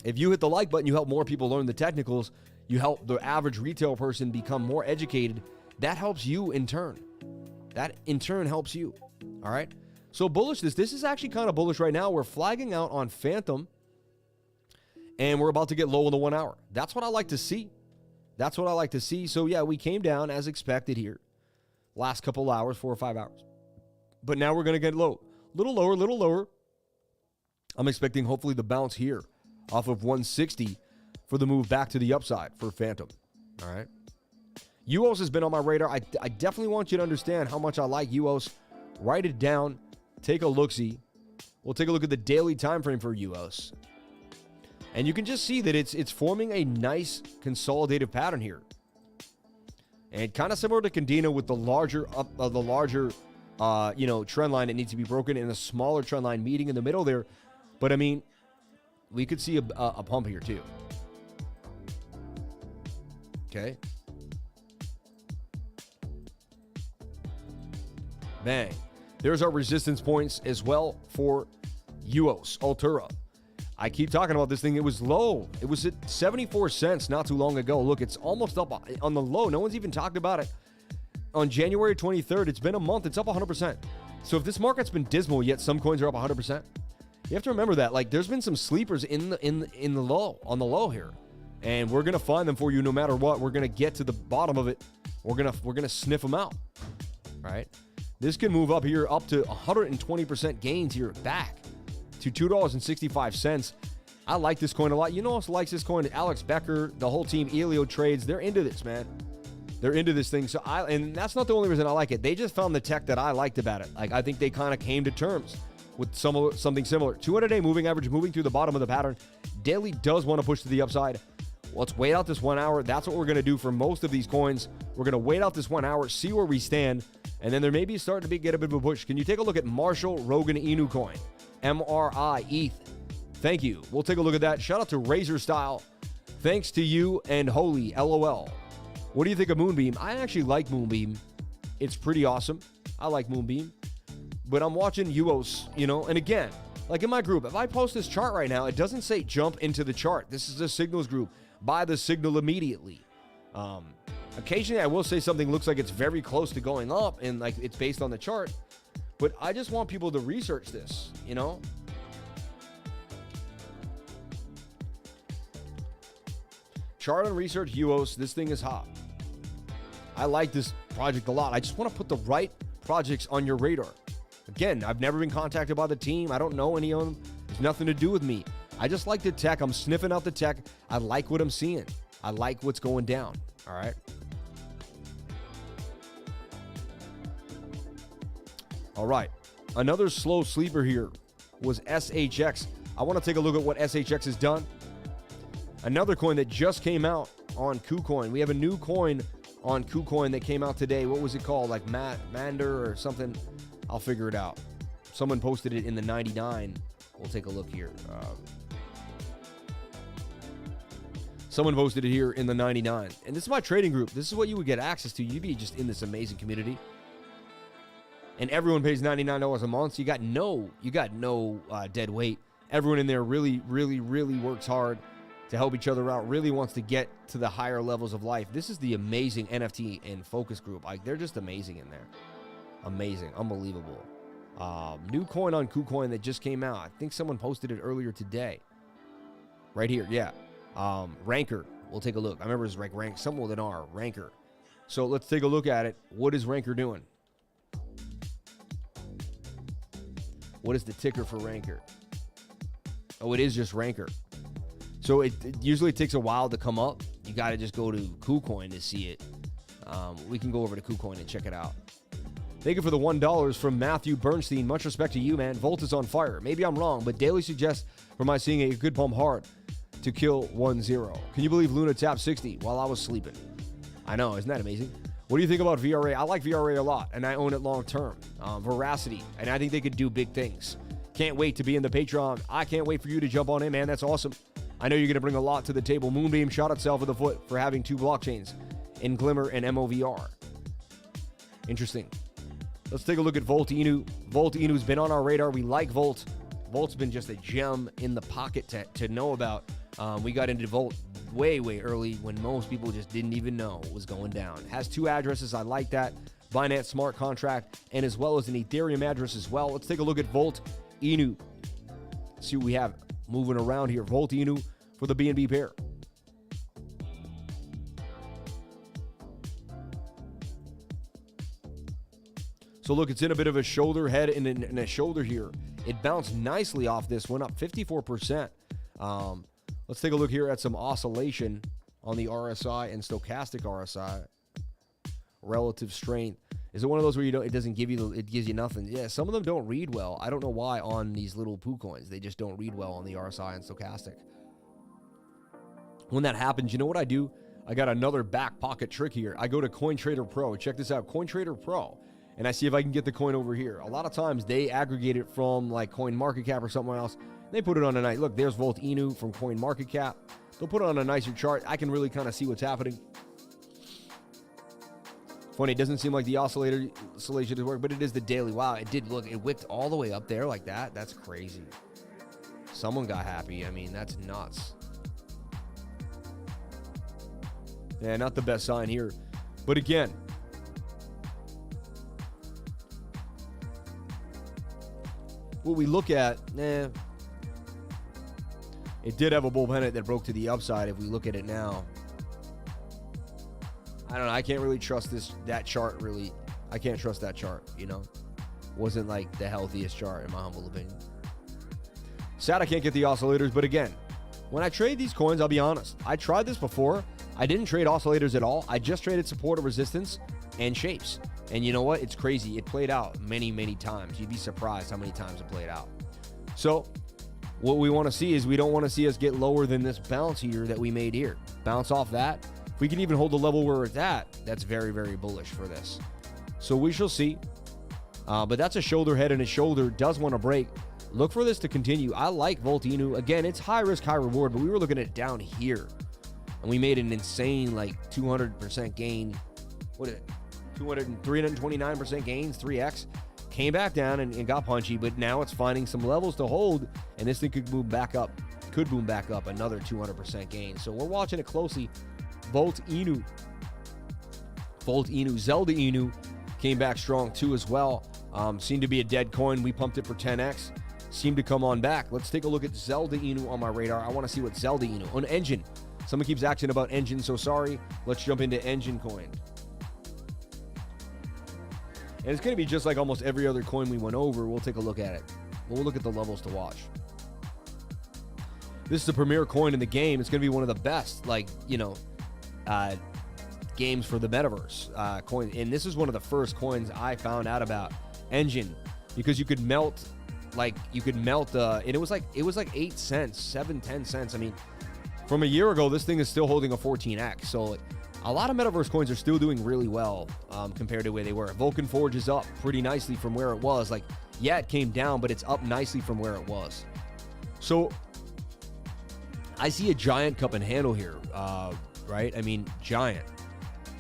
if you hit the like button, you help more people learn the technicals. You help the average retail person become more educated. That helps you in turn. That in turn helps you. All right. So bullishness. This is actually kind of bullish right now. We're flagging out on Phantom, and we're about to get low in the 1 hour. That's what I like to see. So yeah, we came down as expected here. Last couple hours, 4 or 5 hours. But now we're going to get low. Little lower. I'm expecting hopefully the bounce here off of 160 for the move back to the upside for Phantom. All right. UOS has been on my radar. I definitely want you to understand how much I like UOS. Write it down. Take a look-see. We'll take a look at the daily time frame for UOS. And you can just see that it's forming a nice consolidative pattern here. And kind of similar to Condino with the larger trend line that needs to be broken, and a smaller trend line meeting in the middle there. But I mean, we could see a pump here too. Okay. Bang. There's our resistance points as well for UOS, Altura. I keep talking about this thing. It was low. It was at 74 cents not too long ago. Look, it's almost up on the low. No one's even talked about it. On January 23rd, it's been a month. It's up 100%. So if this market's been dismal, yet some coins are up 100%, you have to remember that. Like, there's been some sleepers in the low, on the low here. And we're going to find them for you no matter what. We're going to get to the bottom of it. We're going to sniff them out. All right? This can move up here up to 120% gains here back to $2.65. I like this coin a lot. You know who else likes this coin? Alex Becker, the whole team, Elio Trades. They're into this, man. They're into this thing. And that's not the only reason I like it. They just found the tech that I liked about it. Like, I think they kind of came to terms with something similar. 200-day moving average moving through the bottom of the pattern. Daily does want to push to the upside. Let's wait out this 1 hour. That's what we're going to do for most of these coins. We're going to wait out this 1 hour, see where we stand, and then there may be starting to get a bit of a push. Can you take a look at Marshall Rogan Inu coin? MRI ETH. Thank you. We'll take a look at that. Shout out to Razor Style. Thanks to you and Holy LOL. What do you think of Moonbeam? I actually like Moonbeam. It's pretty awesome. I like Moonbeam. But I'm watching UOS, and again, like in my group, if I post this chart right now, it doesn't say jump into the chart. This is a signals group. Buy the signal immediately. Occasionally, I will say something looks like it's very close to going up, and like it's based on the chart. But I just want people to research this, Chart and research UOS. This thing is hot. I like this project a lot. I just want to put the right projects on your radar. Again, I've never been contacted by the team. I don't know any of them. It's nothing to do with me. I just like the tech. I'm sniffing out the tech. I like what I'm seeing. I like what's going down. All right. All right. Another slow sleeper here was SHX. I want to take a look at what SHX has done. Another coin that just came out on KuCoin. We have a new coin on KuCoin that came out today. What was it called? Like Mander or something? I'll figure it out. Someone posted it in the 99. We'll take a look here. Someone posted it here in the 99. And this is my trading group. This is what you would get access to. You'd be just in this amazing community. And everyone pays $99 a month. So you got no dead weight. Everyone in there really works hard to help each other out, really wants to get to the higher levels of life. This is the amazing NFT and focus group. Like, they're just amazing in there. Amazing. Unbelievable. New coin on KuCoin that just came out. I think someone posted it earlier today. Right here, yeah. Ranker. We'll take a look. I remember it was like rank, something with an R. Ranker. So let's take a look at it. What is Ranker doing? What is the ticker for Ranker? Oh, it is just Ranker. So it usually takes a while to come up. You got to just go to KuCoin to see it. We can go over to KuCoin and check it out. Thank you for the $1 from Matthew Bernstein. Much respect to you, man. Volt is on fire. Maybe I'm wrong, but daily suggests for my seeing a good pump hard to kill 1-0. Can you believe Luna tapped 60 while I was sleeping? I know, isn't that amazing? What do you think about VRA? I like VRA a lot, and I own it long term. Veracity, and I think they could do big things. Can't wait to be in the Patreon. I can't wait for you to jump on in, man. That's awesome. I know you're going to bring a lot to the table. Moonbeam shot itself in the foot for having 2 blockchains in Glimmer and MOVR. Interesting. Let's take a look at Volt Inu. Volt Inu's been on our radar. We like Volt. Volt's been just a gem in the pocket to know about. We got into Volt way early when most people just didn't even know what was going down. Has 2 addresses. I like that. Binance smart contract, and as well as an Ethereum address as well. Let's take a look at Volt Inu. See what we have moving around here. Volt Inu for the BNB pair. So look, it's in a bit of a shoulder, head and a shoulder here. It bounced nicely off this one, up 54%. Let's take a look here at some oscillation on the RSI and stochastic RSI. Relative strength. Is it one of those where it doesn't give you it gives you nothing? Yeah, some of them don't read well. I don't know why on these little poo coins. They just don't read well on the RSI and stochastic. When that happens, you know what I do? I got another back pocket trick here. I go to CoinTrader Pro. Check this out, CoinTrader Pro. And I see if I can get the coin over here. A lot of times they aggregate it from like CoinMarketCap or somewhere else. They put it on a nice, look, there's Volt Inu from CoinMarketCap. They'll put it on a nicer chart. I can really kind of see what's happening. Funny, it doesn't seem like the oscillation is working, but it is the daily. Wow, it did look, it wicked all the way up there like that. That's crazy. Someone got happy. I mean, that's nuts. Yeah, not the best sign here. But again, what we look at, it did have a bull pennant that broke to the upside. If we look at it now, I don't know. I can't really trust that chart. Really, I can't trust that chart. You know, wasn't like the healthiest chart in my humble opinion. Sad I can't get the oscillators, but again, when I trade these coins, I'll be honest. I tried this before. I didn't trade oscillators at all. I just traded support or resistance and shapes. And you know what? It's crazy. It played out many times. You'd be surprised how many times it played out. So what we want to see is we don't want to see us get lower than this bounce here that we made here. Bounce off that. If we can even hold the level where it's at, that's very bullish for this. So we shall see. But that's a shoulder head, and a shoulder does want to break. Look for this to continue. I like Volt Inu. Again, it's high risk, high reward, but we were looking at it down here. And we made an insane, like, 200% gain. What is it? 329% gains, 3x. Came back down and got punchy, but now it's finding some levels to hold, and this thing could boom back up. Could boom back up another 200% gain. So we're watching it closely. Volt Inu. Zelda Inu came back strong too as well. Seemed to be a dead coin. We pumped it for 10x. Seemed to come on back. Let's take a look at Zelda Inu on my radar. I want to see what Zelda Inu on Engine. Someone keeps asking about Engine, so sorry. Let's jump into Engine coin. And it's going to be just like almost every other coin we went over. We'll take a look at it. We'll look at the levels to watch. This is the premier coin in the game. It's going to be one of the best, like, you know, games for the metaverse coin. And this is one of the first coins I found out about, Engine, because you could melt, and it was like 8 cents, 7, 10 cents. I mean, from a year ago, this thing is still holding a 14x. So A lot of metaverse coins are still doing really well compared to where they were. Vulcan Forge is up pretty nicely from where it was. Like, yeah, it came down, but it's up nicely from where it was. So I see a giant cup and handle here, right? I mean, giant.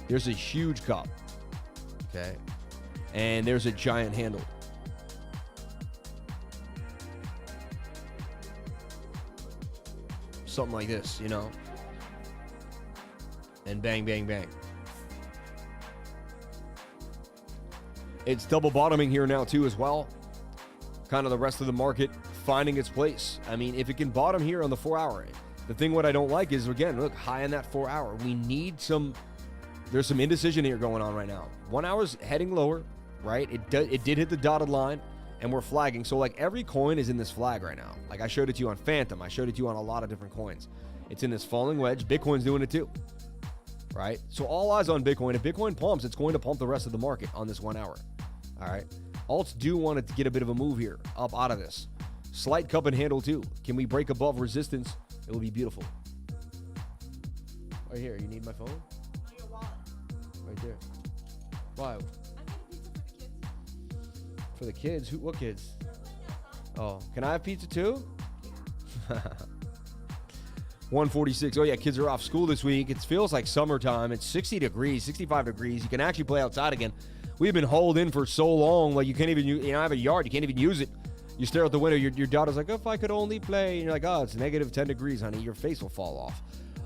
There's a huge cup, okay? And there's a giant handle. Something like this, you know? And bang, bang, bang. It's double bottoming here now too as well. Kind of the rest of the market finding its place. I mean, if it can bottom here on the 4 hour, the thing what I don't like is, again, look, high in that 4 hour. We need some, there's some indecision here going on right now. 1 hour's heading lower, right? It did hit the dotted line, and we're flagging. So like every coin is in this flag right now. Like I showed it to you on Phantom. I showed it to you on a lot of different coins. It's in this falling wedge. Bitcoin's doing it too, right? So all eyes on Bitcoin. If Bitcoin pumps, it's going to pump the rest of the market on this 1 hour, all right? Alts do want to get a bit of a move here, up out of this. Slight cup and handle too. Can we break above resistance? It will be beautiful. Right here. You need my phone? Your wallet. Right there. Why? I'm getting pizza For the kids? Who? What kids? Oh, can I have pizza too? 146. Oh yeah, kids are off school this week. It feels like summertime. It's 60 degrees, 65 degrees. You can actually play outside again. We've been holed in for so long. Like you can't even, you know, I have a yard. You can't even use it. You stare out the window. Your daughter's like, if I could only play. And you're like, oh, it's negative 10 degrees, honey. Your face will fall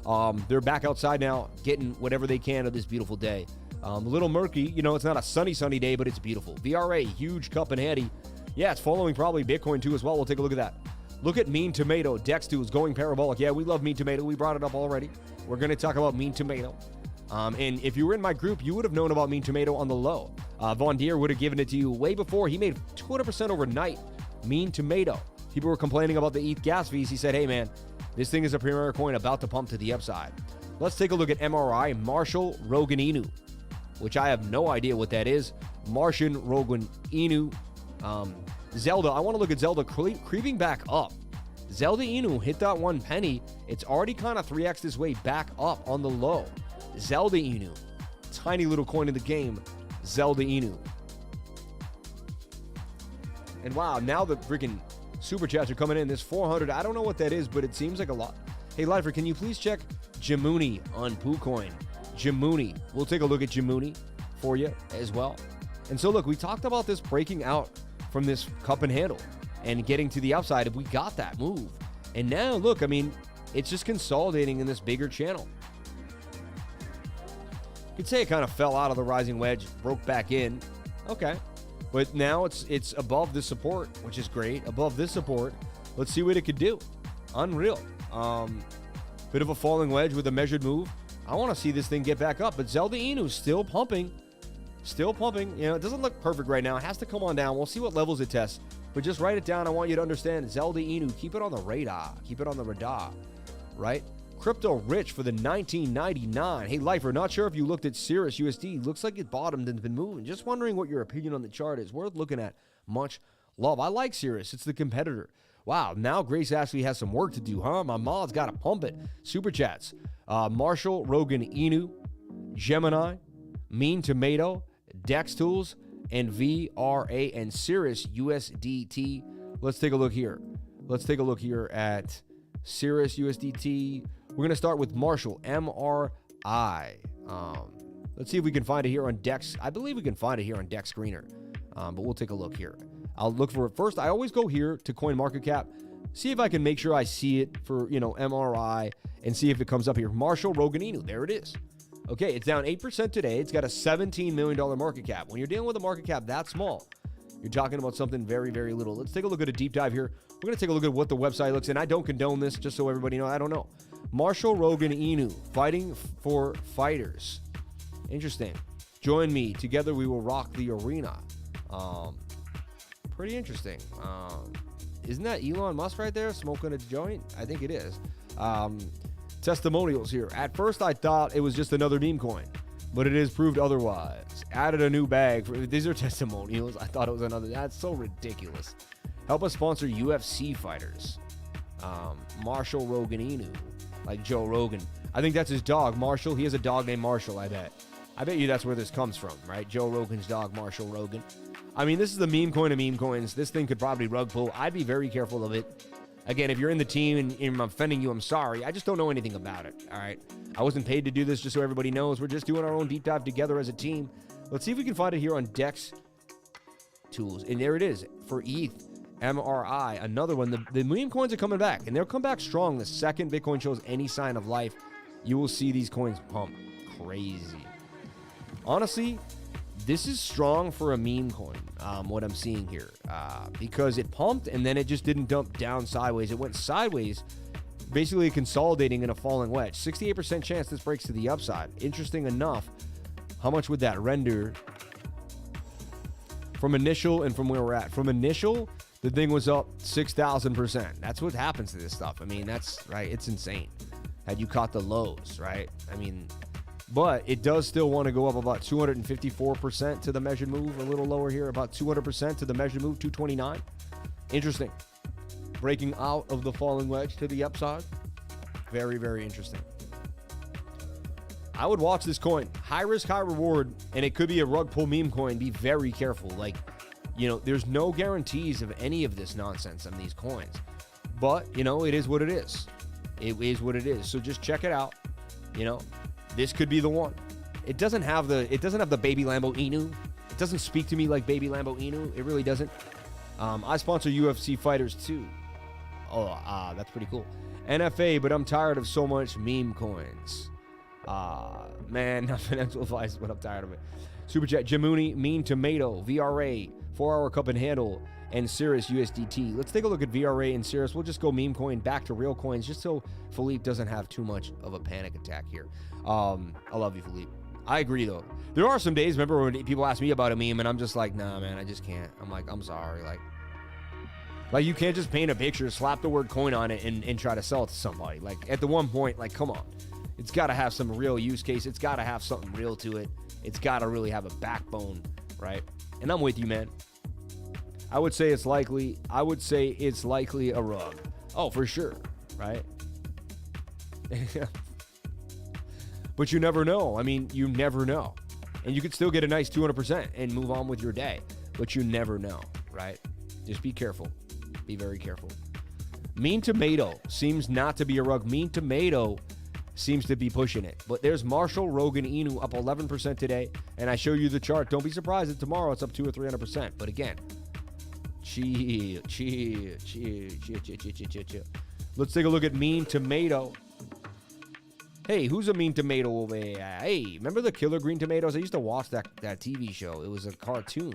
off. They're back outside now, getting whatever they can of this beautiful day. A little murky. You know, it's not a sunny day, but it's beautiful. VRA, huge cup and handy. Yeah, it's following probably Bitcoin too as well. We'll take a look at that. Look at Mean Tomato. DEX2 is going parabolic. Yeah, we love Mean Tomato. We brought it up already. We're going to talk about Mean Tomato. And if you were in my group, you would have known about Mean Tomato on the low. Von Deer would have given it to you way before. He made 200% overnight. Mean Tomato. People were complaining about the ETH gas fees. He said, hey, man, this thing is a premier coin about to pump to the upside. Let's take a look at MRI, Marshall Rogan Inu, which I have no idea what that is. Martian Rogan Inu. Zelda, I want to look at Zelda creeping back up. Zelda Inu hit that 1 penny. It's already kind of 3x this way back up on the low. Zelda Inu, tiny little coin in the game. Zelda Inu. And wow, now the freaking super chats are coming in. This 400, I don't know what that is, but it seems like a lot. Hey, Lifer, can you please check Jamuni on PooCoin? Jamuni. We'll take a look at Jamuni for you as well. And so, look, we talked about this breaking out from this cup and handle and getting to the upside. We got that move. And now, look, I mean, it's just consolidating in this bigger channel. You could say it kind of fell out of the rising wedge, broke back in. Okay. But now it's above this support, which is great. Above this support, let's see what it could do. Unreal. Bit of a falling wedge with a measured move. I want to see this thing get back up. But Zelda Inu still pumping. Still pumping. You know, it doesn't look perfect right now. It has to come on down. We'll see what levels it tests. But just write it down. I want you to understand Zelda Inu. Keep it on the radar. Keep it on the radar. Right? Crypto Rich for the 1999. Hey, Lifer, not sure if you looked at CIRUS USD. Looks like it bottomed and been moving. Just wondering what your opinion on the chart is. Worth looking at. Much love. I like CIRUS. It's the competitor. Wow, now Grace Ashley has some work to do, huh? My mod's got to pump it. Super chats. Marshall Rogan Inu, Gemini, Mean Tomato, Dex Tools, and VRA and CIRUS USDT. Let's take a look here. Let's take a look here at CIRUS USDT. We're going to start with Marshall, MRI. Let's see if we can find it here on Dex. I believe we can find it here on Dex Screener, but we'll take a look here. I'll look for it first. I always go here to CoinMarketCap, see if I can make sure I see it for, you know, MRI and see if it comes up here. Marshall Rogan Inu, there it is. Okay, it's down 8% today. It's got a $17 million market cap. When you're dealing with a market cap that small, you're talking about something very, very little. Let's take a look at a deep dive here. We're going to take a look at what the website looks, and I don't condone this, just so everybody knows. I don't know. Marshall Rogan Inu, fighting for fighters. Interesting. Join me. Together we will rock the arena. Pretty interesting. Isn't that Elon Musk right there smoking a joint? I think it is. Testimonials here. At first I thought it was just another meme coin, but it is proved otherwise. Added a new bag. These are testimonials. I thought it was another. That's so ridiculous. Help us sponsor UFC fighters. Marshall Rogan Inu, like Joe Rogan. I think that's his dog, Marshall. He has a dog named Marshall, I bet. I bet you that's where this comes from, right? Joe Rogan's dog, Marshall Rogan. I mean, this is the meme coin of meme coins. This thing could probably rug pull. I'd be very careful of it. Again, if you're in the team and I'm offending you, I'm sorry. I just don't know anything about it, all right? I wasn't paid to do this, just so everybody knows. We're just doing our own deep dive together as a team. Let's see if we can find it here on Dex Tools. And there it is for ETH, MRI, another one. The meme coins are coming back, and they'll come back strong. The second Bitcoin shows any sign of life, you will see these coins pump crazy. Honestly, this is strong for a meme coin, what I'm seeing here, because it pumped and then it just didn't dump down sideways. It went sideways, basically consolidating in a falling wedge. 68% chance this breaks to the upside. Interesting enough, how much would that render from initial and from where we're at? From initial, the thing was up 6,000%. That's what happens to this stuff. I mean, that's right. It's insane. Had you caught the lows, right? I mean, but it does still want to go up about 254% to the measured move. A little lower here, about 200% to the measured move, 229. Interesting. Breaking out of the falling wedge to the upside. Very, very interesting. I would watch this coin. High risk, high reward, and it could be a rug pull meme coin. Be very careful. Like, you know, there's no guarantees of any of this nonsense on these coins. But, you know, it is what it is. It is what it is. So just check it out. You know, this could be the one. It doesn't have the baby Lambo Inu. It doesn't speak to me like baby Lambo Inu. It really doesn't. I sponsor UFC fighters too. Oh, that's pretty cool. NFA, but I'm tired of so much meme coins. Man, not financial advice, but I'm tired of it. Super Chat, Jamuni, Mean Tomato, VRA, 4-hour cup and handle, and CIRUS USDT. Let's take a look at VRA and CIRUS. We'll just go meme coin back to real coins just so Philippe doesn't have too much of a panic attack here. I love you, Philippe. I agree, though. There are some days, remember, when people ask me about a meme, and I'm just like, nah, man, I just can't. I'm like, I'm sorry. Like you can't just paint a picture, slap the word coin on it, and try to sell it to somebody. Like, at the one point, like, come on. It's got to have some real use case. It's got to have something real to it. It's got to really have a backbone, right? And I'm with you, man. I would say it's likely a rug. Oh, for sure, right? But you never know. I mean, you never know. And you could still get a nice 200% and move on with your day. But you never know, right? Just be careful. Be very careful. Mean Tomato seems not to be a rug. Mean Tomato seems to be pushing it. But there's Marshall Rogan Inu up 11% today. And I show you the chart. Don't be surprised if tomorrow it's up 200 or 300%. But again, chill. Let's take a look at Mean Tomato. Hey, who's a Mean Tomato over here? Hey, remember the Killer Green Tomatoes? I used to watch that TV show. It was a cartoon.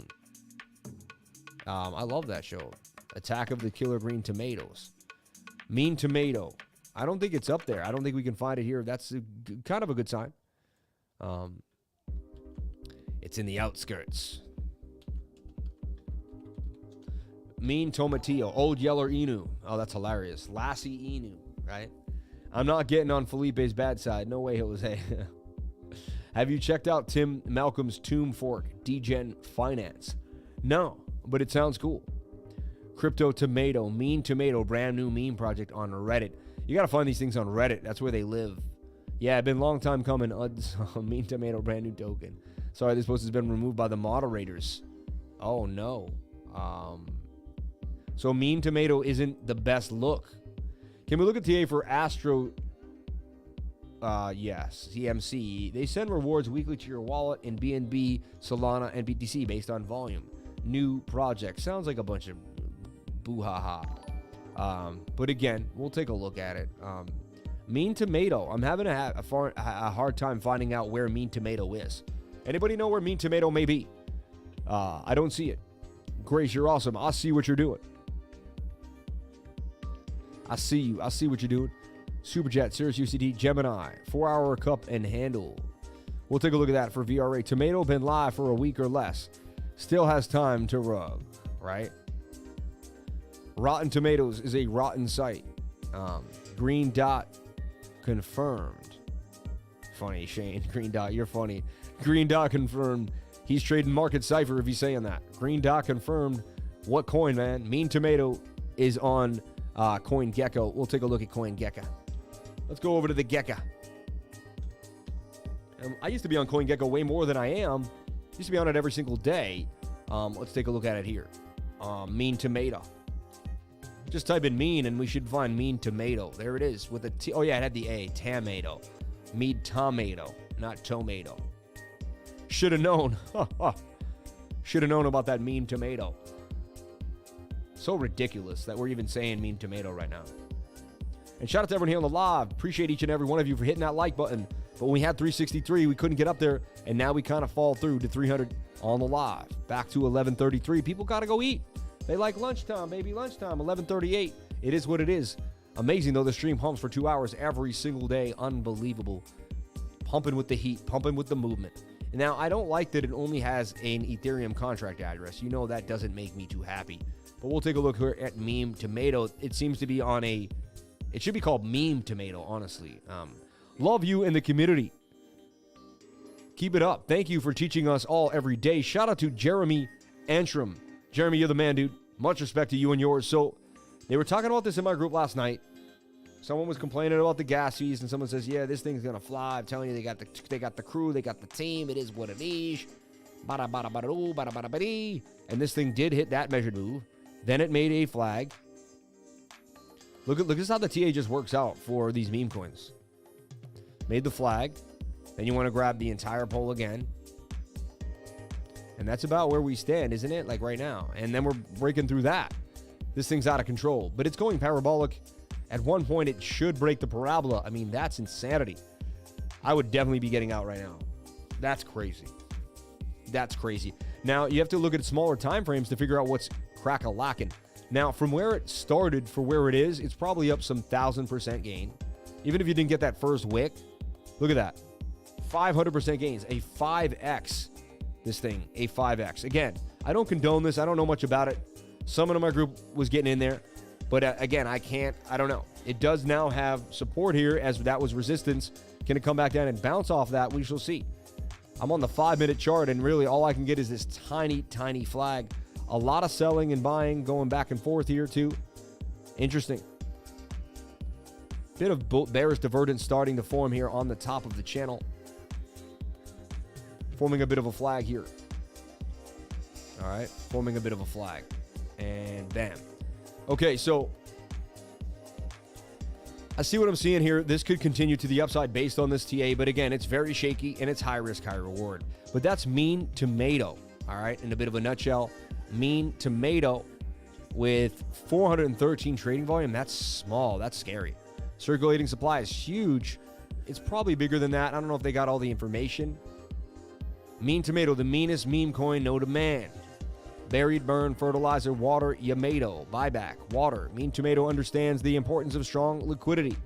I love that show. Attack of the Killer Green Tomatoes. Mean Tomato. I don't think it's up there. I don't think we can find it here. That's kind of a good sign. It's in the outskirts. Mean Tomatillo. Old Yeller Inu. Oh, that's hilarious. Lassie Inu, right? I'm not getting on Felipe's bad side. No way, Jose. Have you checked out Tim Malcolm's Tomb Fork Degen Finance? No, but it sounds cool. Crypto Tomato, Mean Tomato, brand new meme project on Reddit. You got to find these things on Reddit. That's where they live. Yeah, it's been a long time coming. Mean Tomato, brand new token. Sorry, this post has been removed by the moderators. Oh, no. So Mean Tomato isn't the best look. Can we look at TA for Astro? Yes, CMC. They send rewards weekly to your wallet in BNB, Solana, and BTC based on volume. New project. Sounds like a bunch of boo-ha-ha. But again, we'll take a look at it. Mean Tomato. I'm having a hard time finding out where Mean Tomato is. Anybody know where Mean Tomato may be? I don't see it. Grace, you're awesome. I see what you're doing. I see you. I see what you're doing. Superjet, CIRUS USDT, Gemini, 4-hour cup and handle. We'll take a look at that for VRA. Tomato been live for a week or less. Still has time to rub, right? Rotten Tomatoes is a rotten site. Green Dot confirmed. Funny, Shane. Green Dot, you're funny. Green Dot confirmed. He's trading Market Cipher if he's saying that. Green Dot confirmed. What coin, man? Mean Tomato is on CoinGecko. We'll take a look at CoinGecko. Let's go over to the Gecko. I used to be on CoinGecko way more than I am. Used to be on it every single day. Let's take a look at it here. Mean tomato. Just type in mean and we should find mean tomato. There it is with a T. Oh yeah, it had the A. Tomato. Mean tomato, not tomato. Should have known. Should have known about that mean tomato. So ridiculous that we're even saying mean tomato right now. And shout out to everyone here on the live. Appreciate each and every one of you for hitting that like button. But when we had 363, we couldn't get up there. And now we kind of fall through to 300 on the live. Back to 1133. People got to go eat. They like lunchtime, baby, lunchtime. 1138. It is what it is. Amazing, though. The stream pumps for 2 hours every single day. Unbelievable. Pumping with the heat. Pumping with the movement. Now, I don't like that it only has an Ethereum contract address. You know that doesn't make me too happy. But we'll take a look here at Meme Tomato. It seems to be on a... It should be called Meme Tomato, honestly. Love you in the community. Keep it up. Thank you for teaching us all every day. Shout out to Jeremy Antrim. Jeremy, you're the man, dude. Much respect to you and yours. So, they were talking about this in my group last night. Someone was complaining about the gas fees, and someone says, yeah, this thing's going to fly. I'm telling you, they got the crew, they got the team. It is what it is. Bada, bada, bada, doo, bada, bada, bada. And this thing did hit that measured move. Then it made a flag. Look at this how the TA just works out for these meme coins. Made the flag. Then you want to grab the entire pole again. And that's about where we stand, isn't it? Like right now. And then we're breaking through that. This thing's out of control. But it's going parabolic. At one point, it should break the parabola. I mean, that's insanity. I would definitely be getting out right now. That's crazy. That's crazy. Now, you have to look at smaller time frames to figure out what's crack-a-lackin'. Now, from where it started for where it is, it's probably up some 1,000% gain. Even if you didn't get that first wick, look at that. 500% gains. A 5x. This thing, a 5x. Again, I don't condone this. I don't know much about it. Someone in my group was getting in there. But again, I don't know. It does now have support here as that was resistance. Can it come back down and bounce off that? We shall see. I'm on the 5-minute chart, and really all I can get is this tiny, tiny flag. A lot of selling and buying going back and forth here too. Interesting. Bit of bearish divergence starting to form here on the top of the channel. Forming a bit of a flag here. All right, forming a bit of a flag. And bam. Okay, so I see what I'm seeing here. This could continue to the upside based on this TA, but again, it's very shaky and it's high risk, high reward. But that's Mean Tomato, all right, in a bit of a nutshell. Mean Tomato with 413 trading volume. That's small. That's scary. Circulating supply is huge. It's probably bigger than that. I don't know if they got all the information. Mean Tomato, the meanest meme coin, no demand. Buried, burn, fertilizer, water, Yamato, buyback, water. Mean Tomato understands the importance of strong liquidity.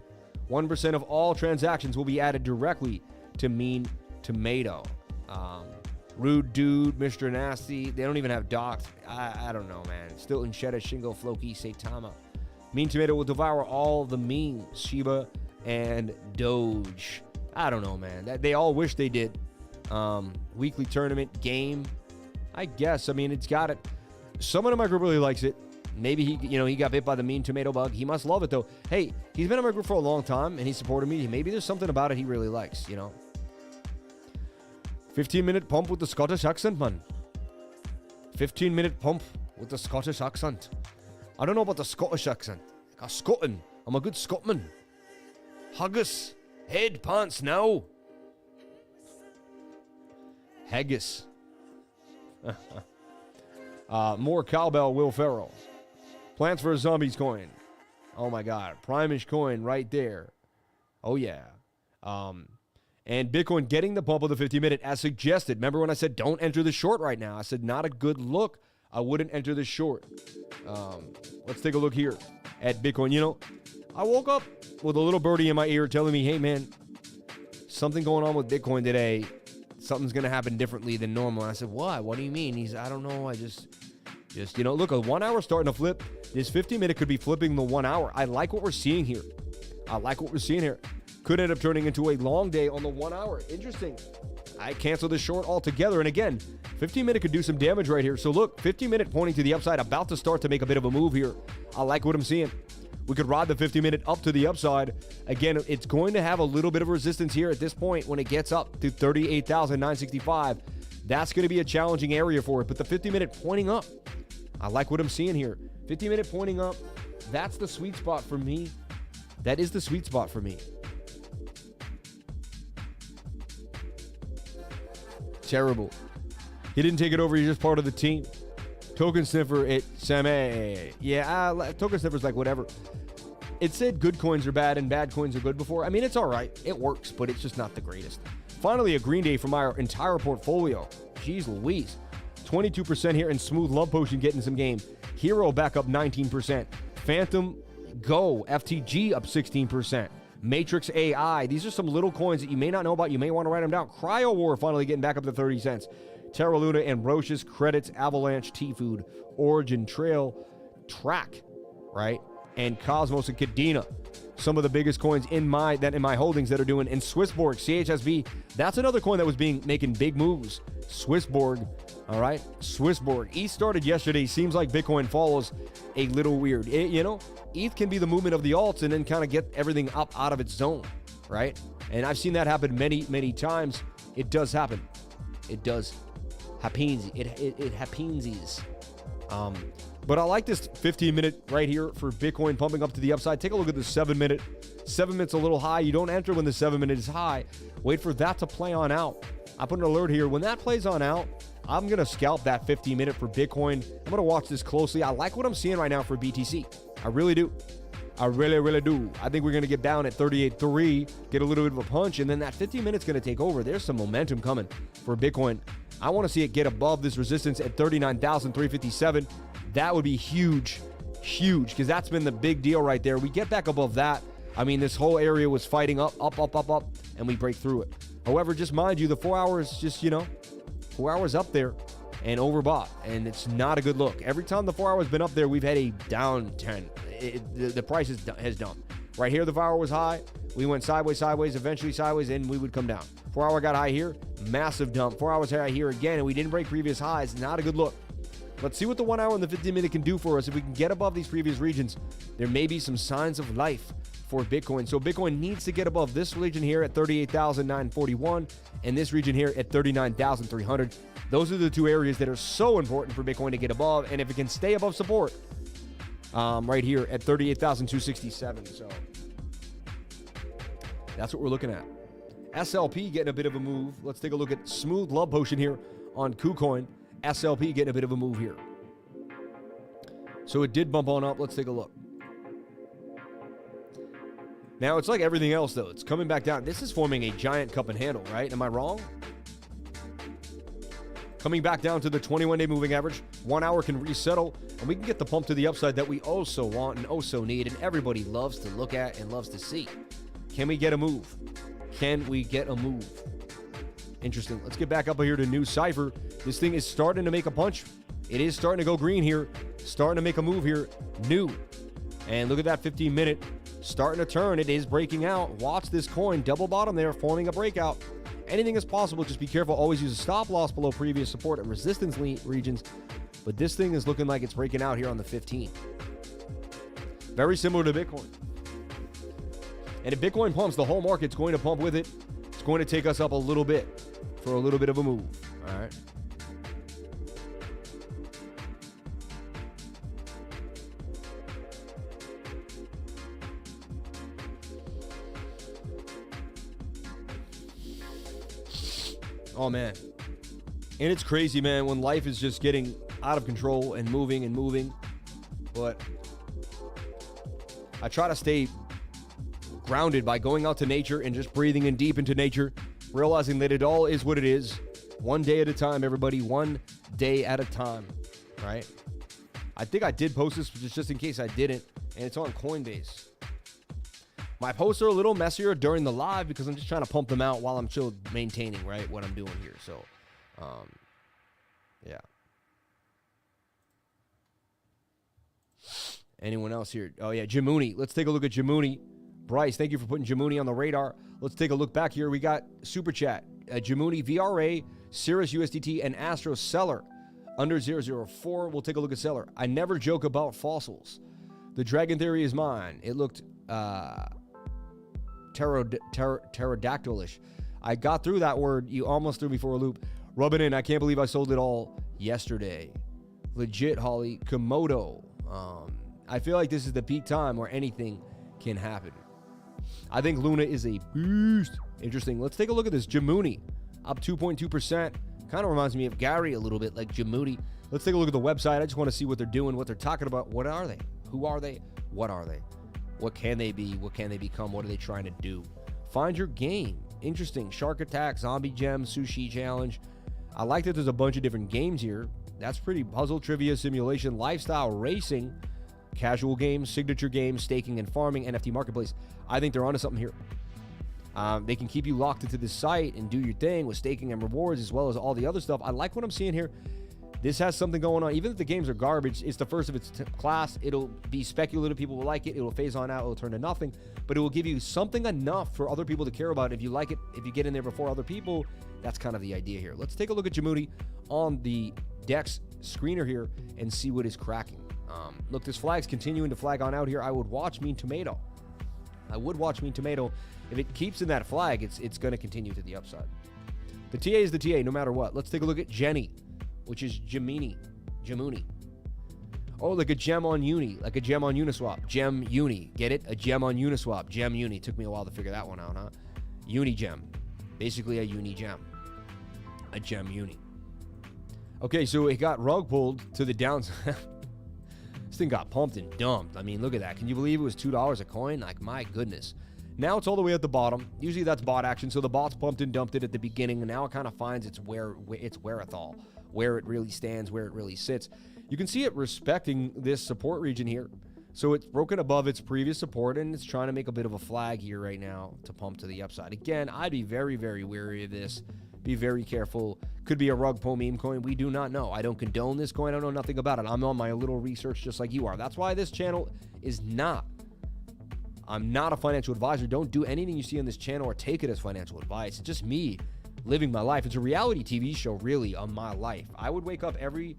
1% of all transactions will be added directly to Mean Tomato. Rude Dude, Mr. Nasty, they don't even have docs. I don't know, man. Still in Shedda, Shingo, Floki, Saitama. Mean Tomato will devour all the memes, Shiba and Doge. I don't know, man. They all wish they did. Weekly tournament game. I guess. I mean, it's got it. Someone in my group really likes it. Maybe he got bit by the Mean Tomato bug. He must love it, though. Hey, he's been in my group for a long time, and he supported me. Maybe there's something about it he really likes, 15-minute pump with the Scottish accent, man. 15-minute pump with the Scottish accent. I don't know about the Scottish accent. I'm Scotland. I'm a good Scotman. Haggis. Head pants now. Haggis. More cowbell, Will Ferrell. Plants vs. Zombies coin. Oh my God. Primish coin right there. Oh yeah. And Bitcoin getting the pump of the 50-minute as suggested. Remember when I said don't enter the short right now? I said not a good look. I wouldn't enter the short. Let's take a look here at Bitcoin. I woke up with a little birdie in my ear telling me, hey man, something going on with Bitcoin today. Something's going to happen differently than normal. And I said, why? What do you mean? I don't know. I just look, a 1 hour starting to flip. This 50-minute could be flipping the 1 hour. I like what we're seeing here. Could end up turning into a long day on the 1 hour. Interesting. I canceled this short altogether. And again, 15-minute could do some damage right here. So look, 15-minute pointing to the upside, about to start to make a bit of a move here. I like what I'm seeing. We could ride the 50-minute up to the upside. Again, it's going to have a little bit of resistance here at this point when it gets up to 38,965. That's going to be a challenging area for it. But the 50-minute pointing up, I like what I'm seeing here. 50-minute pointing up, that's the sweet spot for me. That is the sweet spot for me. Terrible. He didn't take it over. He's just part of the team. Token sniffer, it Sammy. Yeah, token sniffer's like whatever. It said good coins are bad and bad coins are good before. I mean, it's all right. It works, but it's just not the greatest. Finally, a green day from our entire portfolio. Jeez Louise. 22% here in Smooth Love Potion getting some game. Hero back up 19%. Phantom Go FTG up 16%. Matrix AI. These are some little coins that you may not know about. You may want to write them down. Cryo War finally getting back up to 30 cents. Terra Luna and Roche's Credits, Avalanche, T-Food, Origin Trail, Track, right? And Cosmos and Kadena. Some of the biggest coins in my holdings that are doing. And Swissborg, CHSB, that's another coin that was making big moves. Swissborg, all right? Swissborg. ETH started yesterday. Seems like Bitcoin follows a little weird. ETH can be the movement of the alts and then kind of get everything up out of its zone, right? And I've seen that happen many, many times. It does happen. It does. It happens. But I like this 15-minute right here for Bitcoin pumping up to the upside. Take a look at the 7-minute. 7 minutes a little high. You don't enter when the 7-minute is high. Wait for that to play on out. I put an alert here. When that plays on out, I'm going to scalp that 15-minute for Bitcoin. I'm going to watch this closely. I like what I'm seeing right now for BTC. I really do. I really, really do. I think we're going to get down at 38.3, get a little bit of a punch, and then that 15 minutes going to take over. There's some momentum coming for Bitcoin. I want to see it get above this resistance at 39,357. That would be huge, because that's been the big deal right there. We get back above that. I mean, this whole area was fighting up, and we break through it. However, just mind you, the 4 hours, 4 hours up there and overbought, and it's not a good look. Every time the 4 hours been up there, we've had a down 10. The price has dumped. Right here, the 4 hour was high. We went sideways, eventually sideways, and we would come down. 4 hour got high here, massive dump. 4 hours high here again, and we didn't break previous highs. Not a good look. Let's see what the 1 hour and the 15-minute can do for us. If we can get above these previous regions, there may be some signs of life for Bitcoin. So Bitcoin needs to get above this region here at 38,941 and this region here at 39,300. Those are the two areas that are so important for Bitcoin to get above. And if it can stay above support, right here at 38,267. So that's what we're looking at. SLP getting a bit of a move. Let's take a look at Smooth Love Potion here on KuCoin. SLP getting a bit of a move here. So it did bump on up. Let's take a look. Now, it's like everything else, though. It's coming back down. This is forming a giant cup and handle, right? Am I wrong? Coming back down to the 21-day moving average. 1 hour can resettle, and we can get the pump to the upside that we also want and also need, and everybody loves to look at and loves to see. Can we get a move? Can we get a move? Interesting. Let's get back up here to New Cypher. This thing is starting to make a punch. It is starting to go green here. Starting to make a move here. New. And look at that 15-minute. Starting to turn. It is breaking out. Watch this coin. Double bottom there, forming a breakout. Anything is possible. Just be careful. Always use a stop loss below previous support and resistance regions. But this thing is looking like it's breaking out here on the 15. Very similar to Bitcoin. And if Bitcoin pumps, the whole market's going to pump with it. It's going to take us up a little bit for a little bit of a move. All right. Oh, man. And it's crazy, man, when life is just getting out of control and moving. But I try to stay grounded by going out to nature and just breathing in deep into nature, realizing that it all is what it is. One day at a time, everybody. One day at a time, right? I think I did post this just in case I didn't, and it's on Coinbase. My posts are a little messier during the live because I'm just trying to pump them out while I'm still maintaining, right, what I'm doing here. So, yeah. Anyone else here? Oh, yeah, Jamuni. Let's take a look at Jamuni. Bryce, thank you for putting Jamuni on the radar. Let's take a look back here. We got Super Chat. Jamuni, VRA, CIRUS, USDT, and Astro CELR under 004. We'll take a look at CELR. I never joke about fossils. The dragon theory is mine. It looked pterodactylish. I got through that word. You almost threw me for a loop. Rub it in. I can't believe I sold it all yesterday. Legit, Holly. Komodo. I feel like this is the peak time where anything can happen. I think Luna is a beast. Interesting. Let's take a look at this. Gemuni up 2.2%. Kind of reminds me of Gary a little bit, like Gemuni. Let's take a look at the website. I just want to see what they're doing, what they're talking about. What are they? Who are they? What are they? What can they be? What can they become? What are they trying to do? Find your game. Interesting. Shark Attack, Zombie Gem, Sushi Challenge. I like that there's a bunch of different games here. That's pretty. Puzzle, trivia, simulation, lifestyle, racing, casual games, signature games, staking and farming, NFT marketplace. I think they're onto something here. They can keep you locked into this site and do your thing with staking and rewards as well as all the other stuff. I like what I'm seeing here. This has something going on. Even if the games are garbage, it's the first of its class. It'll be speculative. People will like it. It'll phase on out. It'll turn to nothing. But it will give you something enough for other people to care about. If you like it, if you get in there before other people, that's kind of the idea here. Let's take a look at Gemuni on the DEX screener here and see what is cracking. Look, this flag's continuing to flag on out here. I would watch Mean Tomato. I would watch Mean Tomato. If it keeps in that flag, it's going to continue to the upside. The TA is the TA no matter what. Let's take a look at GENI, which is Gemuni. Oh, like a gem on Uni, like a gem on Uniswap. Gem Uni. Get it? A gem on Uniswap. Gem Uni. Took me a while to figure that one out, huh? Uni gem. Basically a Uni gem. A gem Uni. Okay, so it got rug pulled to the downside. This thing got pumped and dumped. I mean, look at that. Can you believe it was $2 a coin? Like, my goodness. Now it's all the way at the bottom. Usually that's bot action. So the bots pumped and dumped it at the beginning, and now it kind of finds its wherewithal, where it really stands, where it really sits. You can see it respecting this support region here. So it's broken above its previous support, and it's trying to make a bit of a flag here right now to pump to the upside. Again, I'd be very, very wary of this. Be very careful. Could be a rug pull meme coin. We do not know. I don't condone this coin. I know nothing about it. I'm on my little research just like you are. That's why this channel is not. I'm not a financial advisor. Don't do anything you see on this channel or take it as financial advice. It's just me living my life. It's a reality TV show, really, on my life. I would wake up every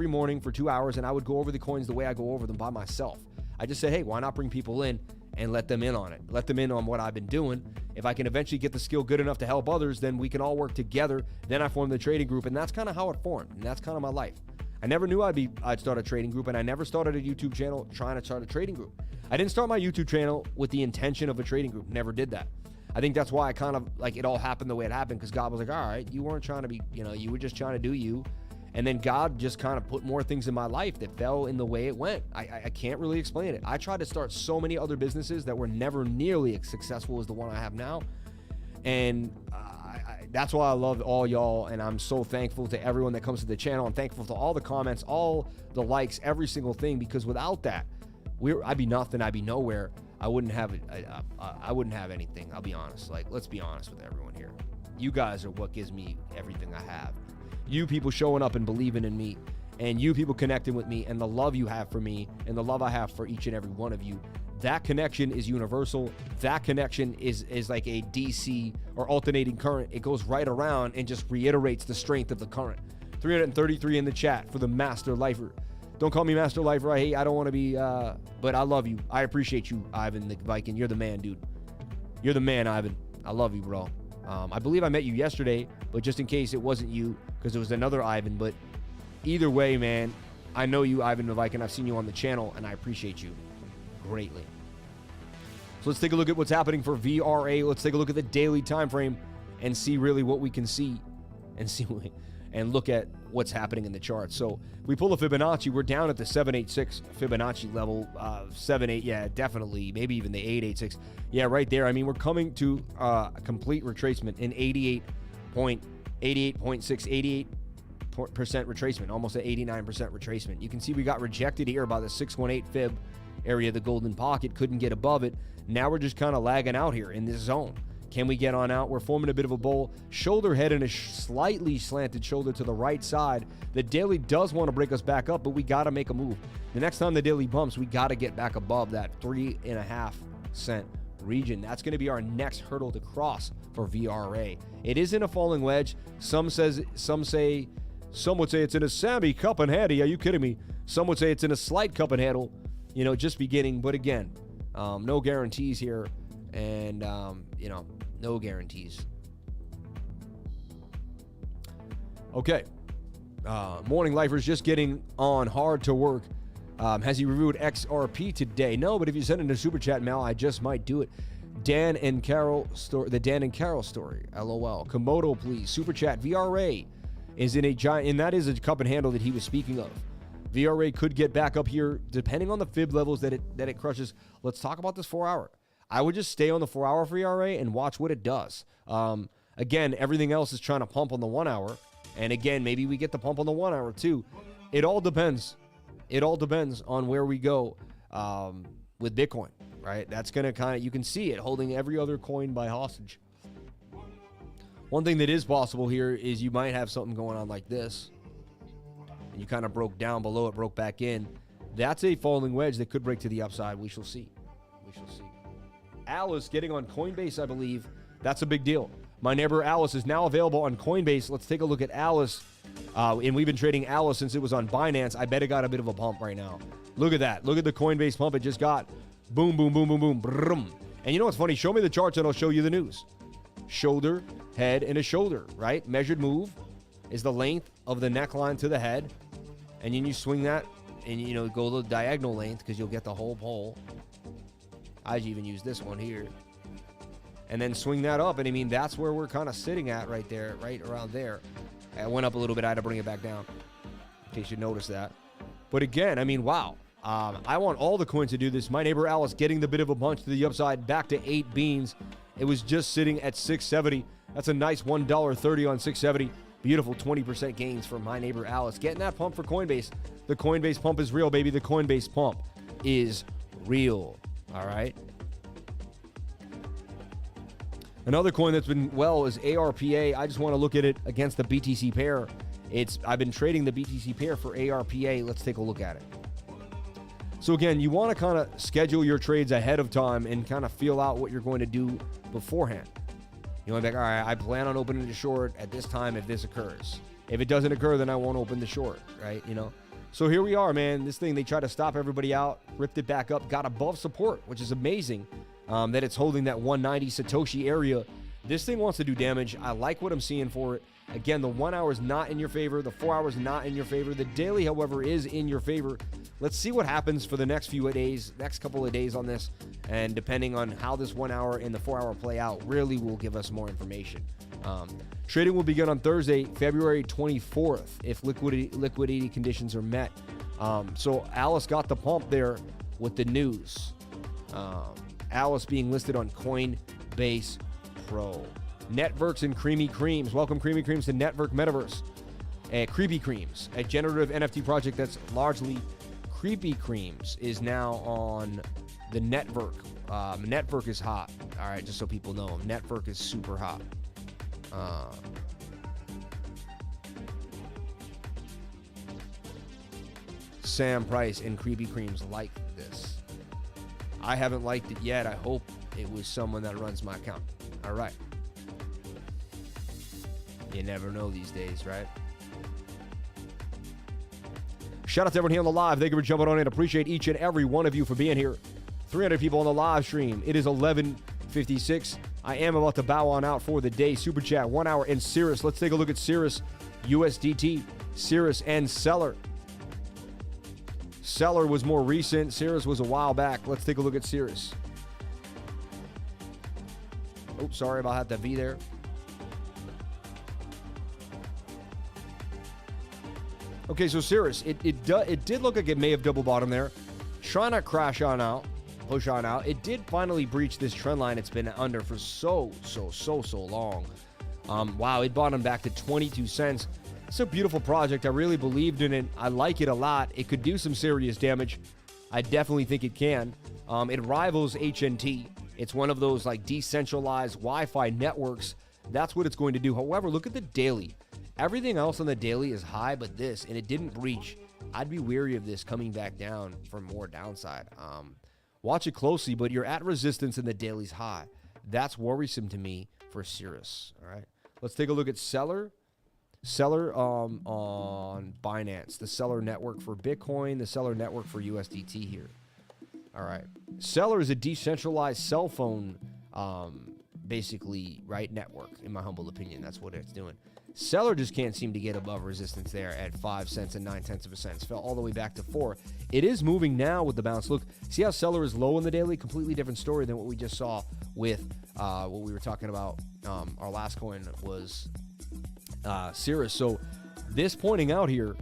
morning for 2 hours, and I would go over the coins the way I go over them by myself. I just said, hey, why not bring people in and let them in on it? Let them in on what I've been doing. If I can eventually get the skill good enough to help others, then we can all work together. Then I formed the trading group, and that's kind of how it formed, and that's kind of my life. I never knew I'd start a trading group, and I never started a YouTube channel trying to start a trading group. I didn't start my YouTube channel with the intention of a trading group. Never did that. I think that's why I kind of, like, it all happened the way it happened, because God was like, all right, you weren't trying to be, you were just trying to do you. And then God just kind of put more things in my life that fell in the way it went. I can't really explain it. I tried to start so many other businesses that were never nearly as successful as the one I have now. And that's why I love all y'all. And I'm so thankful to everyone that comes to the channel. I'm thankful to all the comments, all the likes, every single thing, because without that, I'd be nothing. I'd be nowhere. I wouldn't have anything. I'll be honest. Like, let's be honest with everyone here. You guys are what gives me everything I have. You people showing up and believing in me, and you people connecting with me, and the love you have for me, and the love I have for each and every one of you. That connection is universal. That connection is like a DC or alternating current. It goes right around and just reiterates the strength of the current. 333 in the chat for the Master Lifer. Don't call me Master Lifer. I don't want to be, but I love you. I appreciate you, Ivan the Viking. You're the man, dude. You're the man, Ivan. I love you, bro. I believe I met you yesterday, but just in case it wasn't you, because it was another Ivan. But either way, man, I know you, Ivan the Viking. I've seen you on the channel, and I appreciate you greatly. So let's take a look at what's happening for VRA. Let's take a look at the daily time frame and see really what we can see, and look at what's happening in the chart. So we pull a Fibonacci. We're down at the 786 Fibonacci level. 78, yeah, definitely. Maybe even the 886. Yeah, right there. I mean, we're coming to a complete retracement in 88.6, 88% retracement, almost at 89% retracement. You can see we got rejected here by the 618 Fib area, the golden pocket. Couldn't get above it. Now we're just kind of lagging out here in this zone. Can we get on out? We're forming a bit of a bowl. Shoulder head and a slightly slanted shoulder to the right side. The daily does want to break us back up, but we got to make a move. The next time the daily bumps, we got to get back above that 3.5 cent region. That's going to be our next hurdle to cross for VRA. It is in a falling wedge. Some would say it's in a Sammy cup and handle. Are you kidding me? Some would say it's in a slight cup and handle. just beginning. But again, no guarantees here, and no guarantees. Okay. Morning Lifers just getting on hard to work. Has he reviewed XRP today? No, but if you send in a super chat, Mel, I just might do it. The Dan and Carol story. LOL. Komodo, please. Super chat. VRA is in a giant, and that is a cup and handle that he was speaking of. VRA could get back up here depending on the fib levels that it crushes. Let's talk about this 4 hour. I would just stay on the 4 hour for VRA and watch what it does. Again, everything else is trying to pump on the 1 hour. And again, maybe we get the pump on the 1 hour too. It all depends. It all depends on where we go with Bitcoin, right? That's going to you can see it holding every other coin by hostage. One thing that is possible here is you might have something going on like this. And you kind of broke down below it, broke back in. That's a falling wedge that could break to the upside. We shall see. We shall see. Alice getting on Coinbase, I believe. That's a big deal. My neighbor Alice is now available on Coinbase. Let's take a look at Alice. And we've been trading Alice since it was on Binance. I bet it got a bit of a pump right now. Look at that. Look at the Coinbase pump it just got. Boom, boom, boom, boom, boom. Brum. And you know what's funny? Show me the charts and I'll show you the news. Shoulder, head, and a shoulder, right? Measured move is the length of the neckline to the head. And then you swing that and, go the diagonal length because you'll get the whole pole. I even use this one here. And then swing that up. And I mean, that's where we're kind of sitting at right there, right around there. I went up a little bit. I had to bring it back down in case you noticed that. But again, I mean, wow. I want all the coins to do this. My neighbor Alice getting the bit of a punch to the upside back to 8 beans. It was just sitting at 670. That's a nice $1.30 on 670. Beautiful 20% gains from my neighbor Alice. Getting that pump for Coinbase. The Coinbase pump is real, baby. The Coinbase pump is real. All right. Another coin that's been is ARPA. I just want to look at it against the BTC pair. I've been trading the BTC pair for ARPA. Let's take a look at it. So again, you want to kind of schedule your trades ahead of time and kind of feel out what you're going to do beforehand. You want to be like, all right, I plan on opening the short at this time if this occurs. If it doesn't occur, then I won't open the short, right? So here we are, man. This thing, they try to stop everybody out, ripped it back up, got above support, which is amazing. That it's holding that 190 Satoshi area. This thing wants to do damage. I like what I'm seeing for it. Again, the 1 hour is not in your favor. The 4 hours not in your favor. The daily, however, is in your favor. Let's see what happens for the next few days, next couple of days on this. And depending on how this 1 hour and the 4 hour play out, really will give us more information. Trading will begin on Thursday, February 24th, if liquidity conditions are met. So Alice got the pump there with the news. Alice being listed on Coinbase Pro. Networks and Creamy Creams. Welcome, Creamy Creams, to Network Metaverse. Creepy Creams, a generative NFT project that's largely Creepy Creams, is now on the Network. Network is hot. All right, just so people know, Network is super hot. Sam Price and Creepy Creams like this. I haven't liked it yet. I hope it was someone that runs my account. All right. You never know these days, right? Shout out to everyone here on the live. Thank you for jumping on in. Appreciate each and every one of you for being here. 300 people on the live stream. It is 11:56. I am about to bow on out for the day. Super chat, 1 hour, and CIRUS. Let's take a look at CIRUS, USDT, CIRUS, and CELR. CELR was more recent. CIRUS was a while back. Let's take a look at CIRUS. Oh, sorry about that V there. Okay, so CIRUS, it did look like it may have double bottomed there. Trying to crash on out, push on out. It did finally breach this trend line it's been under for so long. Wow, it bottomed back to 22 cents. It's a beautiful project. I really believed in it. I like it a lot. It could do some serious damage. I definitely think it can. It rivals HNT. It's one of those like decentralized Wi-Fi networks. That's what it's going to do. However, look at the daily. Everything else on the daily is high, but this, and it didn't breach. I'd be weary of this coming back down for more downside. Watch it closely, but you're at resistance and the daily's high. That's worrisome to me for CIRUS. All right, let's take a look at CELR. CELR on Binance, the CELR network for Bitcoin, the CELR network for USDT here. All right. CELR is a decentralized cell phone, basically, right, network, in my humble opinion. That's what it's doing. CELR just can't seem to get above resistance there at 5 cents and 9/10 of a cent. Fell all the way back to 4. It is moving now with the bounce. Look, see how CELR is low in the daily? Completely different story than what we just saw with what we were talking about. Our last coin was CIRUS. So this pointing out here,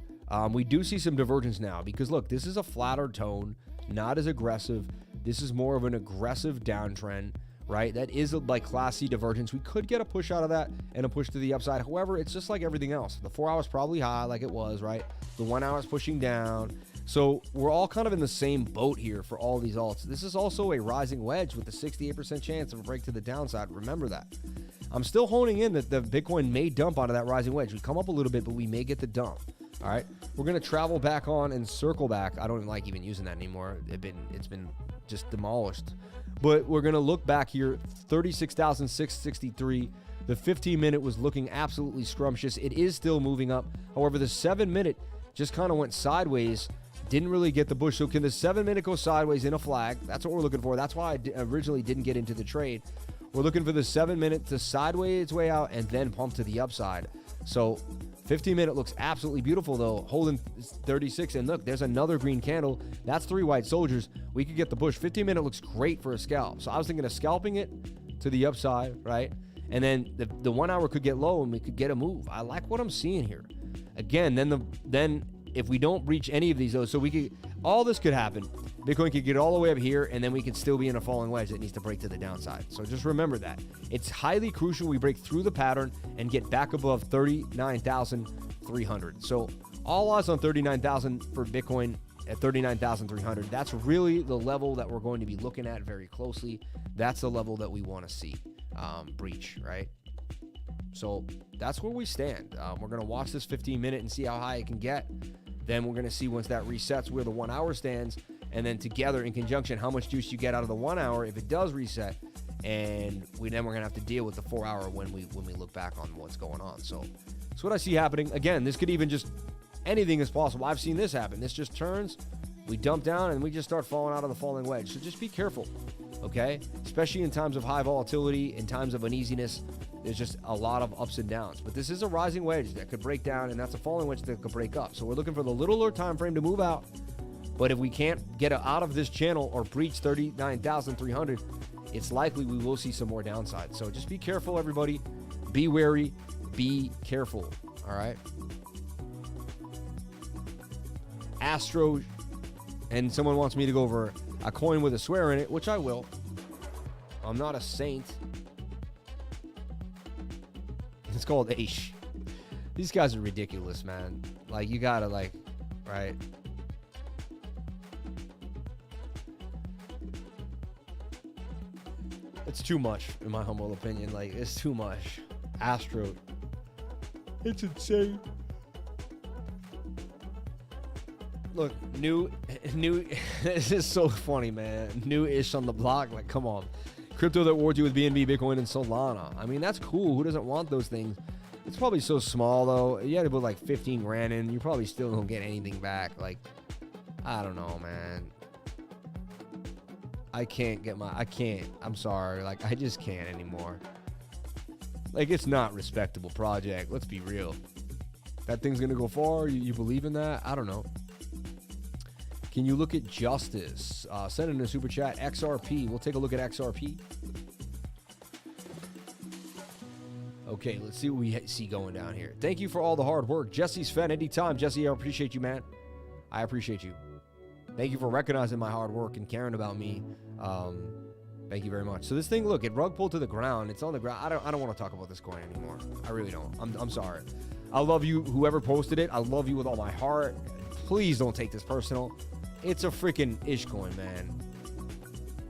we do see some divergence now because, look, this is a flatter tone, not as aggressive. This is more of an aggressive downtrend. Right, that is a like Class C divergence. We could get a push out of that and a push to the upside. However, it's just like everything else. The 4 hours probably high, like it was, right? The 1 hour is pushing down. So we're all kind of in the same boat here for all these alts. This is also a rising wedge with a 68% chance of a break to the downside. Remember that. I'm still honing in that the Bitcoin may dump out of that rising wedge. We come up a little bit, but we may get the dump. All right, we're gonna travel back on and circle back. I don't like even using that anymore. It's been just demolished. But we're going to look back here, 36,663. The 15-minute was looking absolutely scrumptious. It is still moving up. However, the 7-minute just kind of went sideways, didn't really get the push. So can the 7-minute go sideways in a flag? That's what we're looking for. That's why I originally didn't get into the trade. We're looking for the 7-minute to sideways its way out and then pump to the upside. So 15-minute looks absolutely beautiful, though, holding 36. And look, there's another green candle. That's 3 white soldiers. We could get the push. 15-minute looks great for a scalp. So I was thinking of scalping it to the upside, right? And then the 1 hour could get low and we could get a move. I like what I'm seeing here. Again, then if we don't breach any of these, though, so we could, all this could happen. Bitcoin could get all the way up here, and then we could still be in a falling wedge that needs to break to the downside. So just remember that. It's highly crucial we break through the pattern and get back above 39,300. So all odds on 39,000 for Bitcoin at 39,300. That's really the level that we're going to be looking at very closely. That's the level that we want to see breach, right? So that's where we stand. We're going to watch this 15-minute and see how high it can get. Then we're going to see once that resets where the 1 hour stands. And then together in conjunction, how much juice you get out of the 1 hour if it does reset. And then we're going to have to deal with the 4 hour when we look back on what's going on. So that's what I see happening. Again, this could even just, anything is possible. I've seen this happen. This just turns, we dump down, and we just start falling out of the falling wedge. So just be careful, okay? Especially in times of high volatility, in times of uneasiness, there's just a lot of ups and downs. But this is a rising wedge that could break down, and that's a falling wedge that could break up. So we're looking for the littler time frame to move out. But if we can't get out of this channel or breach 39,300, it's likely we will see some more downside. So just be careful, everybody. Be wary. Be careful. All right. Astro, and someone wants me to go over a coin with a swear in it, which I will. I'm not a saint. It's called ASHIT. These guys are ridiculous, man. Like, you gotta, like, right? It's too much, in my humble opinion. Like, it's too much. Astro. It's insane. Look, new. This is so funny, man. New-ish on the block. Like, come on. Crypto that wards you with BNB, Bitcoin, and Solana. I mean, that's cool. Who doesn't want those things? It's probably so small, though. You had to put like 15 grand in. You probably still don't get anything back. Like, I don't know, man. I can't. I'm sorry. Like, I just can't anymore. Like, it's not a respectable project. Let's be real. That thing's going to go far. You believe in that? I don't know. Can you look at Justice? Send in a super chat. XRP. We'll take a look at XRP. Okay, let's see what we see going down here. Thank you for all the hard work. Jesse's Fed anytime. Jesse, I appreciate you, man. I appreciate you. Thank you for recognizing my hard work and caring about me. Thank you very much. So this thing, look, it rug pulled to the ground. It's on the ground. I don't want to talk about this coin anymore. I really don't. I'm sorry. I love you, whoever posted it. I love you with all my heart. Please don't take this personal. It's a freaking ish coin, man.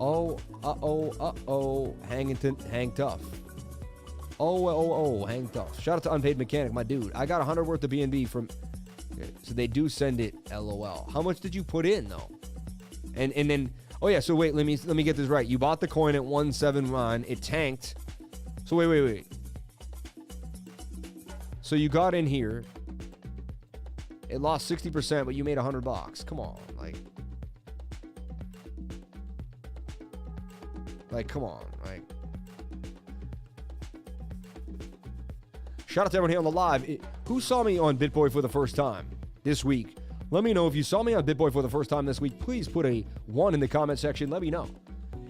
Oh, hang tough. Hang tough. Shout out to Unpaid Mechanic, my dude. I got 100 worth of BNB from. Okay, so they do send it. LOL. How much did you put in though? And then, oh yeah. So wait, let me get this right. You bought the coin at 179. It tanked. So wait. So you got in here. It lost 60%, but you made $100. Come on, like. Like, come on. Like, shout out to everyone here on the live. Who saw me on BitBoy for the first time this week? Let me know if you saw me on BitBoy for the first time this week. Please put a 1 in the comment section. Let me know.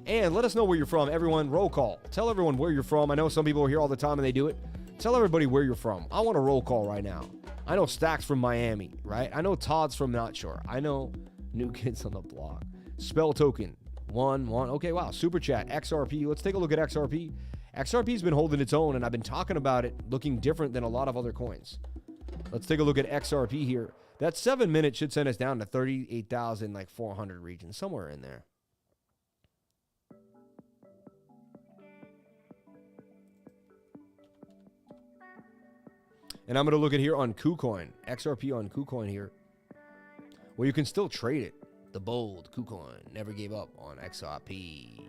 And let us know where you're from. Everyone, roll call. Tell everyone where you're from. I know some people are here all the time and they do it. Tell everybody where you're from. I want a roll call right now. I know Stack's from Miami, right? I know Todd's from Not Sure. I know New Kids on the Block. Spell Token, 1. Okay, wow. Super Chat, XRP. Let's take a look at XRP. XRP's been holding its own, and I've been talking about it looking different than a lot of other coins. Let's take a look at XRP here. That 7 minute should send us down to 38,400 region, somewhere in there. And I'm going to look at here on KuCoin, XRP on KuCoin here, where you can still trade it. The bold KuCoin never gave up on XRP.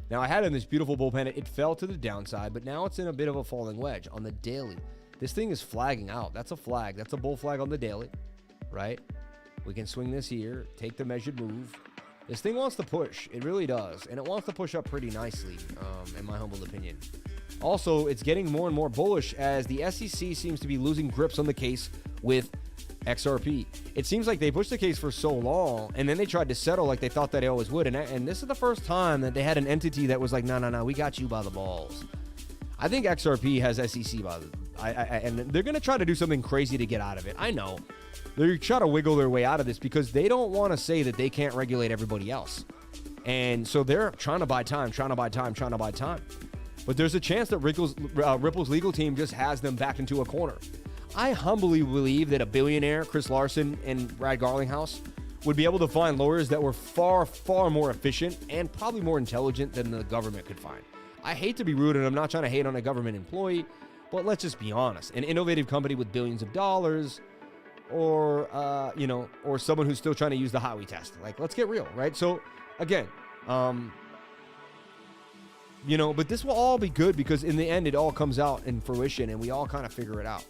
Now, I had it in this beautiful bull pennant. It fell to the downside, but now it's in a bit of a falling wedge on the daily. This thing is flagging out. That's a flag. That's a bull flag on the daily, right? We can swing this here, take the measured move. This thing wants to push. It really does. And it wants to push up pretty nicely, in my humble opinion. Also, it's getting more and more bullish as the SEC seems to be losing grips on the case with XRP. It seems like they pushed the case for so long, and then they tried to settle like they thought that they always would. And this is the first time that they had an entity that was like, no, we got you by the balls. I think XRP has SEC by the... and they're going to try to do something crazy to get out of it. I know. They're trying to wiggle their way out of this because they don't want to say that they can't regulate everybody else. And so they're trying to buy time. But there's a chance that Ripple's legal team just has them back into a corner. I humbly believe that a billionaire, Chris Larson and Brad Garlinghouse, would be able to find lawyers that were far, far more efficient and probably more intelligent than the government could find. I hate to be rude, and I'm not trying to hate on a government employee, but let's just be honest. An innovative company with billions of dollars, or or someone who's still trying to use the Howey test. Like, let's get real, right? So, again, but this will all be good because in the end, it all comes out in fruition, and we all kind of figure it out.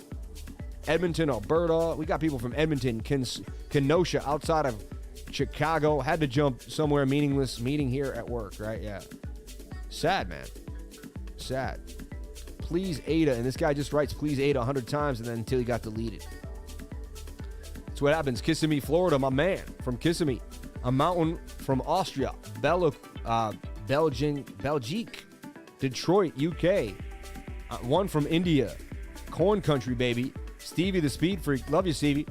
Edmonton, Alberta. We got people from Edmonton, Kenosha, outside of Chicago. Had to jump somewhere meaningless meeting here at work, right? Yeah. Sad, man. Sad. Please, Ada. And this guy just writes, please, Ada, 100 times, and then until he got deleted. That's what happens. Kissimmee, Florida, my man from Kissimmee. A mountain from Austria. Belgique. Detroit, UK. One from India. Corn country, baby. Stevie the Speed Freak. Love you, Stevie.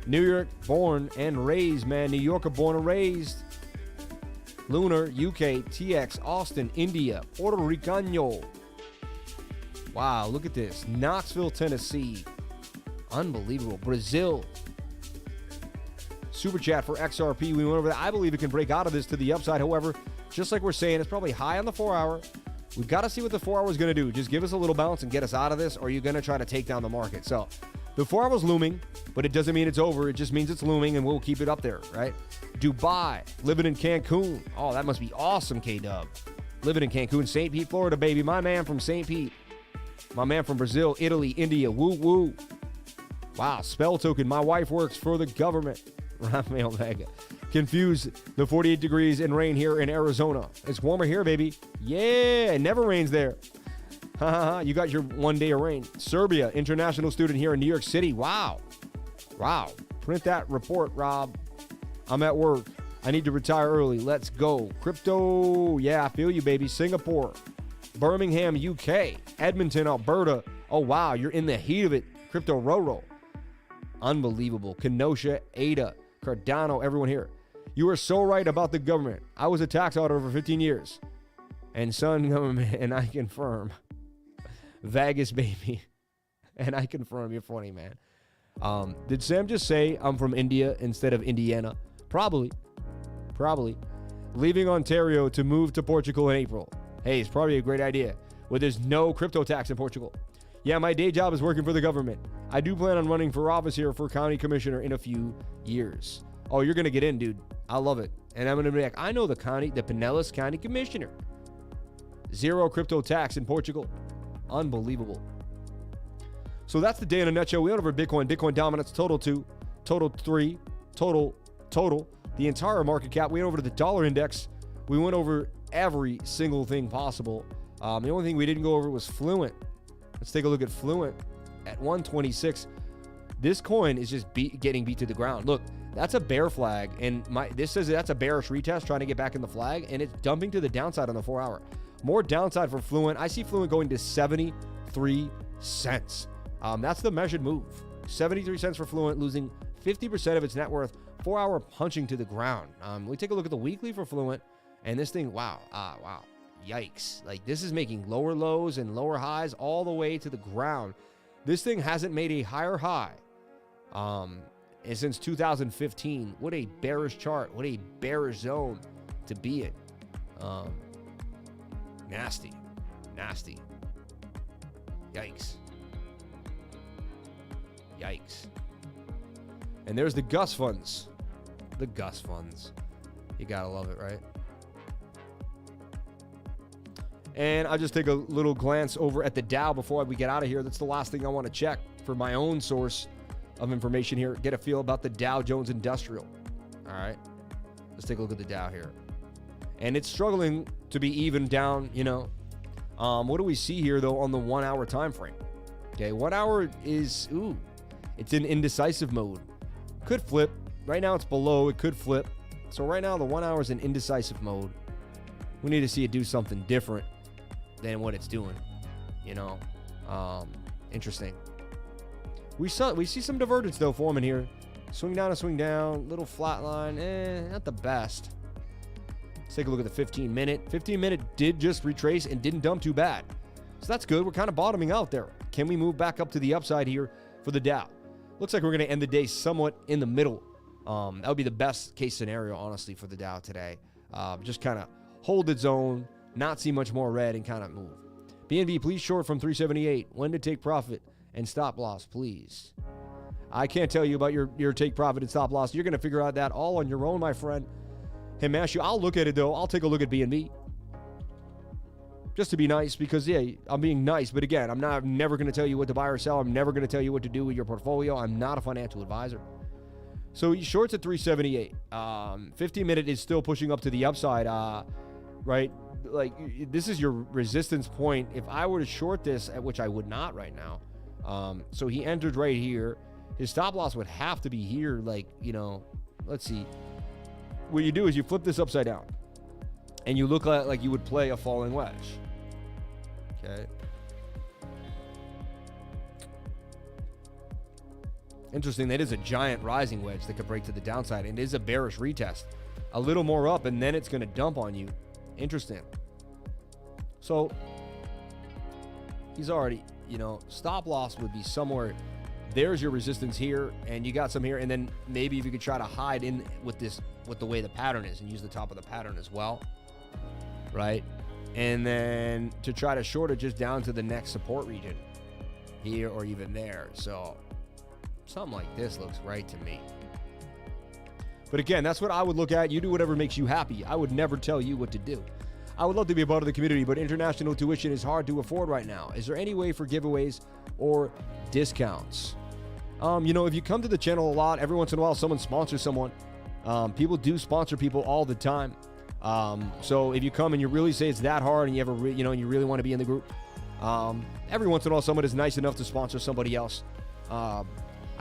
New York, born and raised, man. New Yorker, born and raised. Lunar, UK, TX, Austin, India, Puerto Ricano. Wow, look at this. Knoxville, Tennessee. Unbelievable. Brazil. Super chat for XRP. We went over that. I believe it can break out of this to the upside. However, just like we're saying, it's probably high on the 4 hour. We've got to see what the 4 hour is going to do. Just give us a little bounce and get us out of this, or are you going to try to take down the market? So the 4 hour is looming, but it doesn't mean it's over. It just means it's looming, and we'll keep it up there, right? Dubai, living in Cancun. Oh, that must be awesome, K-Dub. Living in Cancun, St. Pete, Florida, baby. My man from St. Pete. My man from Brazil, Italy, India. Woo, woo. Wow, spell token. My wife works for the government. Rafael Vega. Confuse the 48 degrees and rain here in Arizona. It's warmer here, baby. Yeah, it never rains there. You got your 1 day of rain. Serbia, international student here in New York City. Wow. Print that report, Rob. I'm at work. I need to retire early. Let's go. Crypto. Yeah, I feel you, baby. Singapore. Birmingham, UK. Edmonton, Alberta. Oh, wow. You're in the heat of it. Crypto Roro. Unbelievable. Kenosha, Ada, Cardano, everyone here. You are so right about the government. I was a tax auditor for 15 years. And son, government, and I confirm. Vegas, baby. And I confirm. You're funny, man. Did Sam just say I'm from India instead of Indiana? Probably. Leaving Ontario to move to Portugal in April. Hey, it's probably a great idea. Where there's no crypto tax in Portugal. Yeah, my day job is working for the government. I do plan on running for office here for county commissioner in a few years. Oh, you're going to get in, dude. I love it. And I'm going to be like, I know the Pinellas County Commissioner. 0 crypto tax in Portugal. Unbelievable. So that's the day in a nutshell. We went over Bitcoin. Bitcoin dominance, total 2, total 3, total. The entire market cap. We went over to the dollar index. We went over every single thing possible. The only thing we didn't go over was Fluent. Let's take a look at Fluent at 126. This coin is just getting beat to the ground. Look, that's a bear flag, and this says that's a bearish retest trying to get back in the flag, and it's dumping to the downside on the 4 hour. More downside for Fluent. I see Fluent going to 73 cents. That's the measured move. 73 cents for Fluent, losing 50% of its net worth. 4 hour punching to the ground. We take a look at the weekly for Fluent, and this thing, wow, yikes. Like, this is making lower lows and lower highs all the way to the ground. This thing hasn't made a higher high and since 2015. What a bearish chart. What a bearish zone to be in. Nasty. Yikes. And there's the Gus funds. The Gus funds. You gotta love it, right? And I'll just take a little glance over at the Dow before we get out of here. That's the last thing I want to check for my own source of information here. Get a feel about the Dow Jones Industrial. All right. Let's take a look at the Dow here. And it's struggling to be even down, you know. What do we see here, though, on the 1 hour time frame? Okay, 1 hour is, it's in indecisive mode. Could flip. Right now it's below. It could flip. So right now the 1 hour is in indecisive mode. We need to see it do something different than what it's doing, you know. Interesting. We see some divergence though forming here. Swing down and swing down, little flat line, not the best. Let's take a look at the 15 minute. 15 minute did just retrace and didn't dump too bad, so that's good. We're kind of bottoming out there. Can we move back up to the upside here for the Dow? Looks like we're going to end the day somewhat in the middle. That would be the best case scenario, honestly, for the Dow today. Just kind of hold its own, not see much more red, and kind of move. BNB, please short from 378. When to take profit and stop loss, please. I can't tell you about your take profit and stop loss. You're going to figure out that all on your own, my friend. Hey, Matthew, I'll look at it, though. I'll take a look at BNB. Just to be nice, because, yeah, I'm being nice. But, again, I'm never going to tell you what to buy or sell. I'm never going to tell you what to do with your portfolio. I'm not a financial advisor. So he shorts at 378. 15-minute is still pushing up to the upside, right? Like, this is your resistance point. If I were to short this, at which I would not right now. So he entered right here. His stop loss would have to be here. Like, you know, let's see. What you do is you flip this upside down. And you look like you would play a falling wedge. Okay. Interesting. That is a giant rising wedge that could break to the downside. And it is a bearish retest. A little more up, and then it's going to dump on you. Interesting. So, he's already, you know, stop loss would be somewhere. There's your resistance here, and you got some here. And then maybe if you could try to hide in with the way the pattern is, and use the top of the pattern as well. Right? And then to try to short it just down to the next support region here or even there. So something like this looks right to me. But again, that's what I would look at. You do whatever makes you happy. I would never tell you what to do. I would love to be a part of the community, but international tuition is hard to afford right now. Is there any way for giveaways or discounts? You know, if you come to the channel a lot, every once in a while someone sponsors someone. People do sponsor people all the time. So if you come and you really say it's that hard and you ever, and you really want to be in the group, every once in a while someone is nice enough to sponsor somebody else. I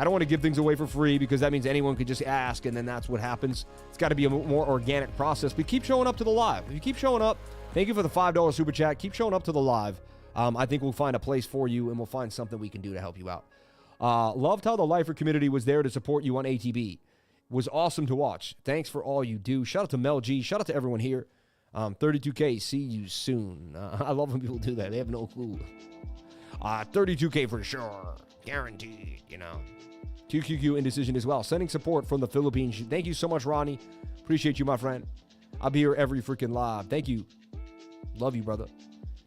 don't want to give things away for free because that means anyone could just ask and then that's what happens. It's got to be a more organic process. But keep showing up to the live. If you keep showing up, thank you for the $5 super chat. Keep showing up to the live. I think we'll find a place for you and we'll find something we can do to help you out. Loved how the Lifer community was there to support you on ATB. Was awesome to watch. Thanks for all you do. Shout out to Mel G. Shout out to everyone here. 32K, see you soon. I love when people do that. They have no clue. 32K for sure. Guaranteed, 2QQ indecision as well. Sending support from the Philippines. Thank you so much, Ronnie. Appreciate you, my friend. I'll be here every freaking live. Thank you. Love you, brother.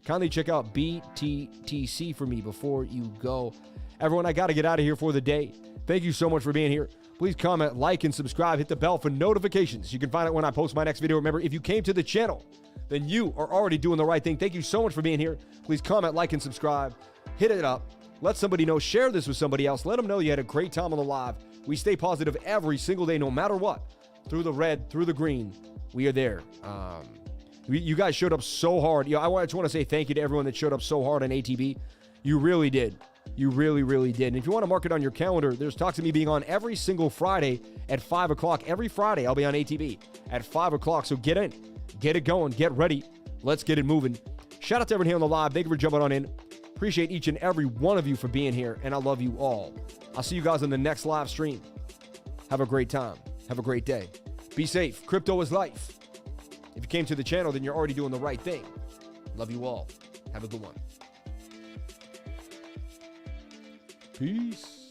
Kindly check out BTTC for me before you go. Everyone, I got to get out of here for the day. Thank you so much for being here. Please comment, like, and subscribe. Hit the bell for notifications. You can find it when I post my next video. Remember, if you came to the channel, then you are already doing the right thing. Thank you so much for being here. Please comment, like, and subscribe. Hit it up. Let somebody know. Share this with somebody else. Let them know you had a great time on the live. We stay positive every single day, no matter what. Through the red, through the green, we are there. You guys showed up so hard. I just want to say thank you to everyone that showed up so hard on ATB. You really did. You really, really did. And if you want to mark it on your calendar, there's talks of me being on every single Friday at 5 o'clock. Every Friday, I'll be on ATB at 5 o'clock. So get in, get it going, get ready. Let's get it moving. Shout out to everyone here on the live. Thank you for jumping on in. Appreciate each and every one of you for being here, and I love you all. I'll see you guys on the next live stream. Have a great time. Have a great day. Be safe. Crypto is life. If you came to the channel, then you're already doing the right thing. Love you all. Have a good one. Peace.